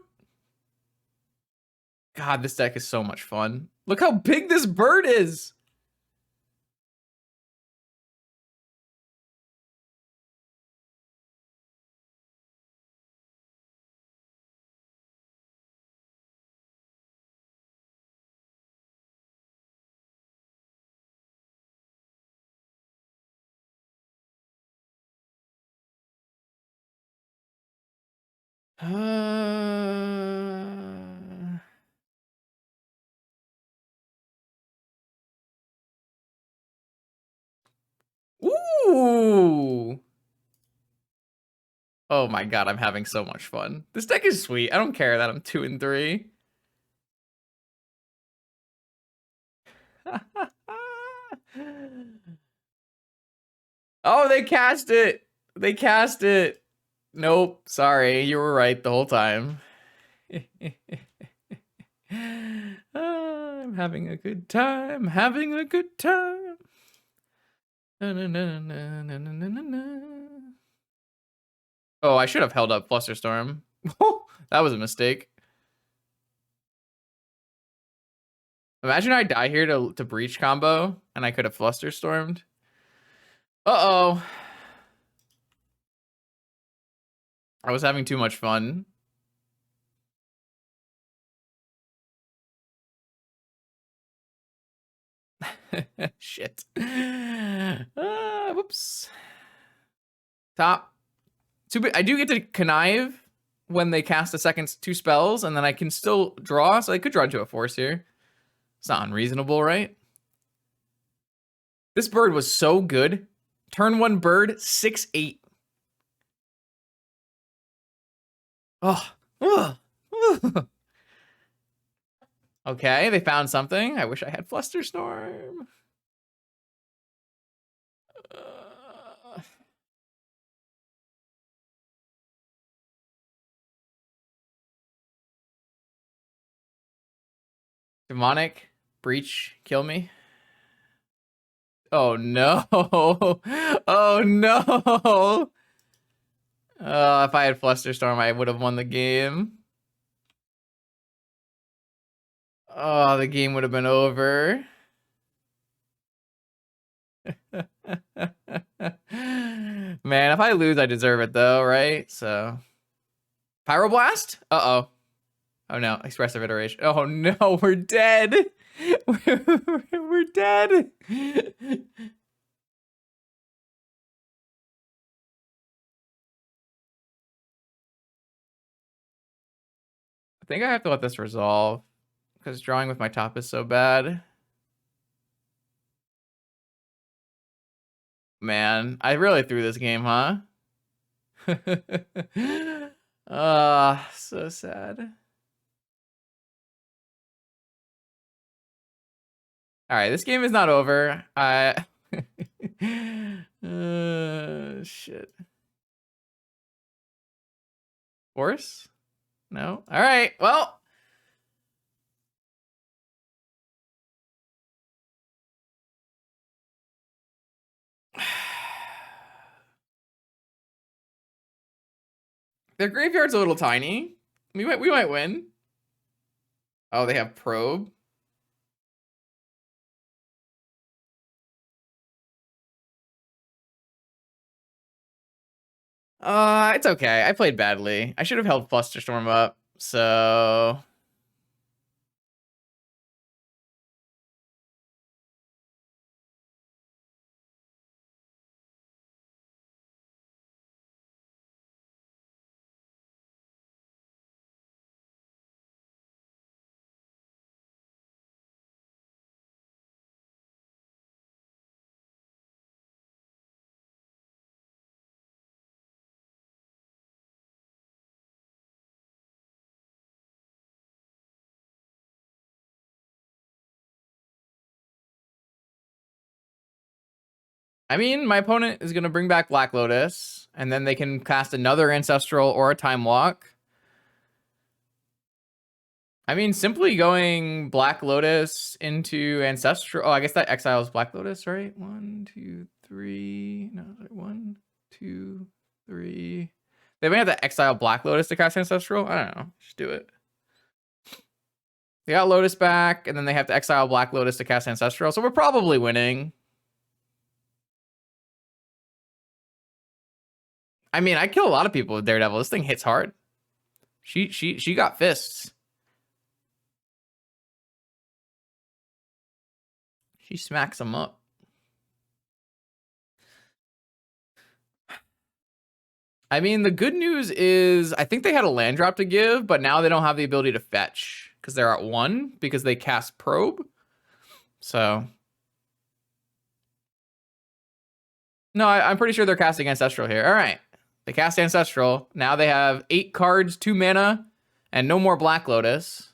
God, this deck is so much fun. Look how big this bird is! Ooh! Oh my god, I'm having so much fun. This deck is sweet. I don't care that I'm 2 and 3. Oh, they cast it! They cast it! Nope, sorry, you were right the whole time. having a good time, having a good time. Na, na, na, na, na, na, na, na. Oh, I should have held up Flusterstorm. That was a mistake. Imagine I die here to breach combo, and I could have Flusterstormed. Uh-oh. I was having too much fun. Shit. Whoops. Top. I do get to connive when they cast a second 2 spells, and then I can still draw, so I could draw into a force here. It's not unreasonable, right? This bird was so good. Turn 1 bird, 6/8. Oh. Okay, they found something. I wish I had Flusterstorm. Demonic breach, kill me. Oh no. Oh no. If I had Flusterstorm, I would have won the game. Oh, the game would have been over. Man, if I lose, I deserve it though, right? So, Pyroblast? Uh-oh. Oh no, expressive iteration. Oh no, we're dead. We're dead. I think I have to let this resolve because drawing with my top is so bad. Man, I really threw this game, huh? So sad. All right, this game is not over. Shit. Force? No? All right, well. Their graveyard's a little tiny. We might win. Oh, they have probe. It's okay. I played badly. I should have held Flusterstorm up. So I mean, my opponent is gonna bring back Black Lotus, and then they can cast another Ancestral or a Time Walk. I mean, simply going Black Lotus into Ancestral. Oh, I guess that exiles Black Lotus, right? 1, 2, 3. No, 1, 2, 3. They may have to exile Black Lotus to cast Ancestral. I don't know. Just do it. They got Lotus back, and then they have to exile Black Lotus to cast Ancestral. So we're probably winning. I mean, I kill a lot of people with Daredevil. This thing hits hard. She got fists. She smacks them up. I mean, the good news is I think they had a land drop to give, but now they don't have the ability to fetch because they're at 1 because they cast probe. So no, I'm pretty sure they're casting Ancestral here. All right. They cast Ancestral. Now they have 8 cards, 2 mana, and no more Black Lotus.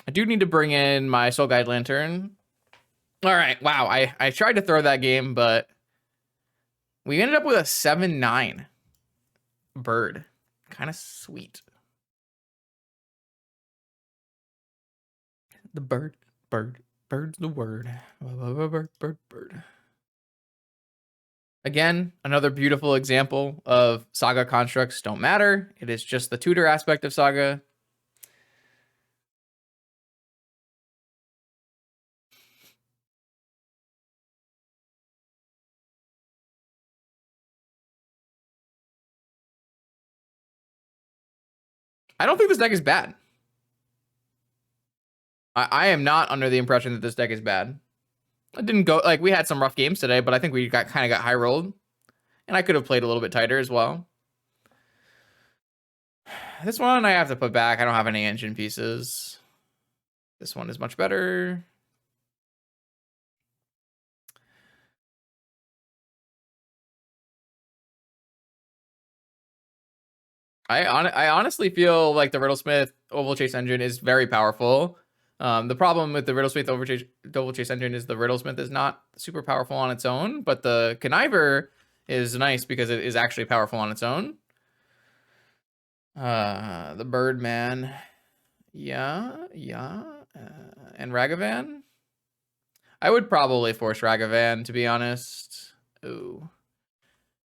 I do need to bring in my Soul Guide Lantern. All right. Wow. I tried to throw that game, but we ended up with a 7/9 bird. Kind of sweet. The bird, bird's the word. Bird. Again, another beautiful example of Saga constructs don't matter. It is just the tutor aspect of Saga. I don't think this deck is bad. I am not under the impression that this deck is bad. It didn't go like we had some rough games today, but I think we kind of got high rolled, and I could have played a little bit tighter as well. This one I have to put back. I don't have any engine pieces. This one is much better. I honestly feel like the Riddlesmith Oval Chase engine is very powerful. The problem with the Riddlesmith Oval Chase engine is the Riddlesmith is not super powerful on its own, but the Conniver is nice because it is actually powerful on its own. The Birdman, yeah, and Ragavan. I would probably force Ragavan, to be honest. Ooh.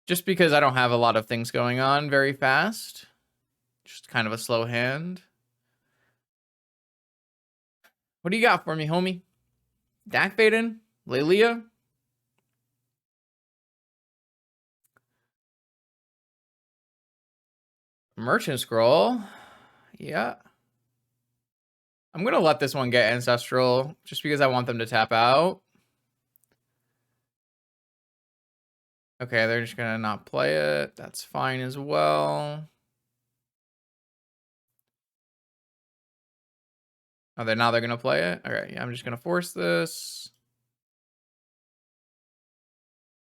Just because I don't have a lot of things going on very fast. Just kind of a slow hand. What do you got for me, homie? Dak Baden? Lelia? Merchant Scroll? Yeah. I'm going to let this one get Ancestral just because I want them to tap out. Okay, they're just going to not play it. That's fine as well. Oh, now they're going to play it? Okay, yeah, I'm just going to force this.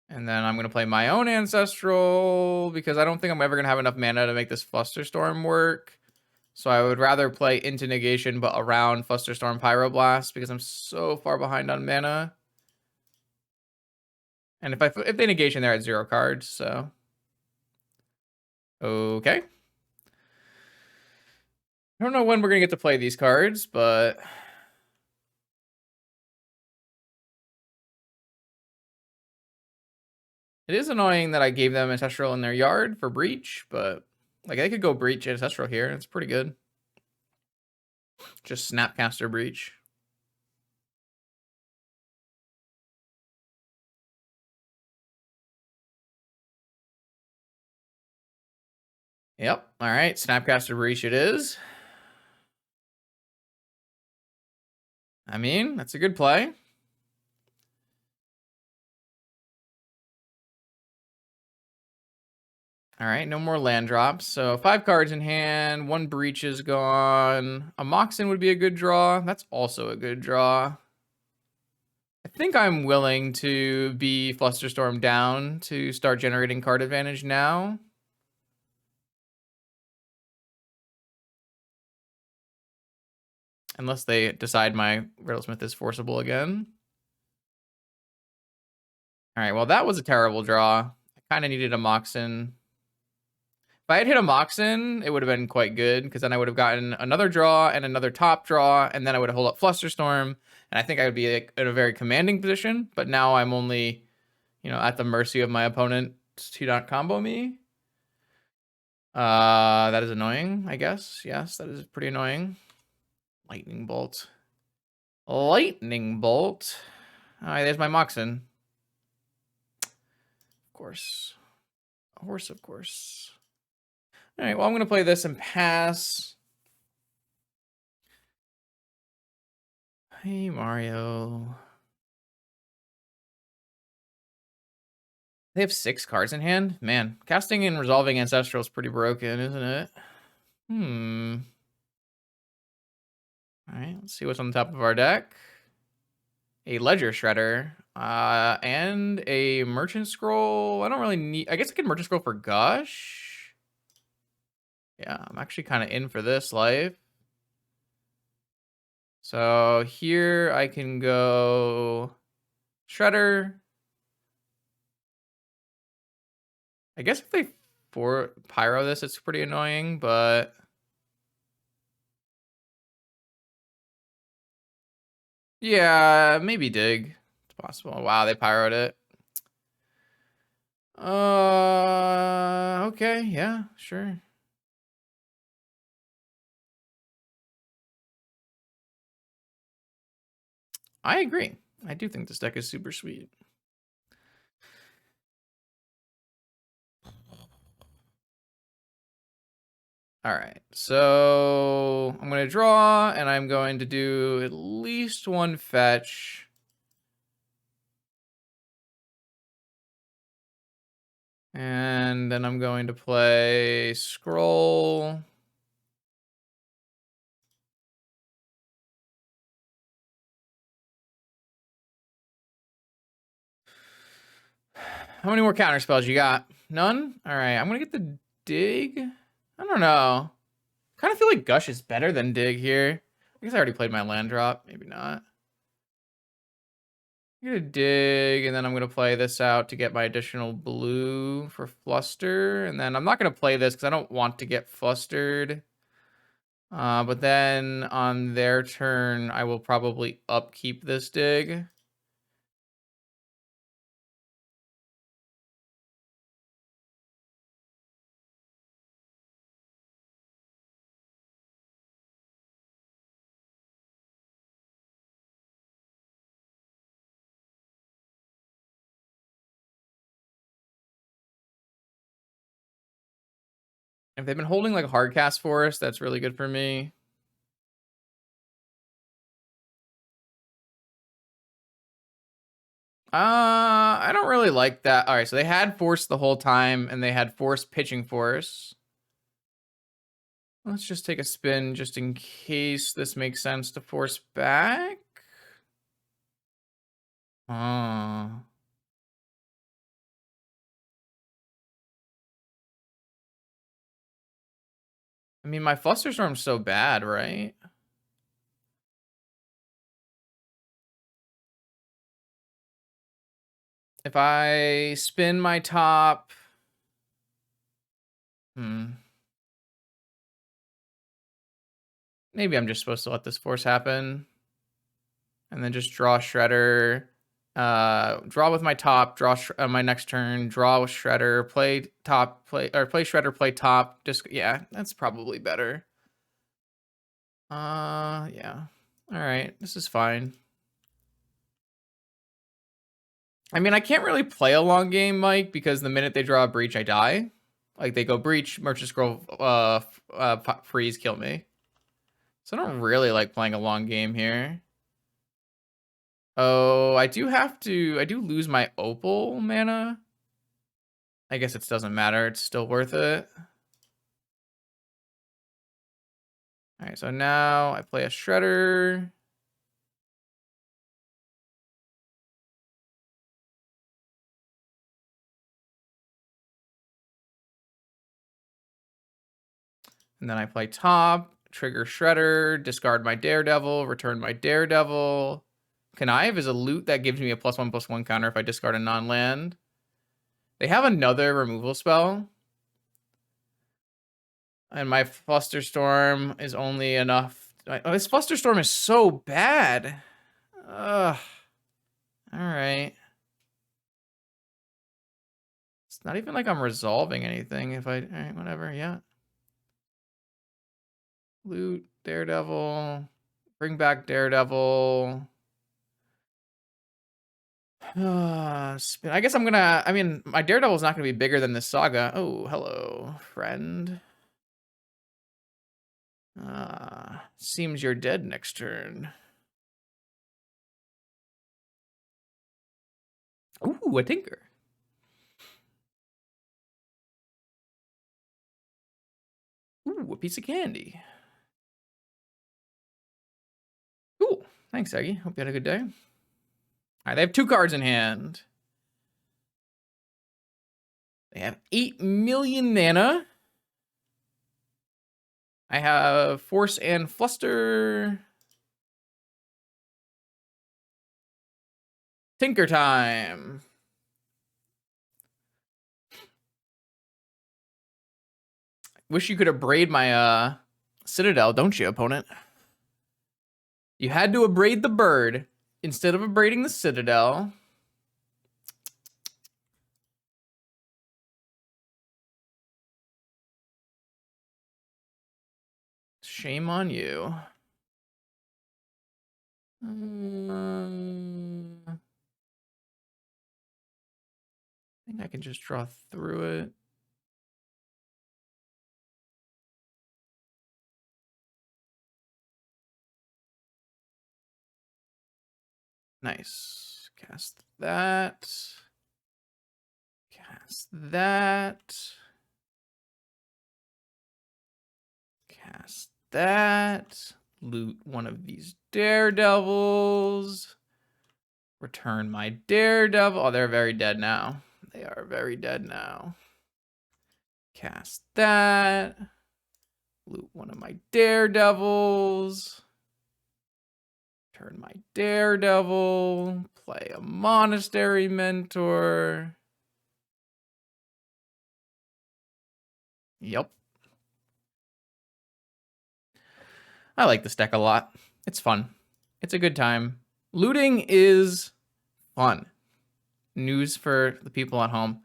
And then I'm going to play my own Ancestral because I don't think I'm ever going to have enough mana to make this Flusterstorm work. So I would rather play into negation but around Flusterstorm Pyroblast because I'm so far behind on mana. And if they negation, they're at 0 cards, so. Okay. I don't know when we're going to get to play these cards, but it is annoying that I gave them Ancestral in their yard for Breach, but like they could go Breach Ancestral here. It's pretty good. Just Snapcaster Breach. Yep. All right. Snapcaster Breach it is. I mean, that's a good play. All right, no more land drops. So 5 cards in hand, 1 Breach is gone. A Moxen would be a good draw. That's also a good draw. I think I'm willing to be Flusterstorm down to start generating card advantage now. Unless they decide my Riddlesmith is forcible again. All right, well, that was a terrible draw. I kind of needed a Moxen. If I had hit a Moxen, it would have been quite good because then I would have gotten another draw and another top draw, and then I would have hold up Flusterstorm, and I think I would be in a very commanding position. But now I'm only, at the mercy of my opponent to not combo me. That is annoying, I guess. Yes, that is pretty annoying. Lightning Bolt. Lightning Bolt. All right, there's my Moxen. Of course. Of course. All right, well, I'm going to play this and pass. Hey, Mario. They have 6 cards in hand? Man, casting and resolving Ancestral is pretty broken, isn't it? All right, let's see what's on the top of our deck. A Ledger Shredder, and a Merchant Scroll. I don't really need... I guess I can Merchant Scroll for Gush. Yeah, I'm actually kind of in for this life. So here I can go Shredder. I guess if they Pyro this, it's pretty annoying, but Yeah, maybe dig. It's possible. Wow, they pyroed it. Okay, yeah, sure. I agree. I do think this deck is super sweet. All right, so I'm going to draw, and I'm going to do at least one fetch. And then I'm going to play Scroll. How many more counter spells you got? None? All right, I'm going to get the Dig. I don't know. Kind of feel like Gush is better than Dig here. I guess I already played my land drop. Maybe not. I'm gonna dig, and then I'm gonna play this out to get my additional blue for Fluster. And then I'm not gonna play this because I don't want to get flustered. But then on their turn, I will probably upkeep this dig. If they've been holding like a hard cast forest, that's really good for me. I don't really like that. All right, so they had force the whole time, and they had force pitching force. Let's just take a spin just in case this makes sense to force back. Oh. I mean, my Flusterstorm's so bad, right? If I spin my top... Maybe I'm just supposed to let this force happen. And then just draw Shredder. Draw with my top, draw my next turn, draw with Shredder, play top, play Shredder, play top. Just, yeah, that's probably better. Yeah. All right, this is fine. I mean, I can't really play a long game, Mike, because the minute they draw a breach, I die. Like, they go breach, Merchant Scroll, freeze, kill me. So I don't really like playing a long game here. Oh, I do lose my Opal mana. I guess it doesn't matter. It's still worth it. All right, so now I play a Shredder. And then I play top, trigger Shredder, discard my Daredevil, return my Daredevil. Connive is a loot that gives me a +1/+1 counter if I discard a non-land. They have another removal spell. And my Flusterstorm is only enough. Oh, this Flusterstorm is so bad. Ugh. All right. It's not even like I'm resolving anything if I... All right, whatever, yeah. Loot, Daredevil. Bring back Daredevil. I guess I'm gonna... I mean, my Daredevil's not gonna be bigger than this Saga. Oh, hello, friend. Seems you're dead next turn. Ooh, a Tinker. Ooh, a piece of candy. Cool. Thanks, Eggy. Hope you had a good day. All right, they have 2 cards in hand. They have 8 million mana. I have Force and Fluster. Tinker time. Wish you could have braid my Citadel, don't you, opponent? You had to abrade the bird instead of abrading the citadel. Shame on you. I think I can just draw through it. Nice. Cast that. Cast that. Cast that. Loot one of these daredevils. Return my daredevil. Oh, they're very dead now. They are very dead now. Cast that. Loot one of my daredevils. Turn my daredevil. Play a monastery mentor. Yep. I like this deck a lot. It's fun. It's a good time. Looting is fun. News for the people at home.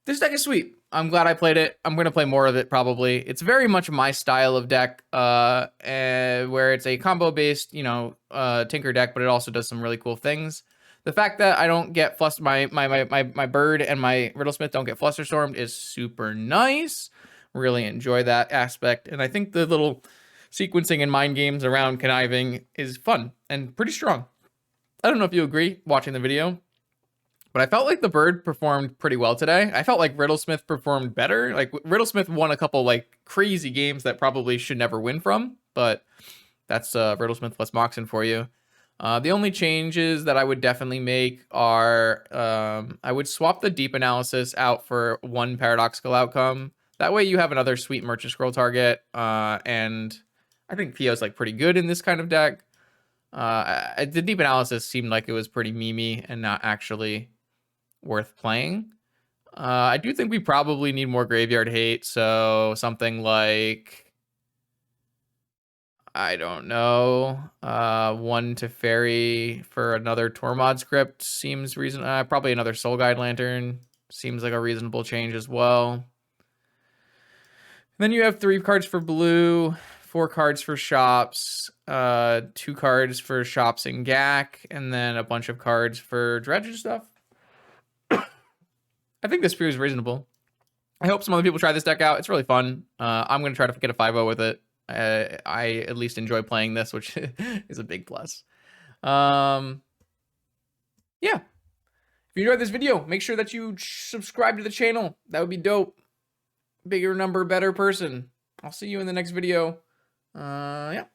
This deck is sweet. I'm glad I played it. I'm going to play more of it probably. It's very much my style of deck, where it's a combo-based, tinker deck, but it also does some really cool things. The fact that I don't get my bird and my Riddlesmith don't get Flusterstormed is super nice. Really enjoy that aspect. And I think the little sequencing and mind games around conniving is fun and pretty strong. I don't know if you agree watching the video, but I felt like the bird performed pretty well today. I felt like Riddlesmith performed better. Like Riddlesmith won a couple like crazy games that probably should never win from, but that's Riddlesmith plus Moxen for you. The only changes that I would definitely make are I would swap the deep analysis out for one paradoxical outcome. That way you have another sweet merchant scroll target, and I think Pio's like pretty good in this kind of deck. The deep analysis seemed like it was pretty memey and not actually worth playing. I do think we probably need more graveyard hate, so something like, I don't know, 1 to fairy for another Tormod script seems reasonable. Probably another Soul Guide Lantern seems like a reasonable change as well. Then you have 3 cards for blue, 4 cards for shops, 2 cards for shops and Gaak, and then a bunch of cards for dredge and stuff. I think this feels reasonable. I hope some other people try this deck out. It's really fun. I'm going to try to get a 5-0 with it. I at least enjoy playing this, which is a big plus. Yeah. If you enjoyed this video, make sure that you subscribe to the channel. That would be dope. Bigger number, better person. I'll see you in the next video. Yeah.